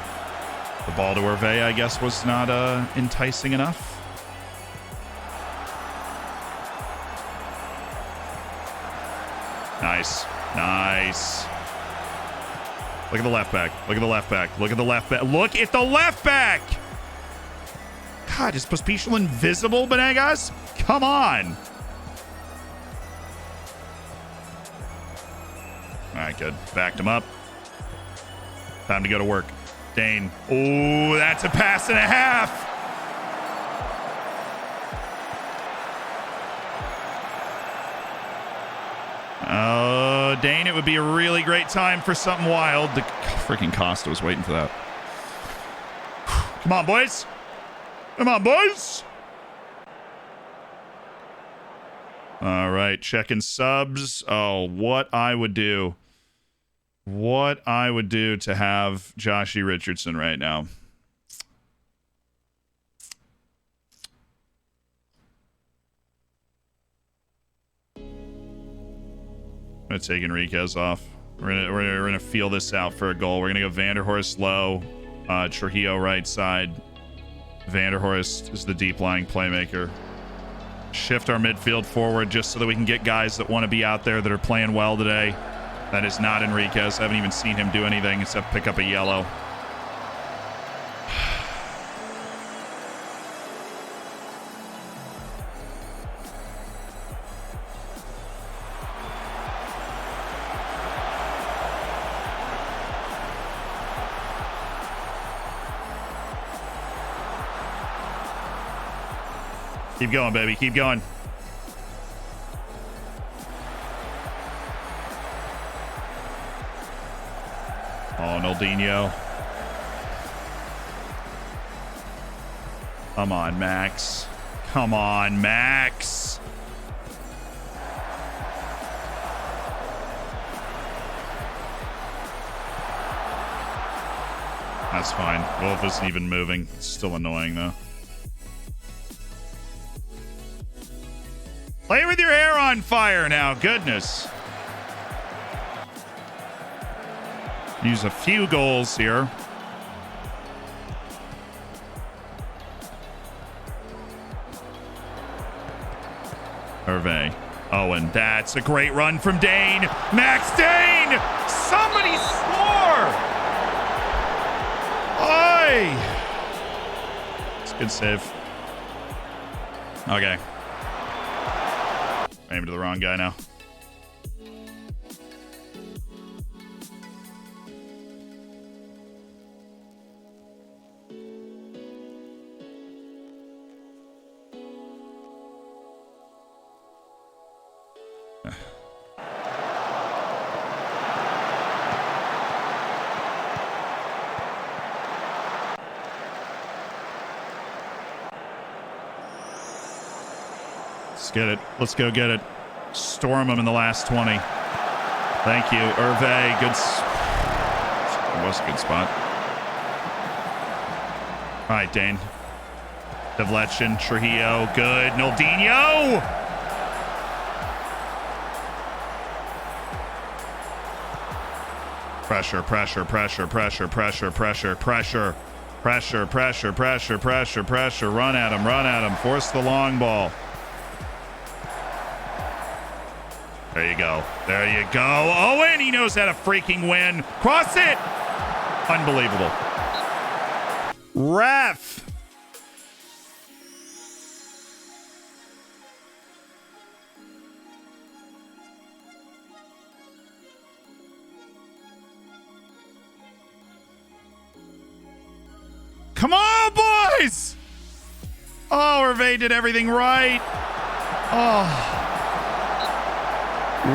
The ball to Hervé, I guess, was not enticing enough. Nice. Nice. Look at the left back. Look at the left back. Look at the left back. Look at the left back. God, is Pospisil invisible, Benegas? Come on. All right, good. Backed him up. Time to go to work. Dane. Oh, that's a pass and a half. Oh, Dane, it would be a really great time for something wild. The freaking Costa was waiting for that. Come on, boys. Come on, boys. All right, checking subs. Oh, what I would do. What I would do to have Joshy Richardson right now. I'm gonna take Enriquez off. We're gonna feel this out for a goal. We're gonna go Vanderhorst low, Trujillo right side. Vanderhorst is the deep lying playmaker. Shift our midfield forward just so that we can get guys that want to be out there that are playing well today. That is not Enriquez. I haven't even seen him do anything except pick up a yellow. Keep going, baby. Keep going. Oh, Naldinho. Come on, Max. Come on, Max. That's fine. Wolf isn't even moving. It's still annoying, though. Play with your hair on fire now. Goodness. Use a few goals here. Hervé. Owen. That's a great run from Dane. Max Dane! Somebody score! Oi! It's a good save. Okay. Aim to the wrong guy now. Let's get it. Let's go get it. Storm them in the last 20. Thank you, Hervé. Good. It was a good spot. All right, Dane. Devlechin, Trujillo. Good. Naldinho. Pressure, pressure, pressure, pressure, pressure, pressure, pressure, pressure, pressure, pressure, pressure, pressure. Run at him, run at him. Force the long ball. There you go. There you go. Owen, he knows how to freaking win. Cross it. Unbelievable. Ref. Come on, boys. Oh, Hervé did everything right. Oh.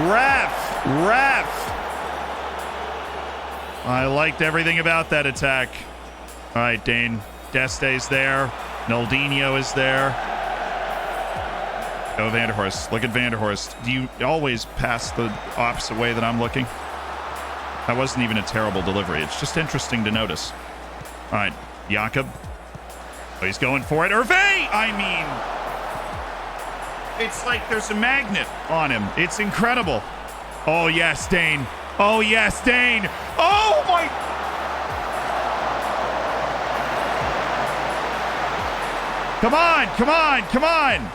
Ref. I liked everything about that attack. All right, Dane. Deste's there. Naldinho is there. Go Vanderhorst. Look at Vanderhorst. Do you always pass the opposite way that I'm looking? That wasn't even a terrible delivery. It's just interesting to notice. All right, Jakob. Oh, he's going for it. Hervé! I mean, it's like there's a magnet on him. It's incredible. Oh, yes, Dane. Oh, yes, Dane. Oh, my... Come on, come on, come on.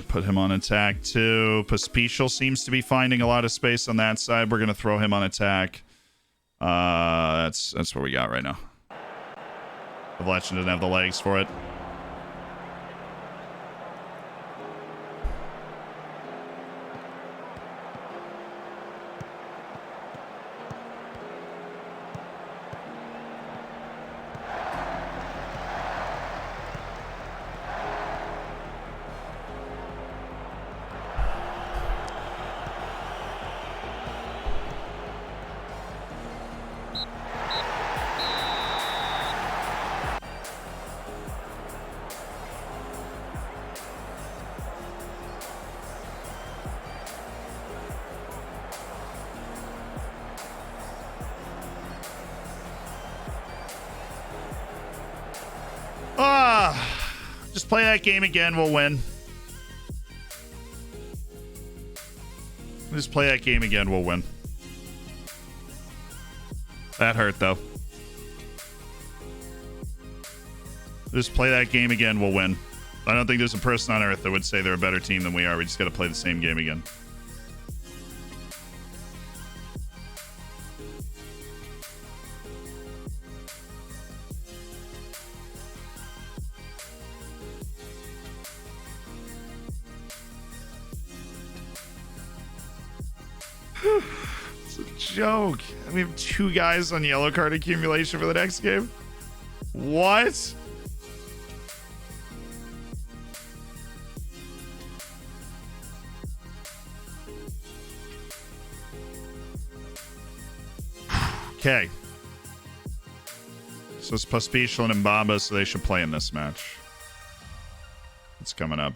Put him on attack too. Pospisil seems to be finding a lot of space on that side. We're going to throw him on attack. That's what we got right now. The Legend didn't have the legs for it. Just play that game again, we'll win. Just play that game again, we'll win. That hurt, though. Just play that game again, we'll win. I don't think there's a person on earth that would say they're a better team than we are. We just got to play the same game again. It's a joke. We have 2 guys on yellow card accumulation for the next game. What? Okay. So it's Pospisil and Mbamba, so they should play in this match. It's coming up.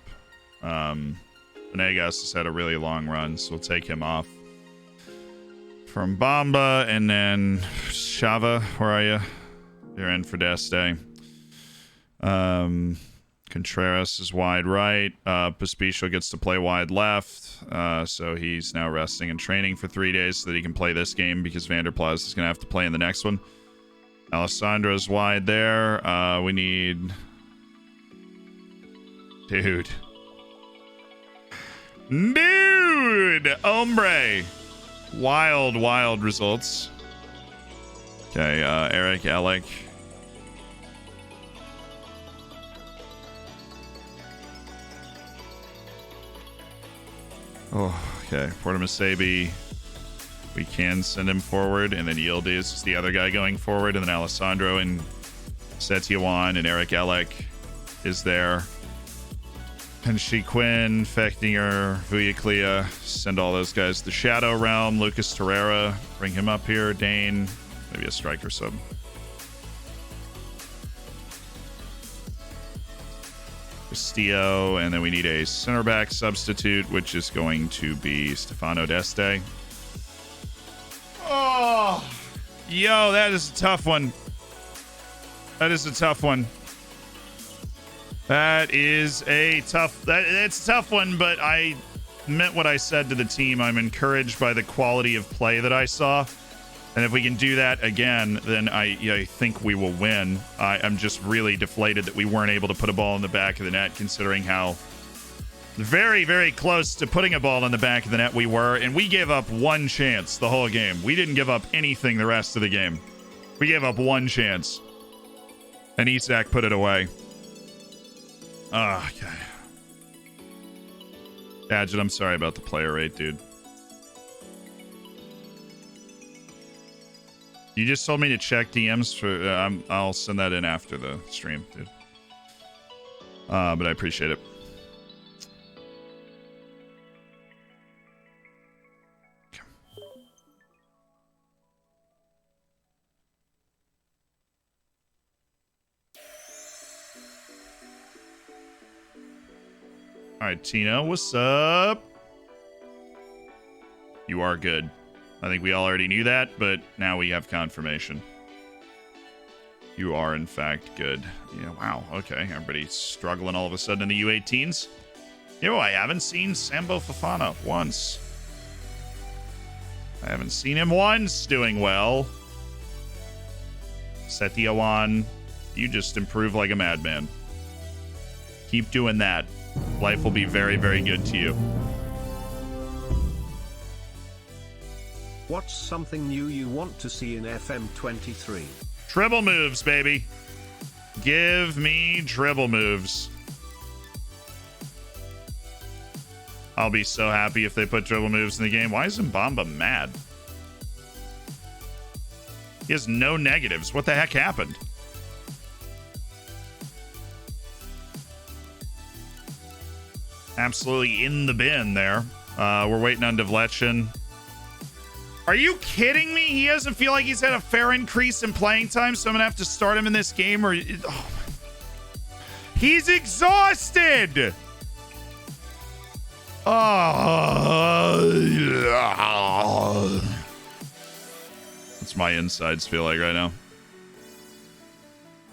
Venegas has had a really long run, so we'll take him off. From Bamba, and then Shava, where are you? You're in for Deste. Contreras is wide right. Pospisil gets to play wide left. So he's now resting and training for 3 days so that he can play this game because Vanderplas is going to have to play in the next one. Alessandro's wide there. We need... Dude, Hombre. Wild results. Okay, Eric Ellick. Oh, okay. Portamasabi. We can send him forward, and then Yildiz is the other guy going forward, and then Alessandro and Setyawan and Eric Ellick is there. Penshi Quinn, Fechtinger, Vuyaklia, send all those guys to the Shadow Realm. Lucas Torreira, bring him up here. Dane, maybe a striker sub. Castillo, and then we need a center back substitute, which is going to be Stefano Deste. Oh, yo, that is a tough one. That is a tough one. That's a tough one, but I meant what I said to the team. I'm encouraged by the quality of play that I saw. And if we can do that again, then I think we will win. I'm just really deflated that we weren't able to put a ball in the back of the net, considering how very, very close to putting a ball in the back of the net we were. And we gave up one chance the whole game. We didn't give up anything the rest of the game. We gave up one chance. And Isak put it away. Oh, okay. Gadget, I'm sorry about the player rate, dude. You just told me to check DMs for. I'll send that in after the stream, dude. But I appreciate it. All right, Tino, what's up? You are good. I think we all already knew that, but now we have confirmation. You are, in fact, good. Yeah, wow. Okay, everybody's struggling all of a sudden in the U18s. You know, I haven't seen Sambo Fofana once. I haven't seen him once doing well. Setiowan, you just improve like a madman. Keep doing that. Life will be very, very good to you. What's something new you want to see in FM23? Dribble moves, baby. Give me dribble moves. I'll be so happy if they put dribble moves in the game. Why is Mbamba mad? He has no negatives. What the heck happened? Absolutely in the bin there. We're waiting on Devletchin. Are you kidding me? He doesn't feel like he's had a fair increase in playing time, so I'm going to have to start him in this game. He's exhausted! That's my insides feel like right now.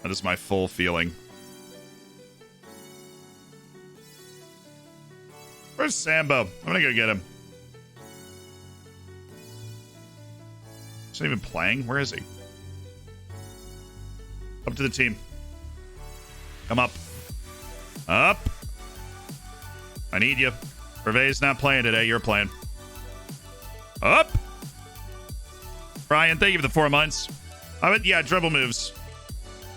That is my full feeling. Where's Sambo? I'm going to go get him. He's not even playing. Where is he? Up to the team. Come up. Up. I need you. Hervé's not playing today. You're playing. Up. Brian, thank you for the 4 months. Yeah, dribble moves.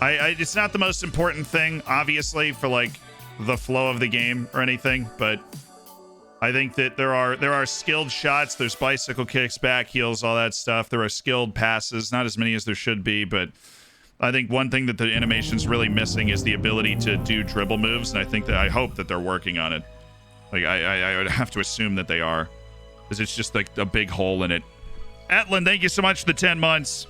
It's not the most important thing, obviously, for like the flow of the game or anything, but I think that there are skilled shots. There's bicycle kicks, back heels, all that stuff. There are skilled passes, not as many as there should be, but I think one thing that the animation's really missing is the ability to do dribble moves, and I hope that they're working on it. Like I would have to assume that they are, because it's just like a big hole in it. Atlin, thank you so much for the 10 months.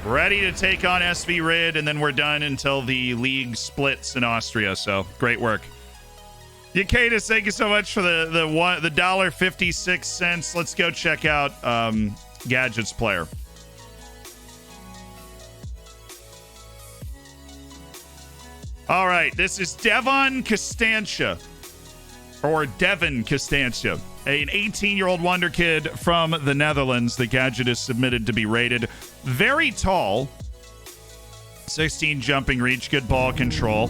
Ready to take on SV Rid, and then we're done until the league splits in Austria. So great work. Yakatus, thank you so much for the $1.56. Let's go check out Gadget's player. All right, this is Devon Costanza, or Devon Costanza, an 18-year-old wonder kid from the Netherlands. The Gadget is submitted to be rated. Very tall, 16 jumping reach, good ball control,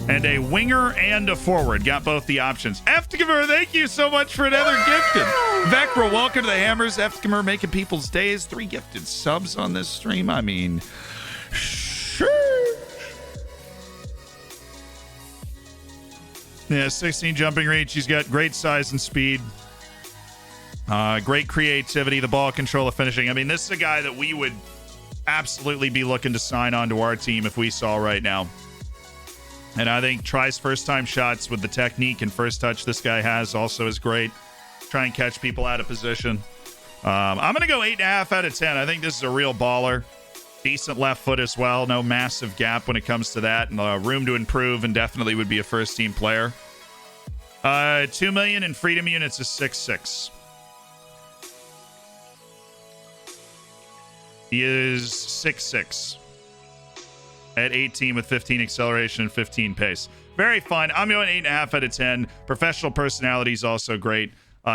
and a winger and a forward. Got both the options. Eftigamer, thank you so much for another gifted. Vecra, welcome to the Hammers. Eftigamer making people's days. 3 gifted subs on this stream. I mean, yeah, 16 jumping reach. He's got great size and speed. Great creativity, the ball control, the finishing. I mean, this is a guy that we would absolutely be looking to sign onto our team if we saw right now. And I think tries first-time shots with the technique and first touch this guy has also is great. Try and catch people out of position. I'm going to go 8.5 out of 10. I think this is a real baller. Decent left foot as well. No massive gap when it comes to that. And room to improve, and definitely would be a first-team player. 2 million in freedom units is 6'6". He is 6'6". At 18 with 15 acceleration and 15 pace. Very fun. I'm going 8.5 out of 10. Professional personality is also great.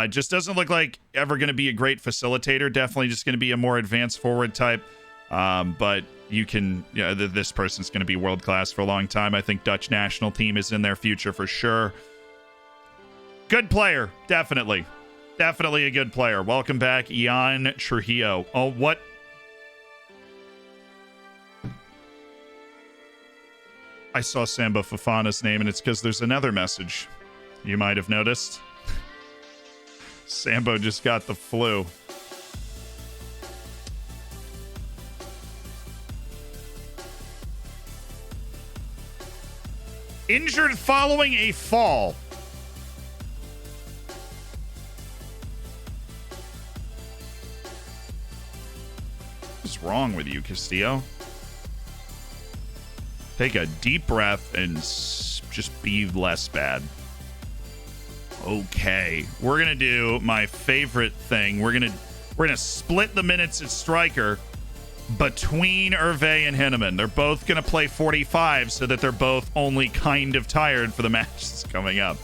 Just doesn't look like ever going to be a great facilitator. Definitely just going to be a more advanced forward type. But you can, this person's going to be world class for a long time. I think Dutch national team is in their future for sure. Good player. Definitely. Definitely a good player. Welcome back, Ian Trujillo. Oh, what? I saw Samba Fafana's name, and it's because there's another message you might have noticed. Sambo just got the flu. Injured following a fall. What's wrong with you, Castillo? Take a deep breath and just be less bad. Okay, we're gonna do my favorite thing. We're gonna split the minutes at striker between Hervé and Henneman. They're both gonna play 45 so that they're both only kind of tired for the match that's coming up.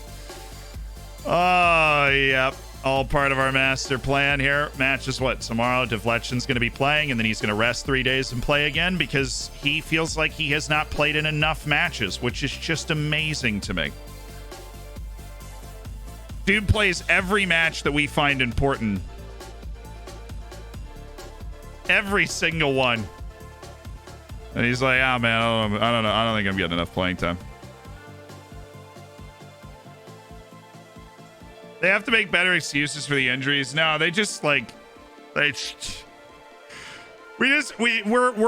Oh, yep. All part of our master plan here. Match is what? Tomorrow, Devletchen's going to be playing, and then he's going to rest 3 days and play again because he feels like he has not played in enough matches, which is just amazing to me. Dude plays every match that we find important. Every single one. And he's like, oh, man, I don't know. I don't think I'm getting enough playing time. They have to make better excuses for the injuries. No, they just like we're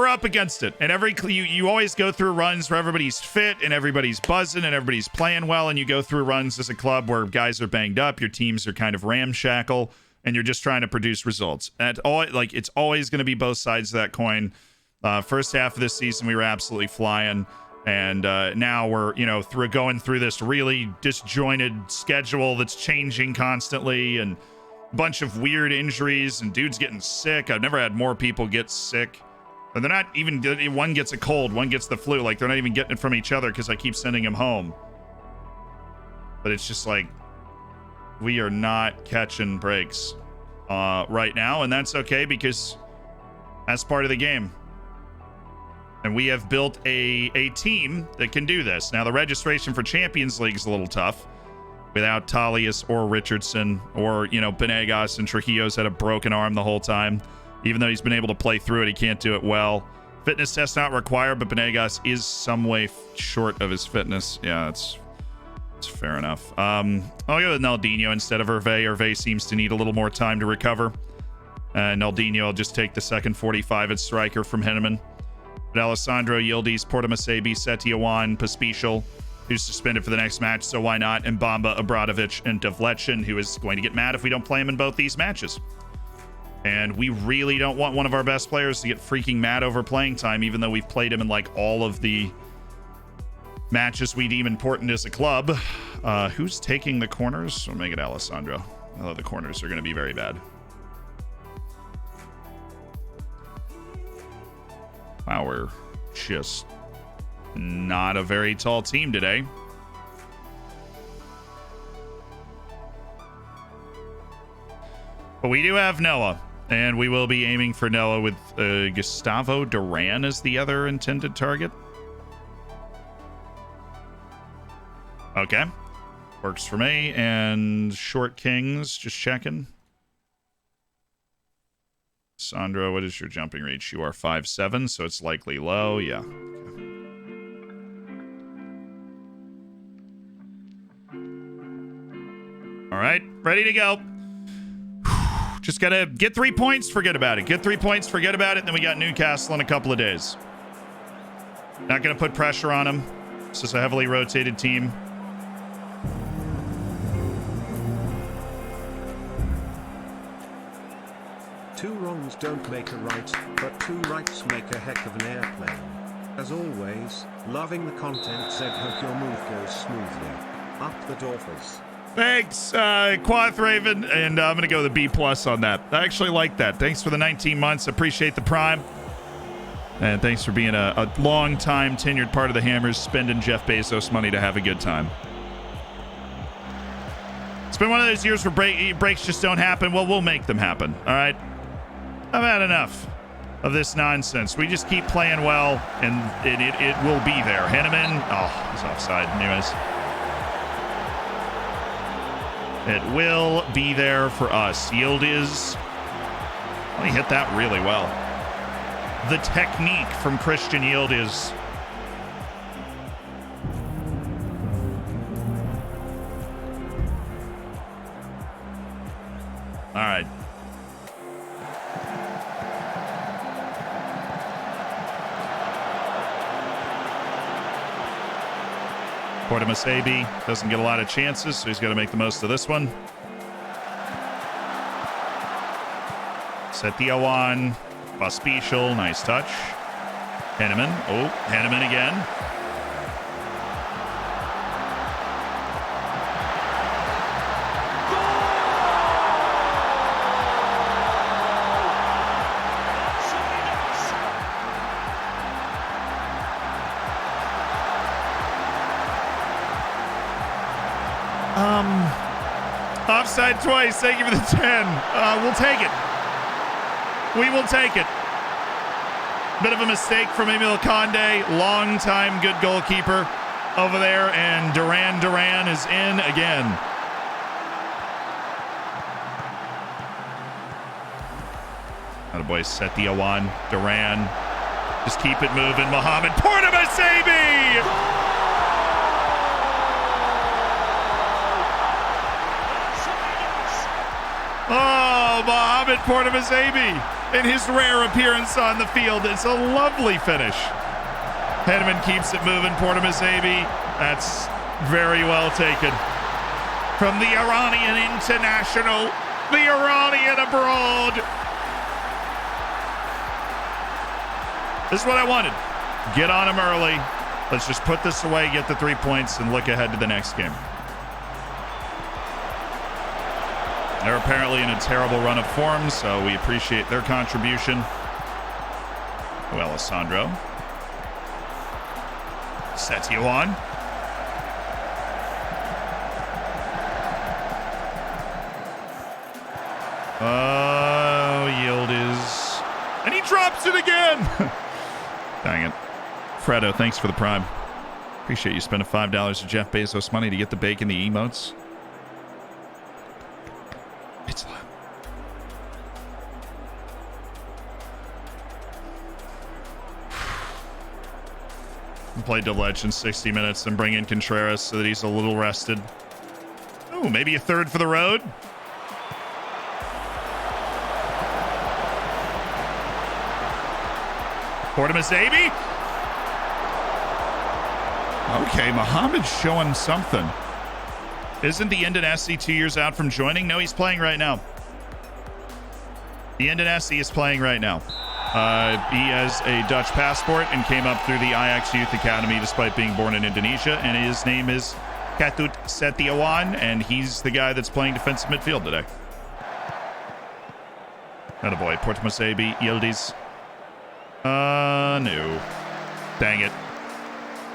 up against it. And you always go through runs where everybody's fit and everybody's buzzing and everybody's playing well, and you go through runs as a club where guys are banged up, your teams are kind of ramshackle, and you're just trying to produce results. And it's always going to be both sides of that coin. First half of this season, we were absolutely flying. And now we're, going through this really disjointed schedule that's changing constantly, and a bunch of weird injuries and dudes getting sick. I've never had more people get sick. And they're not even, one gets a cold, one gets the flu. Like, they're not even getting it from each other because I keep sending them home. But it's just like, we are not catching breaks right now. And that's okay because that's part of the game. And we have built a team that can do this. Now, the registration for Champions League is a little tough without Talius or Richardson or, Benegas, and Trujillo's had a broken arm the whole time. Even though he's been able to play through it, he can't do it well. Fitness test not required, but Benegas is some way short of his fitness. Yeah, that's fair enough. I'll go with Naldinho instead of Hervé. Hervé seems to need a little more time to recover. Naldinho will just take the second 45 at striker from Henneman. But Alessandro, Yildiz, Portomasebi, Setiowan, Pospisil, who's suspended for the next match, so why not? And Bamba, Obradovic, and Devletchen, who is going to get mad if we don't play him in both these matches. And we really don't want one of our best players to get freaking mad over playing time, even though we've played him in all of the matches we deem important as a club. Who's taking the corners? We'll make it Alessandro. Although the corners are going to be very bad. Wow, we're just not a very tall team today. But we do have Noah, and we will be aiming for Noah with Gustavo Duran as the other intended target. Okay. Works for me. And Short Kings, just checking. Sandro, what is your jumping reach? You are 5'7", so it's likely low. Yeah. Okay. All right, ready to go. Just got to get 3 points, forget about it. Get 3 points, forget about it, and then we got Newcastle in a couple of days. Not going to put pressure on them. This is a heavily rotated team. Two wrongs don't make a right, but two rights make a heck of an airplane. As always, loving the content, Zed. Hope your move goes smoothly. Up the Dorfers. Thanks, Quath Raven, and I'm going to go with a B+ on that. I actually like that. Thanks for the 19 months. Appreciate the Prime. And thanks for being a long-time tenured part of the Hammers, spending Jeff Bezos money to have a good time. It's been one of those years where breaks just don't happen. Well, we'll make them happen, all right? I've had enough of this nonsense. We just keep playing well, and it will be there. Henneman, oh, he's offside. Anyways. It will be there for us. Yildiz, well, he hit that really well. The technique from Christian Yildiz All right. Portimasebi doesn't get a lot of chances, so he's got to make the most of this one. Setioan, Pospisil, nice touch. Henneman, oh, Henneman again. Offside twice. Thank you for the 10. We'll take it. We will take it. Bit of a mistake from Emil Conde. Long-time good goalkeeper over there. And Duran is in again. Attaboy, Setioan, Duran. Just keep it moving. Mohamed Portimasebi! Oh, Mohamed Portimasebi in his rare appearance on the field. It's a lovely finish. Henneman keeps it moving. Portimasebi, that's very well taken. From the Iranian international, the Iranian abroad. This is what I wanted. Get on him early. Let's just put this away, get the 3 points, and look ahead to the next game. They're apparently in a terrible run of form, so we appreciate their contribution. Oh, Alessandro. Setioan. Yield is... And he drops it again! Dang it. Fredo, thanks for the prime. Appreciate you spending $5 of Jeff Bezos money to get the bacon, the emotes. It's loud. Play Devletch in 60 minutes and bring in Contreras so that he's a little rested. Oh, maybe a third for the road. Portimasebi. Okay, Mohamed's showing something. Isn't the Indonessi 2 years out from joining? No, he's playing right now. The Indonessi is playing right now. He has a Dutch passport and came up through the Ajax Youth Academy despite being born in Indonesia. And his name is Katut Setioan, and he's the guy that's playing defensive midfield today. Attaboy, Portimasebi, Yildiz. No. Dang it.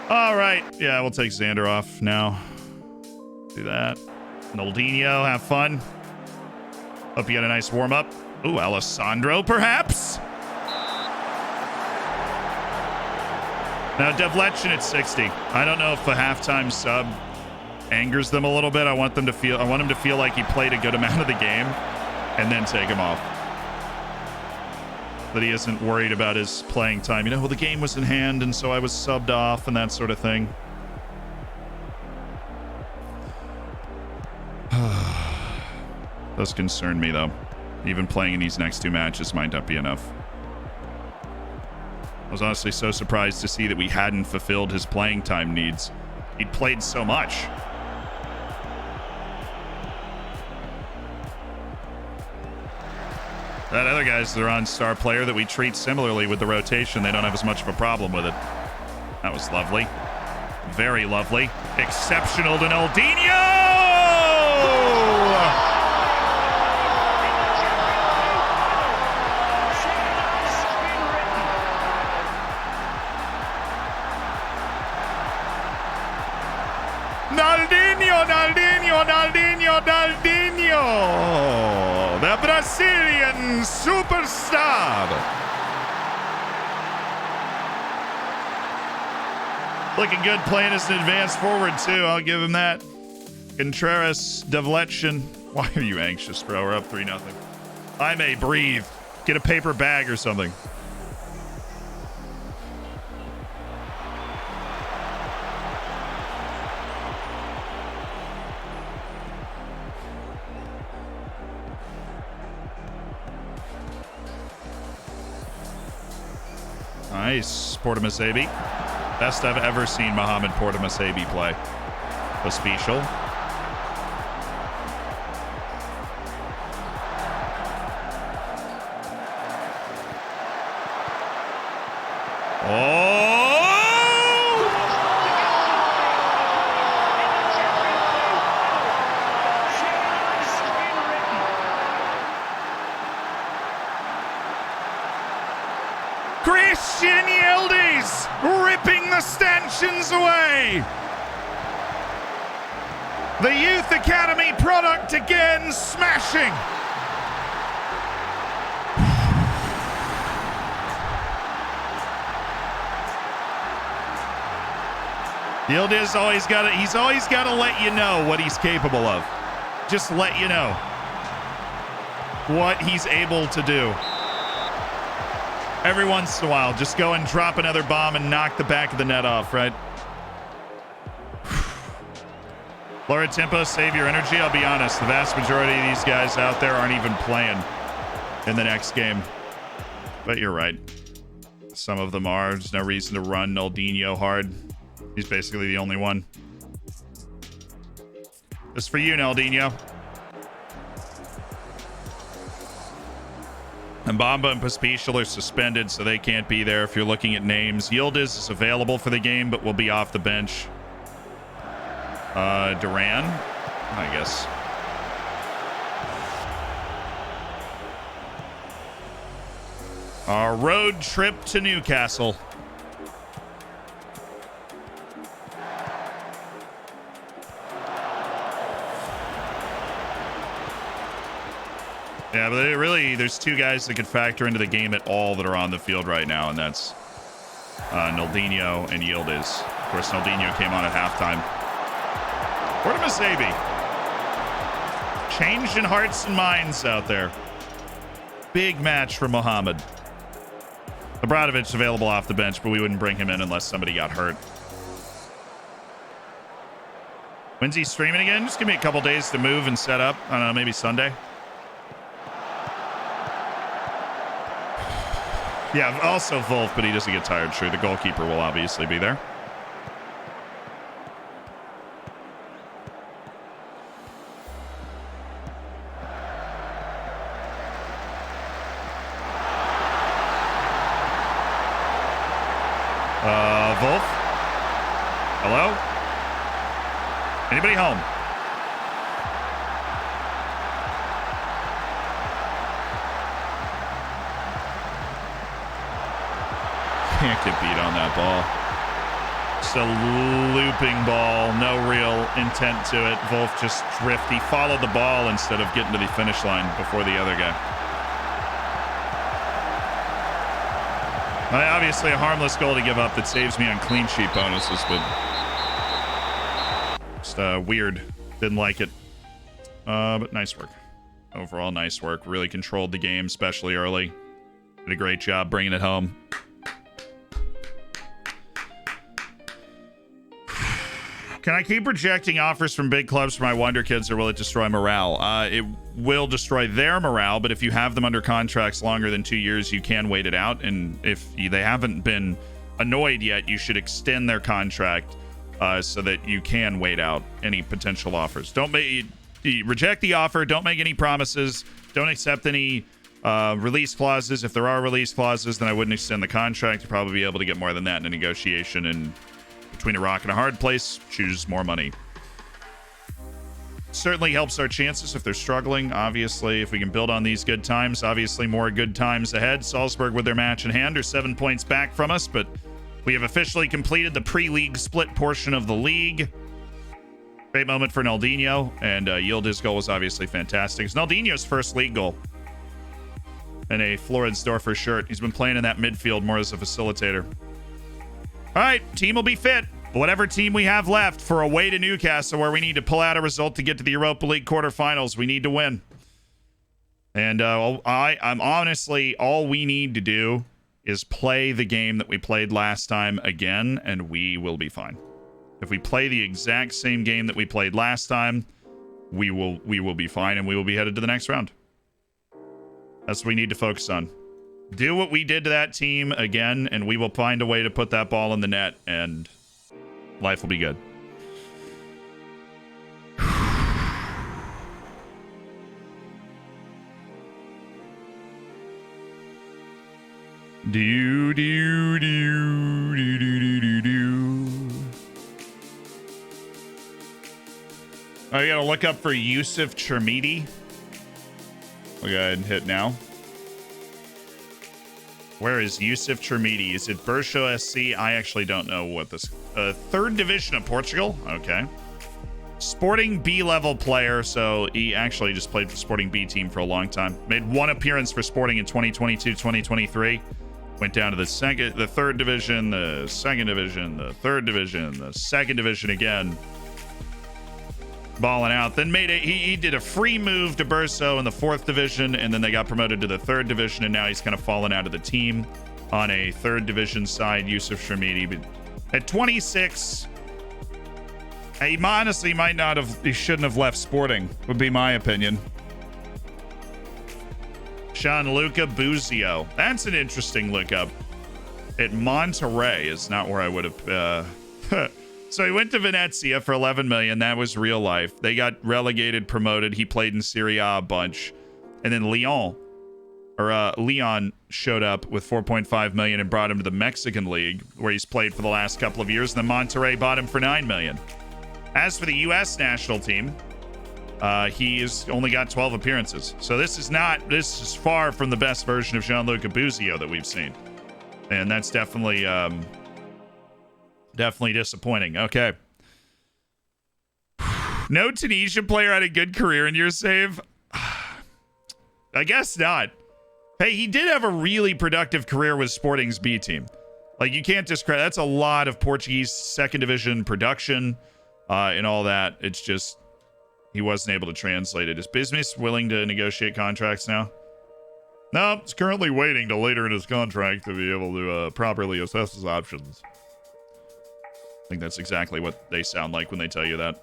All right. Yeah, we'll take Xander off now. Do that. Noldinho, have fun. Hope you got a nice warm-up. Ooh, Alessandro, perhaps? Now, Devletchin at 60. I don't know if a halftime sub angers them a little bit. I want him to feel like he played a good amount of the game and then take him off. That he isn't worried about his playing time. You know, well, the game was in hand, and so I was subbed off and that sort of thing. Does concern me, though. Even playing in these next two matches might not be enough. I was honestly so surprised to see that we hadn't fulfilled his playing time needs. He'd played so much. That other guy's their on-star player that we treat similarly with the rotation. They don't have as much of a problem with it. That was lovely. Very lovely. Exceptional to Noldinho! Naldinho, the Brazilian superstar. Looking good playing as an advanced forward, too. I'll give him that. Contreras, Devletchin. Why are you anxious, bro? We're up 3-0. I may breathe. Get a paper bag or something. Nice. Portamasebi. Best I've ever seen Mohamed Portamasebi play. A special. Christian Yildiz ripping the stanchions away. The Youth Academy product again smashing. Yildiz he's always got to let you know what he's capable of. Just let you know what he's able to do. Every once in a while, just go and drop another bomb and knock the back of the net off, right? Laura Tempo, save your energy. I'll be honest, the vast majority of these guys out there aren't even playing in the next game. But you're right. Some of them are. There's no reason to run Naldinho hard. He's basically the only one. This is for you, Naldinho. And Bamba and Pospisil are suspended, so they can't be there if you're looking at names. Yildiz is available for the game, but will be off the bench. Duran, I guess. Our road trip to Newcastle. Yeah, but there's two guys that could factor into the game at all that are on the field right now, and that's Naldinho and Yildiz. Of course, Naldinho came on at halftime. Portamasebi. Change in hearts and minds out there. Big match for Mohamed. Obradovic available off the bench, but we wouldn't bring him in unless somebody got hurt. When's he streaming again? Just give me a couple days to move and set up. I don't know, maybe Sunday. Yeah, also Wolf, but he doesn't get tired. Sure, the goalkeeper will obviously be there. Wolf? Hello? Anybody home? Can't get beat on that ball. Just a looping ball, no real intent to it. Wolf just drift. He followed the ball instead of getting to the finish line before the other guy. Obviously a harmless goal to give up that saves me on clean sheet bonuses, but just weird. Didn't like it. But nice work. Overall, nice work. Really controlled the game, especially early. Did a great job bringing it home. Can I keep rejecting offers from big clubs for my Wonder Kids, or will it destroy morale? It will destroy their morale, but if you have them under contracts longer than 2 years, you can wait it out. And if they haven't been annoyed yet, you should extend their contract so that you can wait out any potential offers. Don't reject the offer. Don't make any promises. Don't accept any release clauses. If there are release clauses, then I wouldn't extend the contract. You'll probably be able to get more than that in a negotiation, and between a rock and a hard place, choose more money. Certainly helps our chances if they're struggling. Obviously, if we can build on these good times, obviously more good times ahead. Salzburg with their match in hand are 7 points back from us, but we have officially completed the pre-league split portion of the league. Great moment for Naldinho, and Yildiz goal was obviously fantastic. It's Naldinho's first league goal in a Floridsdorfer shirt. He's been playing in that midfield more as a facilitator. All right, team will be fit. Whatever team we have left for away to Newcastle, where we need to pull out a result to get to the Europa League quarterfinals, we need to win. And I'm honestly, all we need to do is play the game that we played last time again, and we will be fine. If we play the exact same game that we played last time, we will be fine, and we will be headed to the next round. That's what we need to focus on. Do what we did to that team again, and we will find a way to put that ball in the net, and life will be good. Do do do do do do do. I gotta look up for Yusuf Chermiti. We'll go ahead and hit now. Where is Yusuf Chermiti? Is it Bercho SC? I actually don't know what this... third division of Portugal? Okay. Sporting B-level player, so he actually just played for Sporting B team for a long time. Made one appearance for Sporting in 2022-2023. Went down to the third division, the second division, the third division, the second division again. Balling out. Then he did a free move to Burso in the fourth division, and then they got promoted to the third division, and now he's kind of fallen out of the team on a third division side. Yusuf Chermiti, but at 26, he honestly might not have. He shouldn't have left Sporting. Would be my opinion. Gianluca Buzio. That's an interesting lookup. At Monterrey is not where I would have. So he went to Venezia for 11 million. That was real life. They got relegated, promoted. He played in Serie A a bunch. And then Leon showed up with 4.5 million and brought him to the Mexican League, where he's played for the last couple of years. And then Monterrey bought him for 9 million. As for the U.S. national team, he's only got 12 appearances. So this is far from the best version of Gianluca Buzio that we've seen. And that's definitely disappointing. Okay. No Tunisian player had a good career in your save? I guess not. Hey, he did have a really productive career with Sporting's B team. Like, you can't discredit. That's a lot of Portuguese second division production and all that. It's just he wasn't able to translate it. Is Business willing to negotiate contracts now? No, it's currently waiting till later in his contract to be able to properly assess his options. I think that's exactly what they sound like when they tell you that.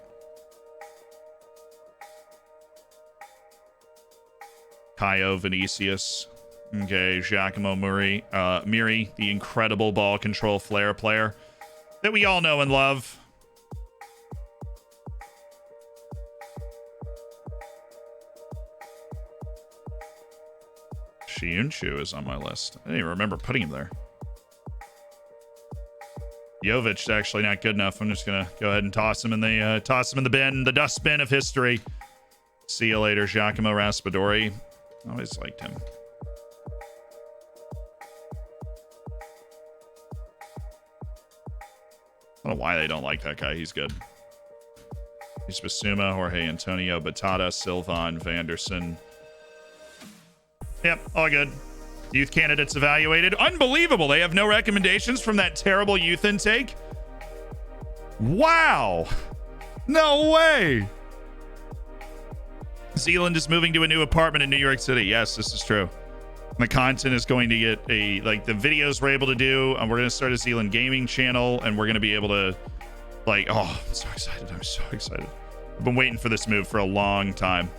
Caio Vinicius. Okay, Giacomo Miri, the incredible ball control flair player that we all know and love. Shiunchu is on my list. I didn't even remember putting him there. Jovic actually not good enough. I'm just gonna go ahead and toss him in the bin, the dustbin of history. See you later, Giacomo Raspadori. Always liked him. I don't know why they don't like that guy. He's good. He's Basuma, Jorge Antonio, Batata, Silvan, Vanderson. Yep, all good. Youth candidates evaluated. Unbelievable. They have no recommendations from that terrible youth intake. Wow. No way. Zealand is moving to a new apartment in New York City. Yes, this is true. The content is going to get the videos we're able to do, and we're going to start a Zealand gaming channel, and we're going to be able to I'm so excited. I'm so excited. I've been waiting for this move for a long time.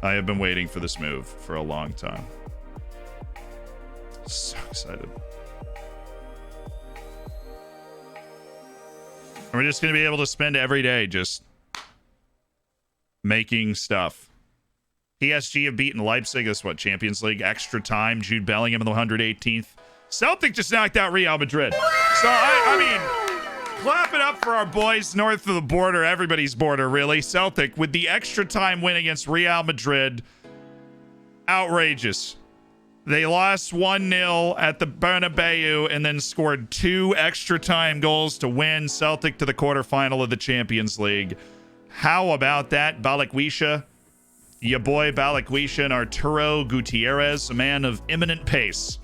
I have been waiting for this move for a long time. So excited. And we're just going to be able to spend every day just making stuff. PSG have beaten Leipzig. That's what, Champions League, extra time. Jude Bellingham in the 118th. Celtic just knocked out Real Madrid. So, I mean, clap it up for our boys north of the border, everybody's border, really. Celtic with the extra time win against Real Madrid. Outrageous. They lost 1-0 at the Bernabeu and then scored 2 extra time goals to win. Celtic to the quarterfinal of the Champions League. How about that, Balikwisha? Your boy Balikwisha and Arturo Gutierrez, a man of imminent pace,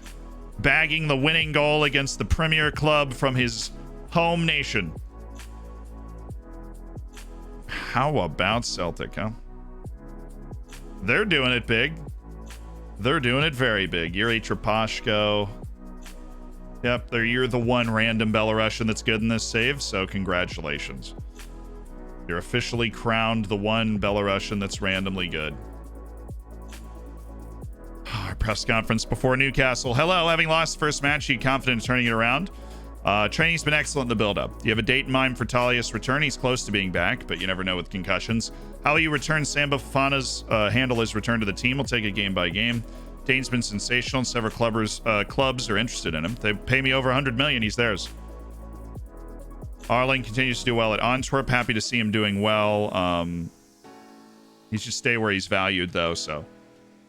bagging the winning goal against the Premier Club from his home nation. How about Celtic, huh? They're doing it big. They're doing it very big. Yuri Trapashko. Yep, you're the one random Belarusian that's good in this save, so congratulations. You're officially crowned the one Belarusian that's randomly good. Our press conference before Newcastle. Hello, having lost the first match, you confident in turning it around? Training's been excellent in the build-up. You have a date in mind for Talia's return. He's close to being back, but you never know with concussions. How will you return Samba Fofana's handle his return to the team? We'll take it game by game. Dane's been sensational, and several clubs are interested in him. They pay me over 100 million. He's theirs. Arling continues to do well at Antwerp. Happy to see him doing well. He should stay where he's valued, though, so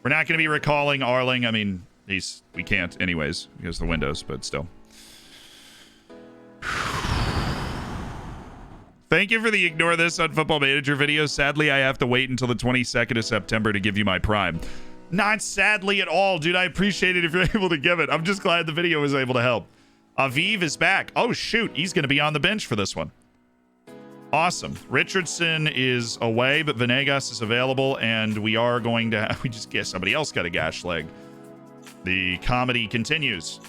we're not going to be recalling Arling. I mean, we can't anyways because of the windows, but still. Thank you for the ignore this on Football Manager video. Sadly, I have to wait until the 22nd of September to give you my prime. Not sadly at all, dude. I appreciate it if you're able to give it. I'm just glad the video was able to help. Aviv is back. Oh, shoot. He's going to be on the bench for this one. Awesome. Richardson is away, but Venegas is available, and we are going to... we just guess somebody else got a gash leg. The comedy continues.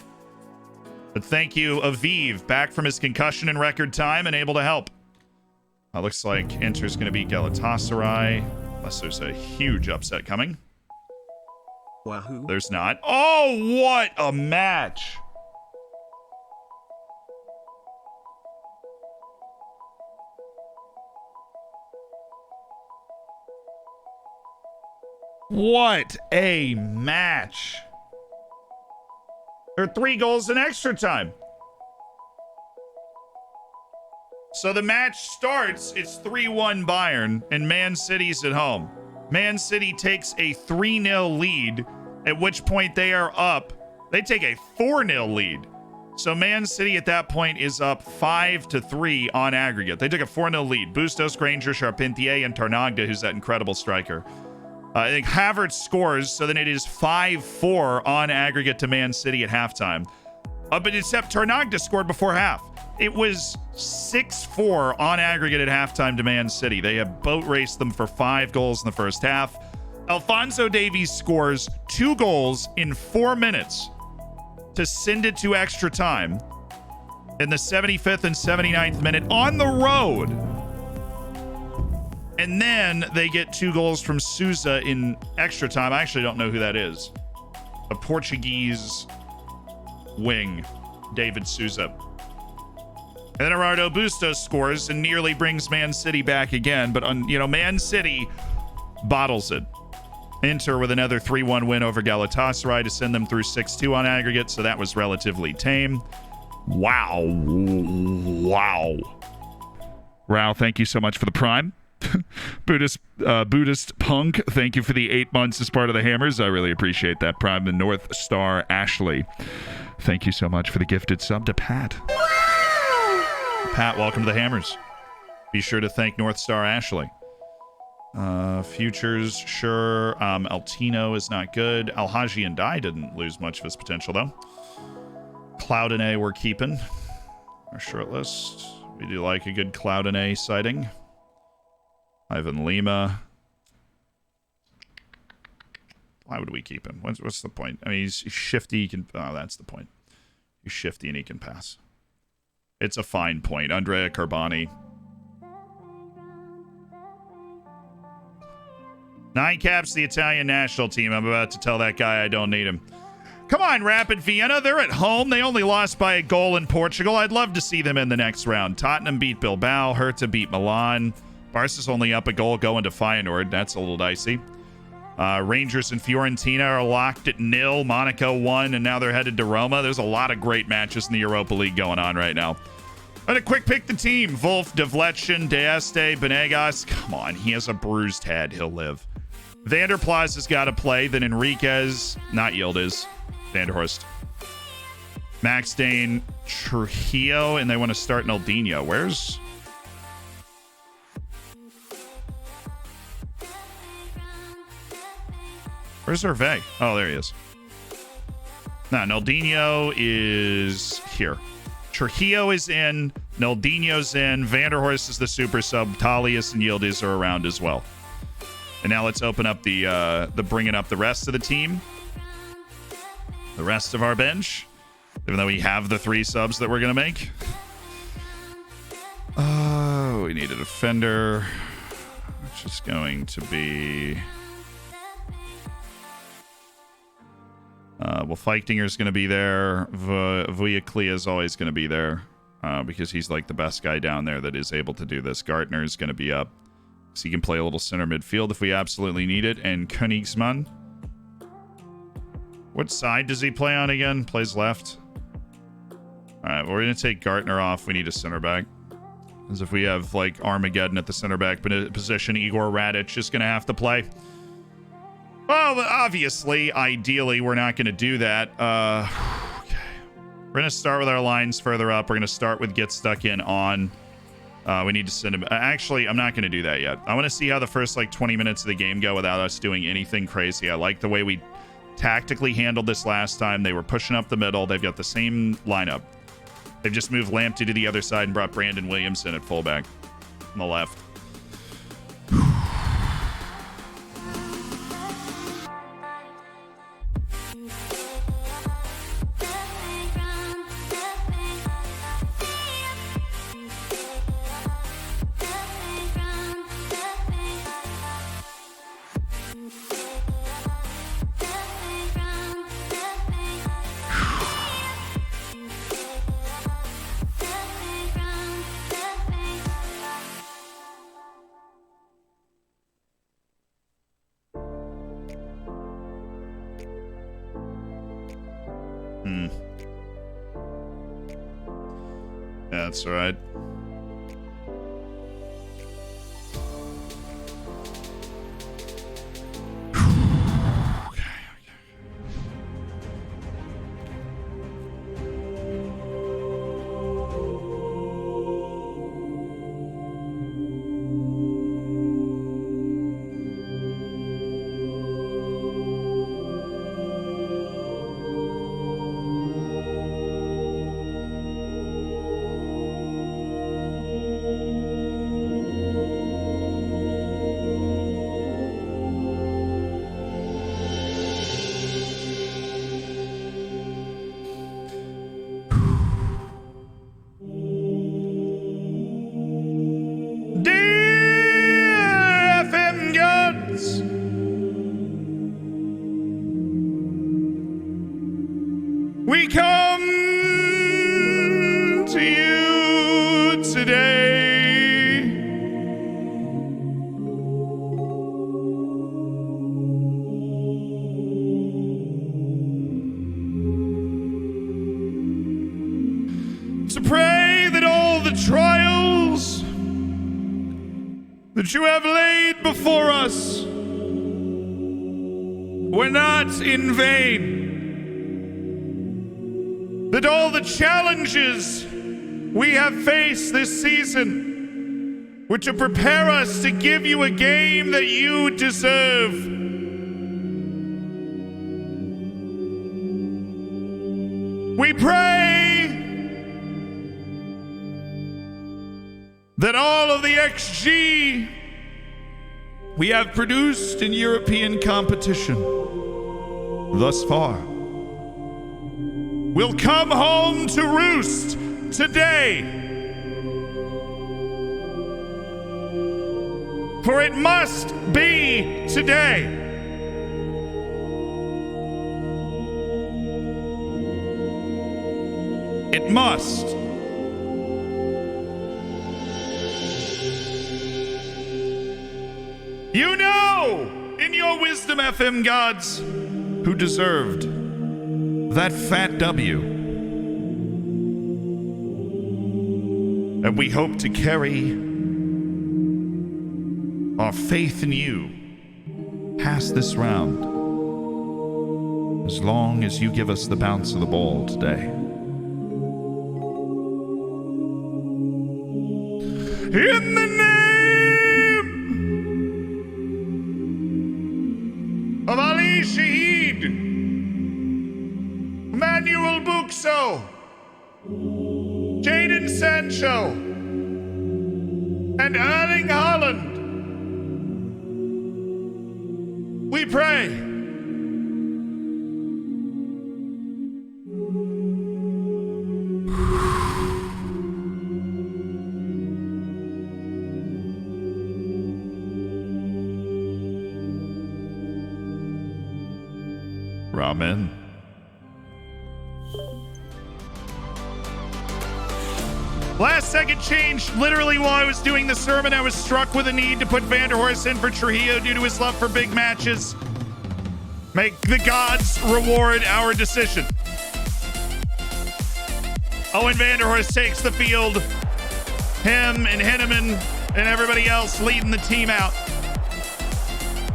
But thank you, Aviv, back from his concussion in record time and able to help. Looks like Inter's going to beat Galatasaray, unless there's a huge upset coming. Wahoo. There's not. Oh, what a match! What a match! There are 3 goals in extra time. So the match starts, it's 3-1 Bayern, and Man City's at home. Man City takes a 3-0 lead, at which point they are up. They take a 4-0 lead. So Man City at that point is up 5-3 on aggregate. They took a 4-0 lead. Bustos, Granger, Charpentier, and Tarnagda, who's that incredible striker. I think Havertz scores, so then it is 5-4 on aggregate to Man City at halftime. But except Tarnagda scored before half. It was 6-4 on aggregate at halftime to Man City. They have boat raced them for 5 goals in the first half. Alphonso Davies scores 2 goals in 4 minutes to send it to extra time in the 75th and 79th minute on the road. And then they get 2 goals from Sousa in extra time. I actually don't know who that is. A Portuguese wing, David Sousa. And then Gerardo Bustos scores and nearly brings Man City back again. But, Man City bottles it. Inter with another 3-1 win over Galatasaray to send them through 6-2 on aggregate. So that was relatively tame. Wow. Rao, thank you so much for the prime. Buddhist Punk, thank you for the 8 months as part of the Hammers. I really appreciate that prime. And North Star Ashley, thank you so much for the gifted sub to Pat. Pat, welcome to the Hammers. Be sure to thank North Star Ashley. Futures, sure. Altino is not good. Alhaji and Dai didn't lose much of his potential, though. Cloud and A we're keeping. Our short list. We do like a good Cloud and A sighting. Ivan Lima. Why would we keep him? What's the point? I mean, he's shifty. He can. Oh, that's the point. He's shifty and he can pass. It's a fine point. Andrea Carboni. 9 caps the Italian national team. I'm about to tell that guy I don't need him. Come on, Rapid Vienna. They're at home. They only lost by a goal in Portugal. I'd love to see them in the next round. Tottenham beat Bilbao. Hertha beat Milan. Barca's only up a goal going to Feyenoord. That's a little dicey. Rangers and Fiorentina are locked at 0. Monaco won, and now they're headed to Roma. There's a lot of great matches in the Europa League going on right now. But a quick pick the team. Wolf, Devletchen, Deeste, Benegas. Come on, he has a bruised head. He'll live. Vanderplas has got to play. Then Enriquez, not Yildiz. Vanderhorst. Max Dane, Trujillo, and they want to start Naldinho. Where's Hervé? Oh, there he is. No, Naldinho is here. Trujillo is in. Naldinho's in. Vanderhorst is the super sub. Talius and Yildiz are around as well. And now let's open up the bringing up the rest of the team. The rest of our bench. Even though we have the 3 subs that we're going to make. Oh, we need a defender. Which is going to be... Well, Feichtinger's going to be there. Vujiklia is always going to be there because he's like the best guy down there that is able to do this. Gartner is going to be up. So he can play a little center midfield if we absolutely need it. And Königsmann. What side does he play on again? Plays left. All right, well, we're going to take Gartner off. We need a center back. As if we have like Armageddon at the center back position, Igor Radic is going to have to play. Well, obviously, ideally, we're not going to do that. Okay. We're going to start with our lines further up. We're going to start with get stuck in on. We need to send him. Actually, I'm not going to do that yet. I want to see how the first like 20 minutes of the game go without us doing anything crazy. I like the way we tactically handled this last time. They were pushing up the middle. They've got the same lineup. They've just moved Lamptey to the other side and brought Brandon Williamson at fullback on the left. That's all right. We come to you today to pray that all the trials that you have laid before us were not in vain. That all the challenges we have faced this season were to prepare us to give you a game that you deserve. We pray that all of the XG we have produced in European competition thus far will come home to roost today. For it must be today. It must. You know, in your wisdom, FM gods, who deserved that fat W. And we hope to carry our faith in you past this round, as long as you give us the bounce of the ball today. In the name of Ali Shaheed, Manuel Buxo, Jadon Sancho, and Erling Haaland, we pray. Ramen. Last second change. Literally while I was doing the sermon, I was struck with a need to put Vanderhorst in for Trujillo due to his love for big matches. Make the gods reward our decision. Owen Vanderhorst takes the field. Him and Henneman and everybody else leading the team out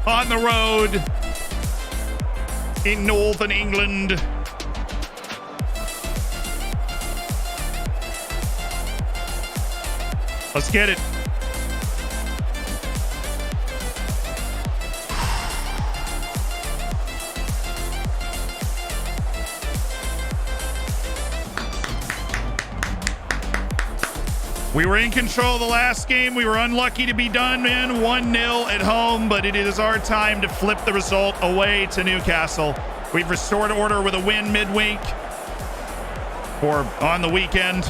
on the road in Northern England. Let's get it. We were in control of the last game. We were unlucky to be done in 1-0 at home, but it is our time to flip the result away to Newcastle. We've restored order with a win midweek or on the weekend.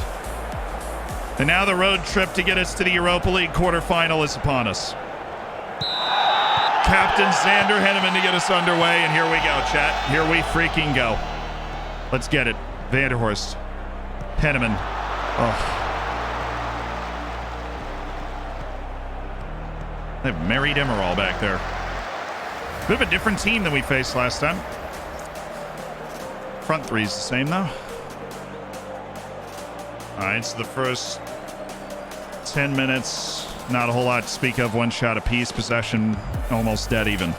And now the road trip to get us to the Europa League quarterfinal is upon us. Captain Xander Henneman to get us underway, and here we go, chat. Here we freaking go. Let's get it. Vanderhorst. Henneman. Oh. They have Mary Demerol back there. Bit of a different team than we faced last time. Front three's the same, though. All right, so the first 10 minutes, not a whole lot to speak of. One shot apiece, possession almost dead even.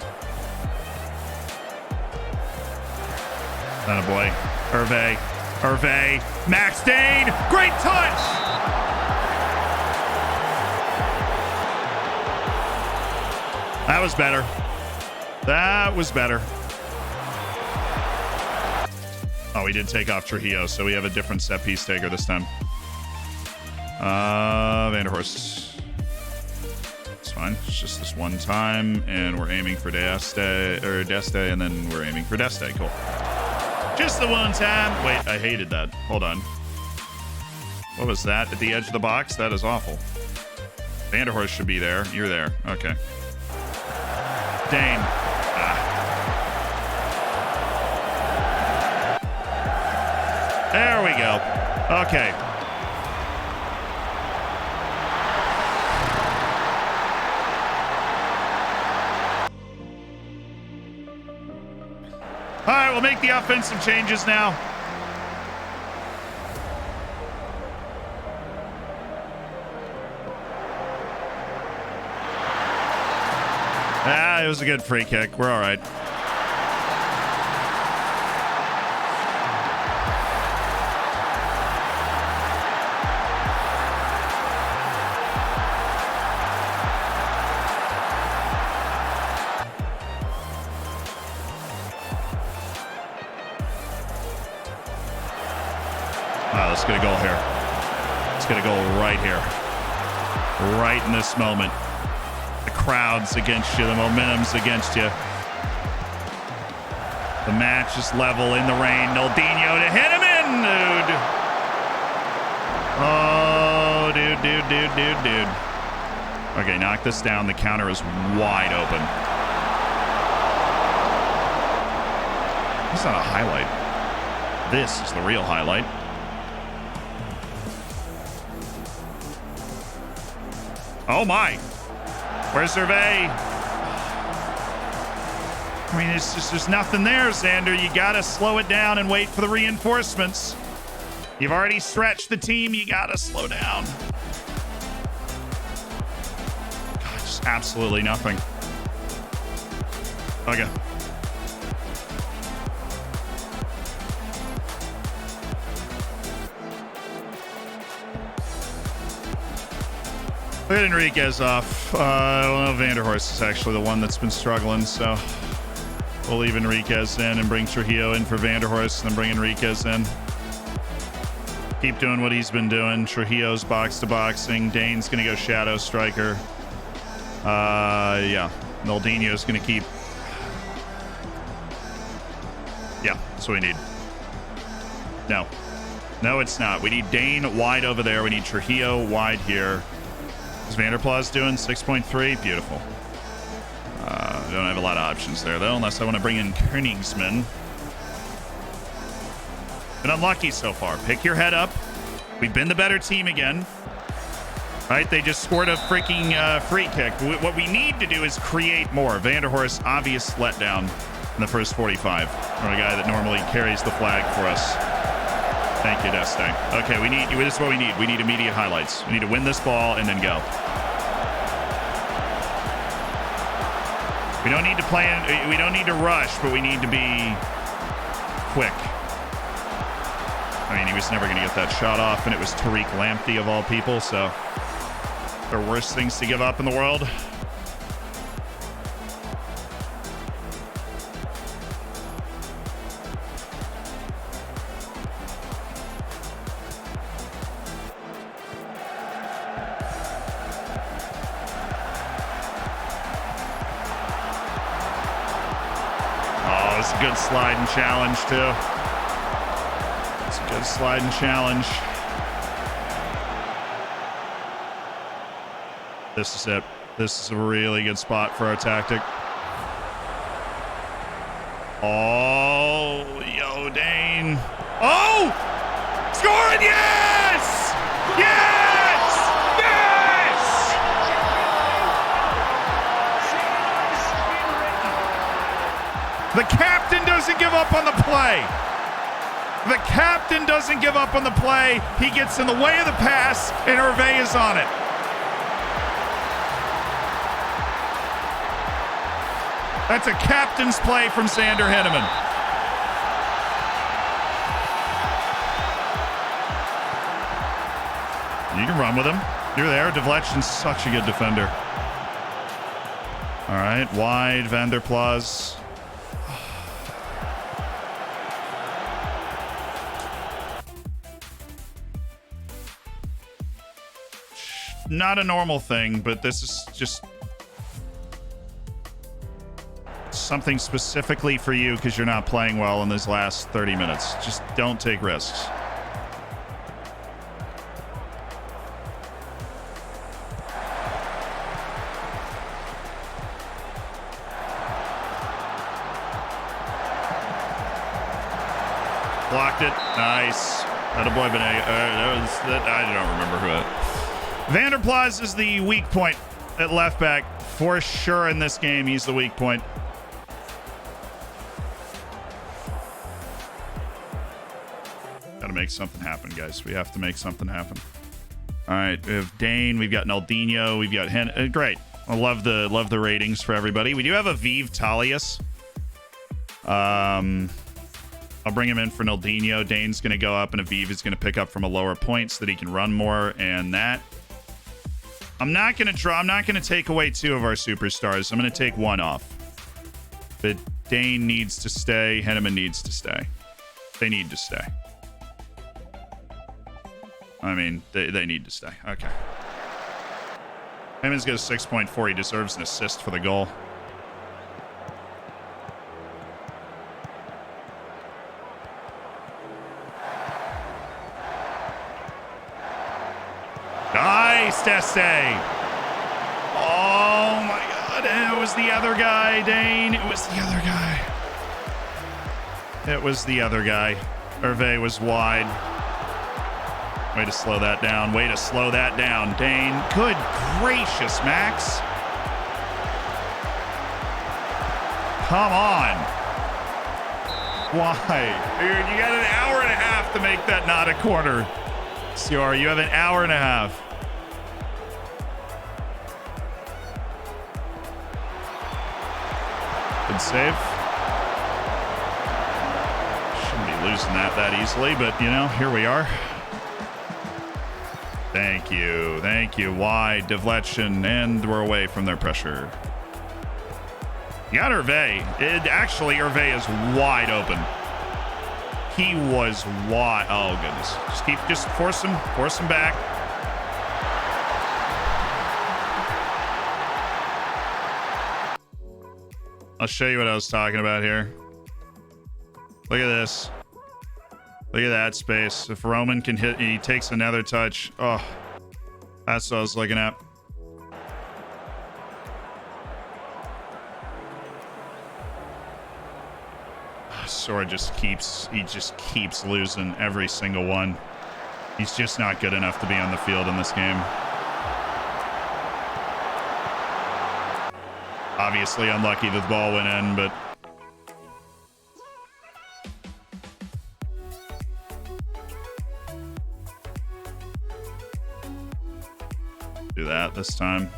Attaboy. Hervé. Max Dane. Great touch. That was better. That was better. Oh, we did take off Trujillo, so we have a different set piece taker this time. Vanderhorst. It's fine. It's just this one time, and we're aiming for Deste, and then we're aiming for Deste. Cool. Just the one time. Wait, I hated that. Hold on. What was that at the edge of the box? That is awful. Vanderhorst should be there. You're there. Okay. Dane. There we go. Okay. All right, we'll make the offensive changes now. It was a good free kick. We're all right. Let's get a goal here. Let's get a goal right here. Right in this moment. The crowd's against you. The momentum's against you. The match is level in the rain. Naldinho to Henneman, dude. Oh, dude. Okay, knock this down. The counter is wide open. This is not a highlight. This is the real highlight. Oh my. Where's Hervé? I mean, it's just, there's nothing there, Xander. You got to slow it down and wait for the reinforcements. You've already stretched the team. You got to slow down. God, just absolutely nothing. Okay. We had Enriquez off. Well, Vanderhorst is actually the one that's been struggling, so we'll leave Enriquez in and bring Trujillo in for Vanderhorst, and then bring Enriquez in. Keep doing what he's been doing. Trujillo's box to boxing. Dane's gonna go shadow striker. Yeah. Naldinho's gonna keep. Yeah, that's what we need. No, it's not. We need Dane wide over there. We need Trujillo wide here. Is Vanderplaas doing 6.3? Beautiful. Don't have a lot of options there, though, unless I want to bring in Königsmann. Been unlucky so far. Pick your head up. We've been the better team again. Right? They just scored a freaking free kick. What we need to do is create more. Vanderhorst, obvious letdown in the first 45. Or a guy that normally carries the flag for us. Thank you, Deste. Okay, this is what we need. We need immediate highlights. We need to win this ball and then go. We don't need to plan. We don't need to rush, but we need to be quick. I mean, he was never going to get that shot off, and it was Tariq Lamptey of all people, so there are worse things to give up in the world. Oh, it's a good slide and challenge, too. Good slide and challenge. This is it. This is a really good spot for our tactic. Oh, yo, Dane. Oh! Scoring! Yes! Yes! Yes! The captain doesn't give up on the play. The captain doesn't give up on the play. He gets in the way of the pass, and Hervé is on it. That's a captain's play from Sander Henneman. You can run with him. You're there. Devlection's such a good defender. All right, wide, Van der Plas. Not a normal thing, but this is just something specifically for you because you're not playing well in these last 30 minutes. Just don't take risks. Blocked it. Nice. Attaboy Benet. I don't remember who it. Van der Plas is the weak point at left back. For sure in this game, he's the weak point. Gotta make something happen, guys. We have to make something happen. All right, we have Dane. We've got Naldinho. We've got great. I love the ratings for everybody. We do have a Vive Talius. I'll bring him in for Naldinho. Dane's going to go up, and Aviv is going to pick up from a lower point so that he can run more. And that, I'm not going to take away two of our superstars. I'm going to take one off. But Dane needs to stay. Henneman needs to stay. They need to stay. I mean, they need to stay. Okay. Henneman's got a 6.4. He deserves an assist for the goal. Nice, Deste. Oh my God. It was the other guy, Dane. It was the other guy. It was the other guy. Hervé was wide. Way to slow that down. Way to slow that down, Dane. Good gracious, Max. Come on. Why? Dude, you got an hour and a half to make that not a corner. Sior, you have an hour and a half. Good save. Shouldn't be losing that easily, but, you know, here we are. Thank you. Thank you. Wide deflection, and we're away from their pressure. You got Hervé. Actually, Hervé is wide open. He was wide. Oh, goodness. Just force him back. I'll show you what I was talking about here. Look at this. Look at that space. If Roman can hit, he takes another touch. Oh, that's what I was looking at. Sora just keeps losing every single one. He's just not good enough to be on the field in this game. Obviously unlucky that the ball went in, but do that this time.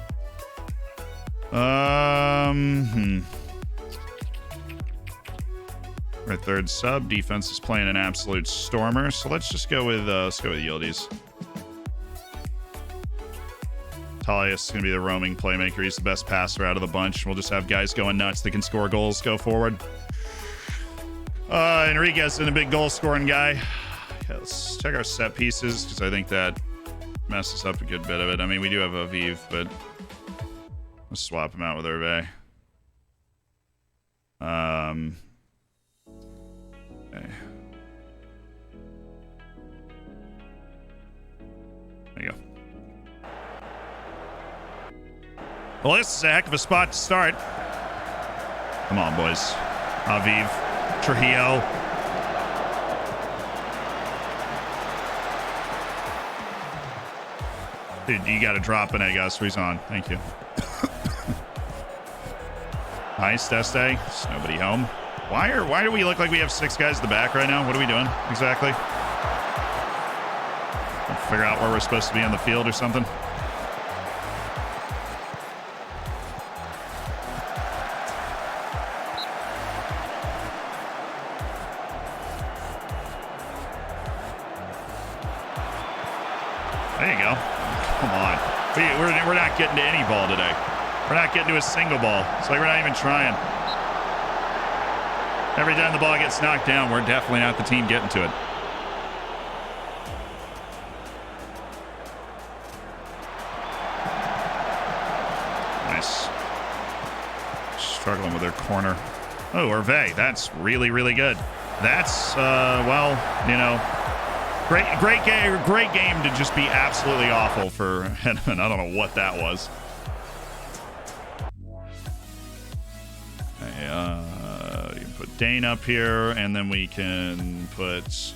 Our third sub defense is playing an absolute stormer, so let's just go with Yildiz. Talius is going to be the roaming playmaker. He's the best passer out of the bunch. We'll just have guys going nuts that can score goals, go forward. Enriquez is a big goal scoring guy. Okay, let's check our set pieces because I think that messes up a good bit of it. I mean, we do have Aviv, but let's swap him out with Hervé. Okay. There you go. Well, this is a heck of a spot to start. Come on, boys. Aviv, Trujillo. Dude, you got to drop an egg. Squeeze on. Thank you. Nice, Deste. There's nobody home. Why do we look like we have 6 guys at the back right now? What are we doing exactly? We'll figure out where we're supposed to be on the field or something. There you go. Come on. We're not getting to any ball today. We're not getting to a single ball. It's like we're not even trying. Every time the ball gets knocked down, we're definitely not the team getting to it. Nice. Struggling with their corner. Oh, Hervé. That's really, really good. That's, well, you know, great game to just be absolutely awful for Henman. I don't know what that was. You can put Dane up here, and then we can put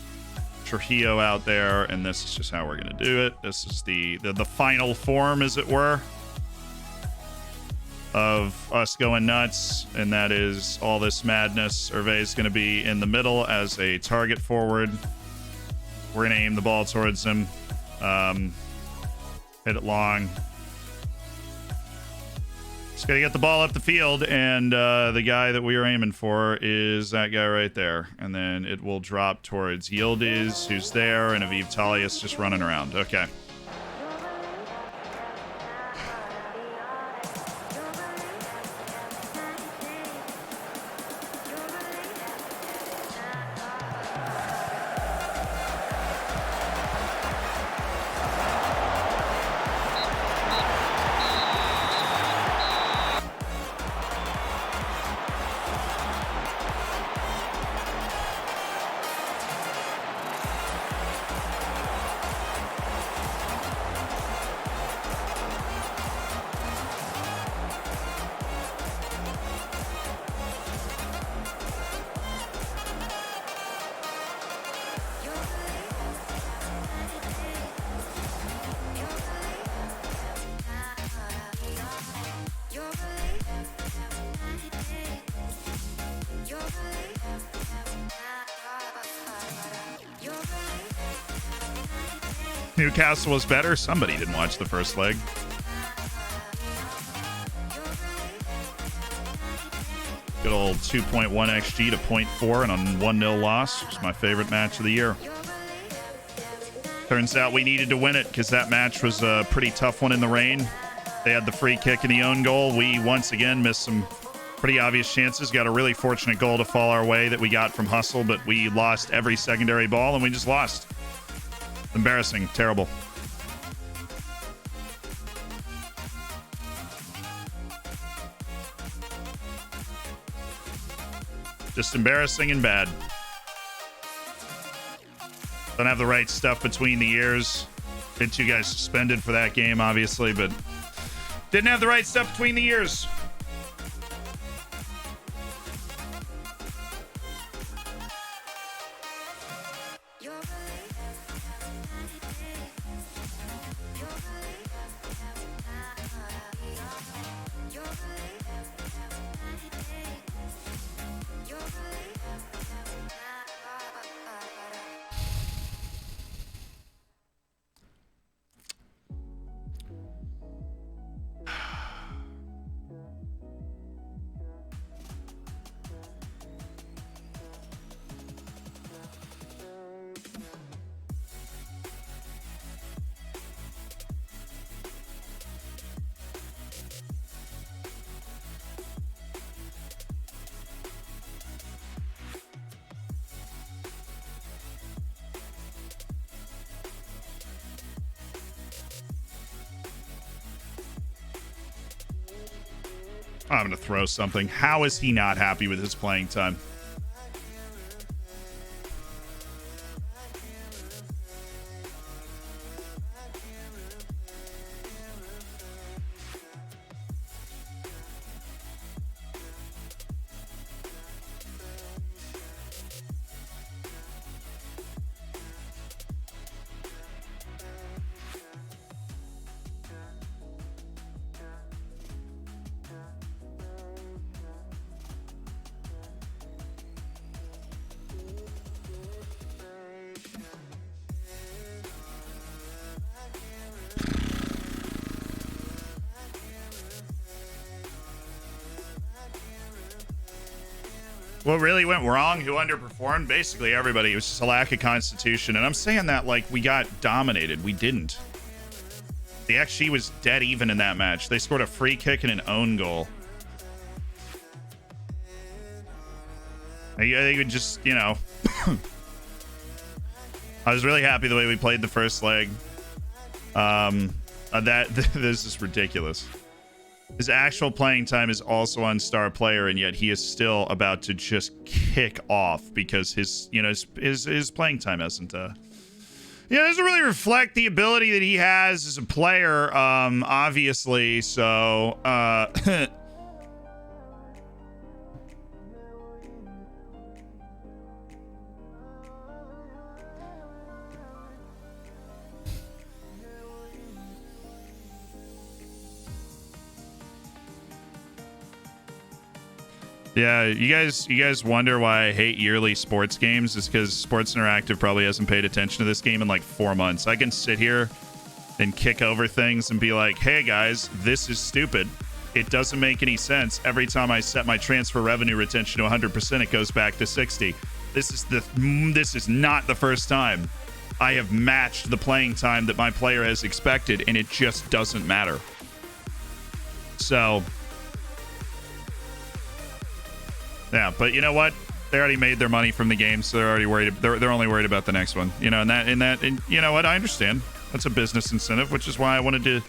Trujillo out there, and this is just how we're going to do it. This is the final form, as it were, of us going nuts, and that is all this madness. Hervé is going to be in the middle as a target forward. We're going to aim the ball towards him, hit it long. Just got to get the ball up the field, and the guy that we are aiming for is that guy right there. And then it will drop towards Yildiz, who's there, and Aviv Talius just running around. Okay. Newcastle was better. Somebody didn't watch the first leg. Good old 2.1 XG to 0.4 and a 1-0 loss. It's my favorite match of the year. Turns out we needed to win it because that match was a pretty tough one in the rain. They had the free kick and the own goal. We once again missed some pretty obvious chances. Got a really fortunate goal to fall our way that we got from Hustle, but we lost every secondary ball and we just lost. Embarrassing. Terrible. Just embarrassing and bad. Don't have the right stuff between the ears. Get you guys suspended for that game, obviously, but didn't have the right stuff between the ears. I'm going to throw something. How is he not happy with his playing time? What really went wrong? Who underperformed? Basically everybody. It was just a lack of constitution. And I'm saying that like we got dominated. We didn't. The XG was dead even in that match. They scored a free kick and an own goal. They would just, you know. I was really happy the way we played the first leg. This is ridiculous. His actual playing time is also on star player, and yet he is still about to just kick off because his playing time doesn't really reflect the ability that he has as a player, obviously. So yeah, you guys wonder why I hate yearly sports games? It's because Sports Interactive probably hasn't paid attention to this game in like 4 months. I can sit here and kick over things and be like, hey guys, this is stupid. It doesn't make any sense. Every time I set my transfer revenue retention to 100%, it goes back to 60. This is not the first time I have matched the playing time that my player has expected, and it just doesn't matter. So yeah, but you know what? They already made their money from the game, so they're already worried. They're only worried about the next one. You know, and you know what? I understand. That's a business incentive, which is why I wanted to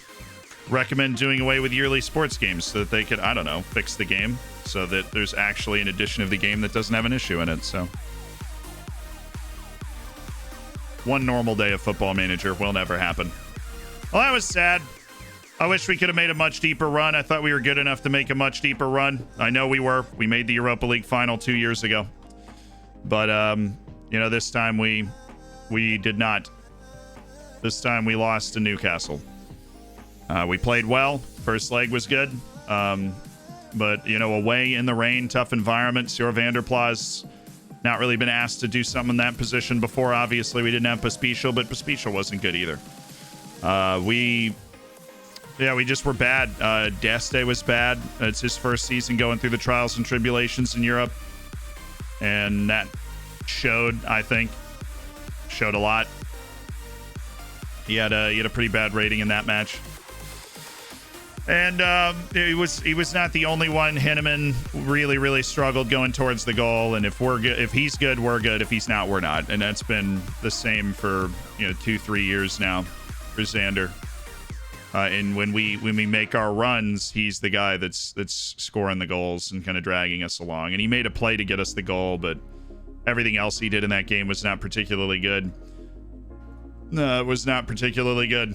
recommend doing away with yearly sports games so that they could, I don't know, fix the game so that there's actually an edition of the game that doesn't have an issue in it. So one normal day of Football Manager will never happen. Well, that was sad. I wish we could have made a much deeper run. I thought we were good enough to make a much deeper run. I know we were. We made the Europa League final 2 years ago. But, you know, this time we did not. This time we lost to Newcastle. We played well. First leg was good. But, you know, away in the rain, tough environment. Sjoerd van der Plas not really been asked to do something in that position before. Obviously, we didn't have Pospisil, but Pospisil wasn't good either. We just were bad. Deste was bad. It's his first season going through the trials and tribulations in Europe. And that showed, I think. Showed a lot. He had a pretty bad rating in that match. And he was not the only one. Henneman really struggled going towards the goal. And if we're good, if he's good, we're good. If he's not, we're not. And that's been the same for 2-3 years now for Xander. And when we make our runs, he's the guy that's scoring the goals and kind of dragging us along. And he made a play to get us the goal, but everything else he did in that game was not particularly good. It was not particularly good.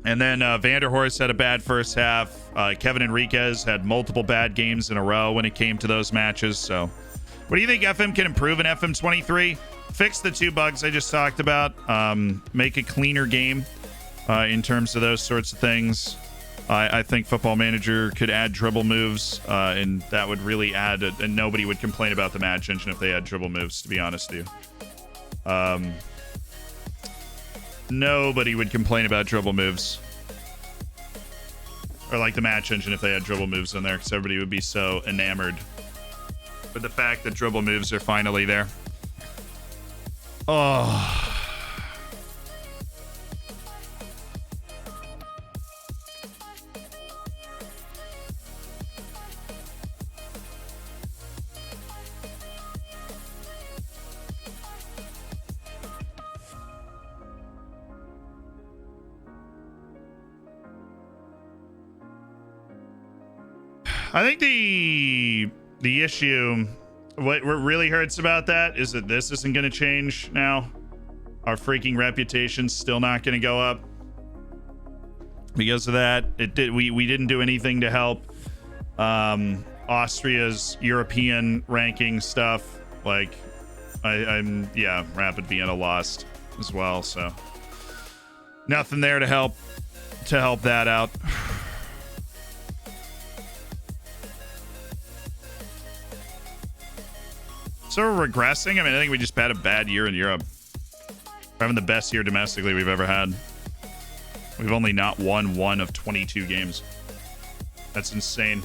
And then Vanderhorst had a bad first half. Kevin Enriquez had multiple bad games in a row when it came to those matches. So what do you think FM can improve in FM23? Fix the 2 bugs I just talked about. Make a cleaner game. In terms of those sorts of things, I think Football Manager could add dribble moves, and that would really add it. And nobody would complain about the match engine if they had dribble moves, to be honest with you. Nobody would complain about dribble moves. Or like the match engine if they had dribble moves in there, because everybody would be so enamored with the fact that dribble moves are finally there. Oh. I think the issue, what really hurts about that is that this isn't going to change now. Our freaking reputation's still not going to go up because of that. We didn't do anything to help Austria's European ranking stuff. Like I'm Rapid Vienna lost as well, so nothing there to help that out. So we're regressing. I mean, I think we just had a bad year in Europe. We're having the best year domestically we've ever had. We've only not won 1 of 22 games. That's insane.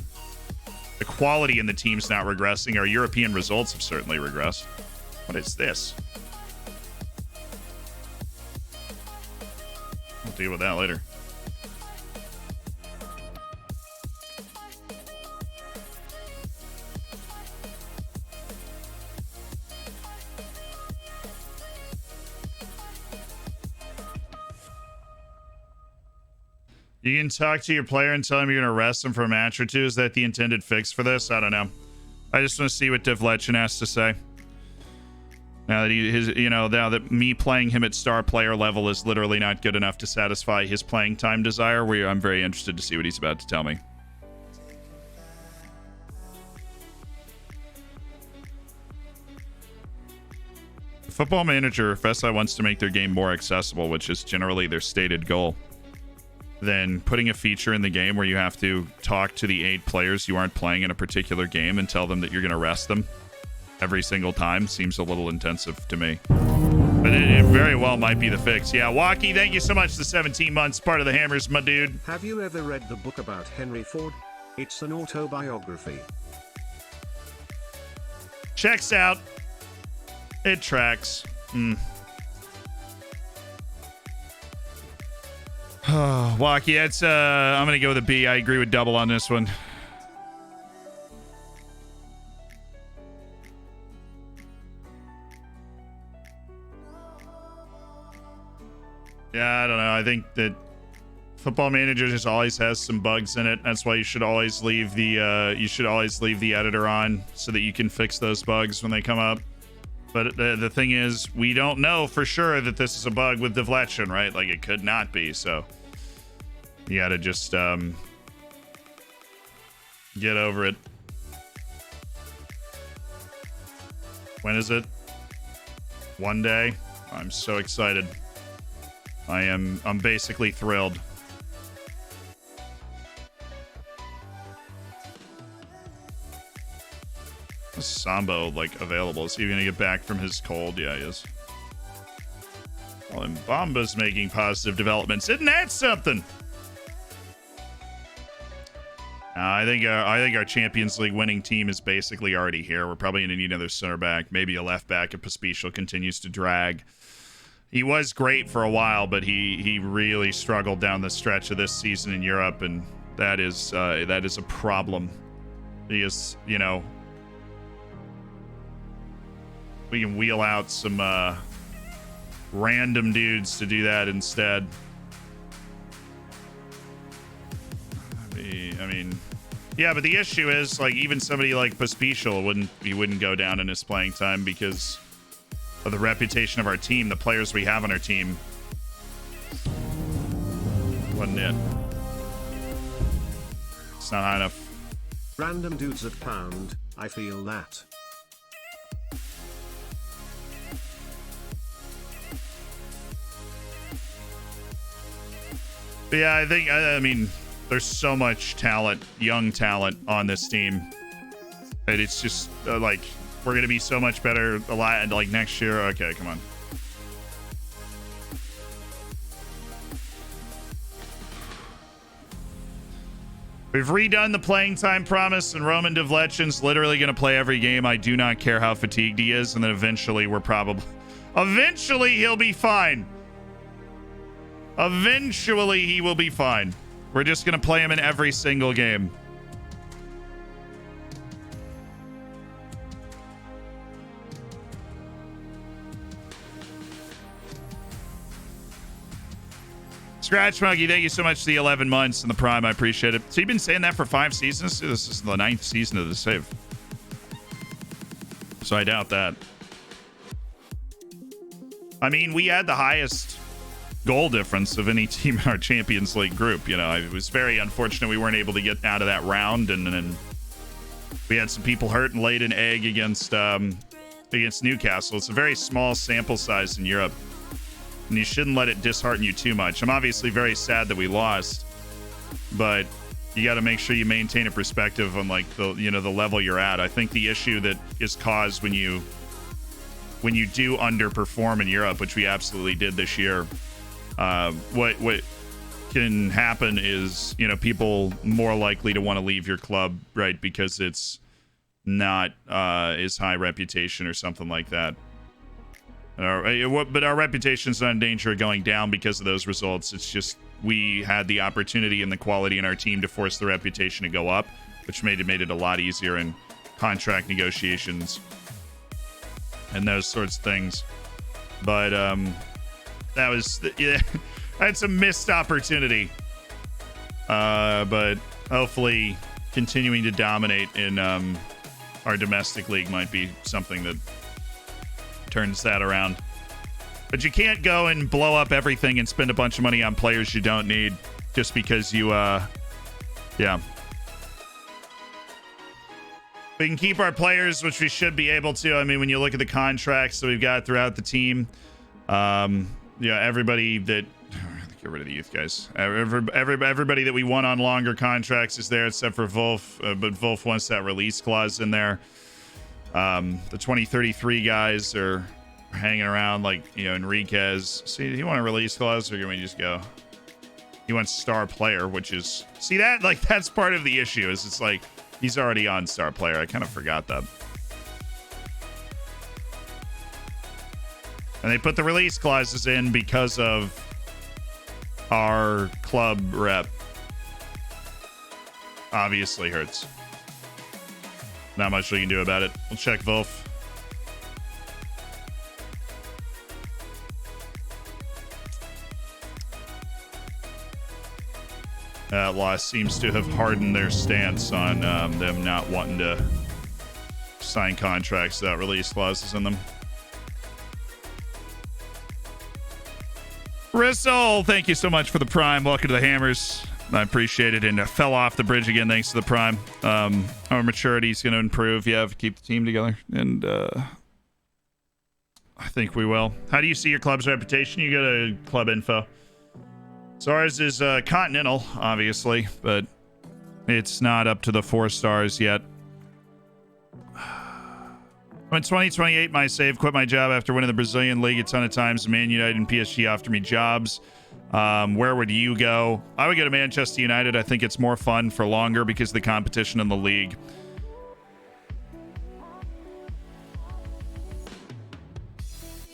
The quality in the team's not regressing. Our European results have certainly regressed. What is this? We'll deal with that later. You can talk to your player and tell him you're going to arrest him for a match or two. Is that the intended fix for this? I don't know. I just want to see what Devletchin has to say. Now that now that me playing him at star player level is literally not good enough to satisfy his playing time desire, I'm very interested to see what he's about to tell me. Football Manager, if SI wants to make their game more accessible, which is generally their stated goal, then putting a feature in the game where you have to talk to the 8 players you aren't playing in a particular game and tell them that you're going to rest them every single time seems a little intensive to me. But it very well might be the fix. Yeah, Walkie, thank you so much for the 17 months. Part of the Hammers, my dude. Have you ever read the book about Henry Ford? It's an autobiography. Checks out. It tracks. Walkie, I'm gonna go with a B. I agree with Double on this one. Yeah, I don't know. I think that Football Manager just always has some bugs in it. That's why you should always leave the editor on so that you can fix those bugs when they come up. But the thing is, we don't know for sure that this is a bug with Devletchin, right? Like, it could not be, so you gotta just get over it. When is it? One day? I'm so excited. I'm basically thrilled. Is Sambo, like, available? Is he gonna get back from his cold? Yeah, he is. Well, and Bomba's making positive developments. Isn't that something? I think our Champions League winning team is basically already here. We're probably gonna need another center back, maybe a left back if Pospisil continues to drag. He was great for a while, but he really struggled down the stretch of this season in Europe, and that is a problem. He is, we can wheel out some random dudes to do that instead. I mean, yeah, but the issue is, like, even somebody like Pospisil wouldn't go down in his playing time because of the reputation of our team, the players we have on our team. Wasn't it? It's not high enough. Random dudes at pound, I feel that. But yeah, I mean, there's so much talent, young talent on this team. And it's just like, we're going to be so much better a lot like next year. Okay, come on. We've redone the playing time promise, and Roman Devletchin's literally going to play every game. I do not care how fatigued he is, and then eventually he'll be fine. Eventually he will be fine. We're just going to play him in every single game. Scratch Monkey, thank you so much for the 11 months and the Prime. I appreciate it. So you've been saying that for 5 seasons? This is the 9th season of the save. So I doubt that. I mean, we had the highest goal difference of any team in our Champions League group. You know, it was very unfortunate we weren't able to get out of that round, and then we had some people hurt and laid an egg against Newcastle. It's a very small sample size in Europe, and you shouldn't let it dishearten you too much. I'm obviously very sad that we lost, but you got to make sure you maintain a perspective on like the level you're at. I think the issue that is caused when you do underperform in Europe, which we absolutely did this year, what can happen is, you know, people more likely to want to leave your club, right? Because it's not as high reputation or something like that. But our reputation's not in danger of going down because of those results. It's just we had the opportunity and the quality in our team to force the reputation to go up, which made it a lot easier in contract negotiations and those sorts of things. But that was, yeah, I had some missed opportunity. But hopefully continuing to dominate in our domestic league might be something that turns that around. But you can't go and blow up everything and spend a bunch of money on players you don't need just because you, yeah. We can keep our players, which we should be able to. I mean, when you look at the contracts that we've got throughout the team, yeah, everybody that get rid of the youth guys. Everybody that we won on longer contracts is there except for Wolf, but Wolf wants that release clause in there. The 2033 guys are hanging around like, you know, Enriquez. See, do you want a release clause or can we just go? He wants star player, which is, see that, like, that's part of the issue is it's like he's already on star player. I kind of forgot that. And they put the release clauses in because of our club rep. Obviously hurts. Not much we can do about it. We'll check Wolf. That loss seems to have hardened their stance on them not wanting to sign contracts without release clauses in them. Rissel, thank you so much for the Prime. Welcome to the Hammers. I appreciate it. And fell off the bridge again thanks to the Prime. Our maturity is going to improve. Yeah, keep the team together. And I think we will. How do you see your club's reputation? You go to club info. So ours is continental, obviously, but it's not up to the 4 stars yet. I'm in 2028, my save. Quit my job after winning the Brazilian League a ton of times. Man United and PSG offered me jobs. Where would you go? I would go to Manchester United. I think it's more fun for longer because of the competition in the league.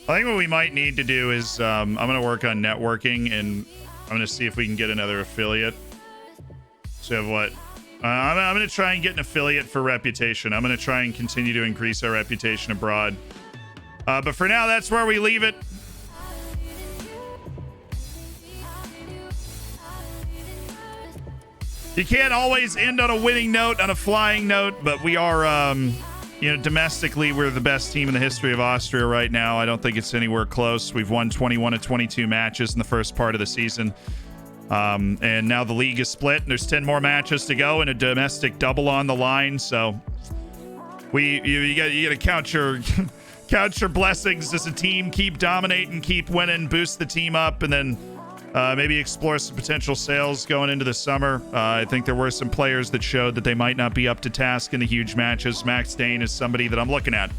I think what we might need to do is I'm going to work on networking, and I'm going to see if we can get another affiliate. So what? I'm going to try and get an affiliate for reputation. I'm going to try and continue to increase our reputation abroad. But for now, that's where we leave it. You can't always end on a winning note, on a flying note, but we are, you know, domestically, we're the best team in the history of Austria right now. I don't think it's anywhere close. We've won 21 of 22 matches in the first part of the season. And now the league is split, and there's 10 more matches to go and a domestic double on the line. So you got to count your count your blessings as a team. Keep dominating, keep winning, boost the team up, and then maybe explore some potential sales going into the summer. I think there were some players that showed that they might not be up to task in the huge matches. Max Dane is somebody that I'm looking at,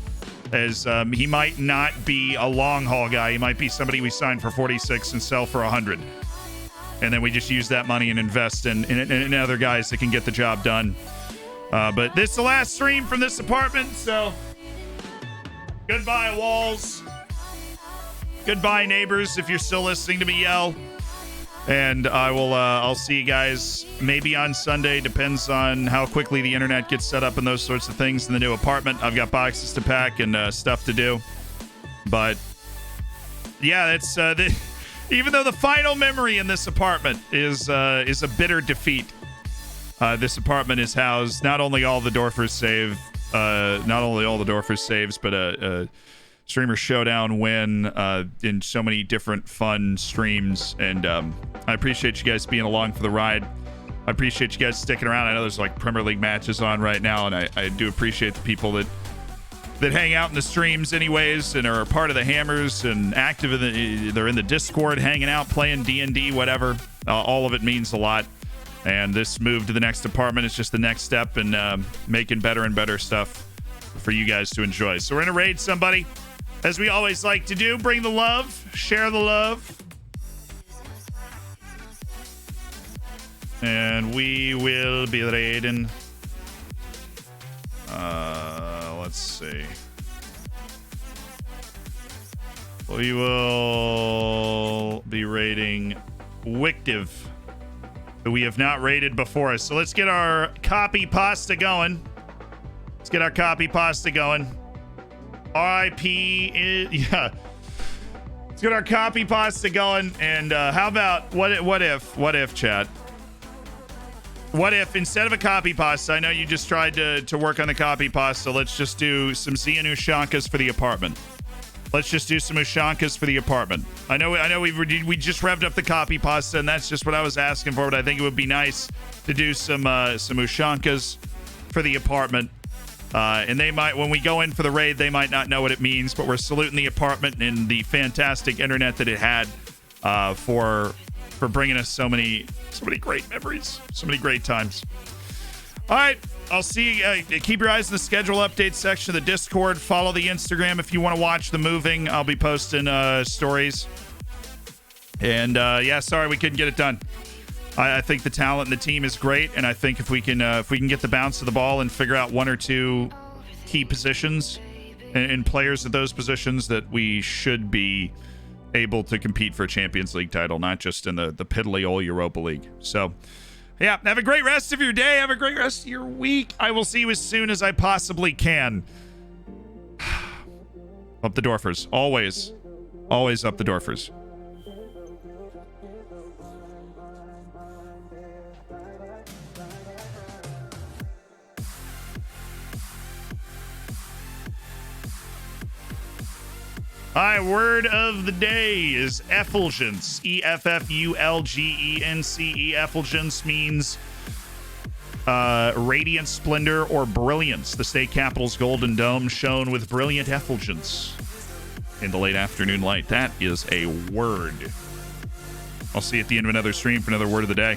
as he might not be a long haul guy. He might be somebody we sign for 46 and sell for 100. And then we just use that money and invest in other guys that can get the job done. But this is the last stream from this apartment, so goodbye, walls. Goodbye, neighbors, if you're still listening to me yell. And I'll see you guys maybe on Sunday. Depends on how quickly the internet gets set up and those sorts of things in the new apartment. I've got boxes to pack and stuff to do. But yeah, that's Even though the final memory in this apartment is a bitter defeat. This apartment is housed not only all the Dorfers saves, but a streamer showdown win in so many different fun streams. And I appreciate you guys being along for the ride. I appreciate you guys sticking around. I know there's like Premier League matches on right now, and I do appreciate the people that hang out in the streams anyways and are a part of the Hammers and active they're in the Discord, hanging out, playing D&D, whatever. All of it means a lot. And this move to the next apartment is just the next step in making better and better stuff for you guys to enjoy. So we're going to raid somebody. As we always like to do, bring the love, share the love. And we will be raiding. Let's see. We will be raiding Wictive, who we have not raided before us. So let's get our copy pasta going. RIP. Yeah. Let's get our copy pasta going. And how about what if, chat? What if instead of a copy pasta, I know you just tried to work on the copy pasta, let's just do some Zian Ushankas for the apartment. I know we just revved up the copy pasta, and that's just what I was asking for, but I think it would be nice to do some Ushankas for the apartment. And they might, when we go in for the raid, they might not know what it means, but we're saluting the apartment and the fantastic internet that it had for bringing us so many great memories, so many great times. All right, I'll see you. Keep your eyes on the schedule update section of the Discord. Follow the Instagram if you want to watch the moving. I'll be posting stories. And yeah, sorry we couldn't get it done. I think the talent in the team is great, and I think if we can get the bounce of the ball and figure out one or two key positions and players at those positions, that we should be able to compete for a Champions League title, not just in the piddly old Europa League. So, yeah, have a great rest of your day. Have a great rest of your week. I will see you as soon as I possibly can. Up the Dorfers. Always up the Dorfers. All right, word of the day is effulgence. E-F-F-U-L-G-E-N-C-E. Effulgence means radiant splendor or brilliance. The state capital's golden dome shone with brilliant effulgence in the late afternoon light. That is a word. I'll see you at the end of another stream for another word of the day.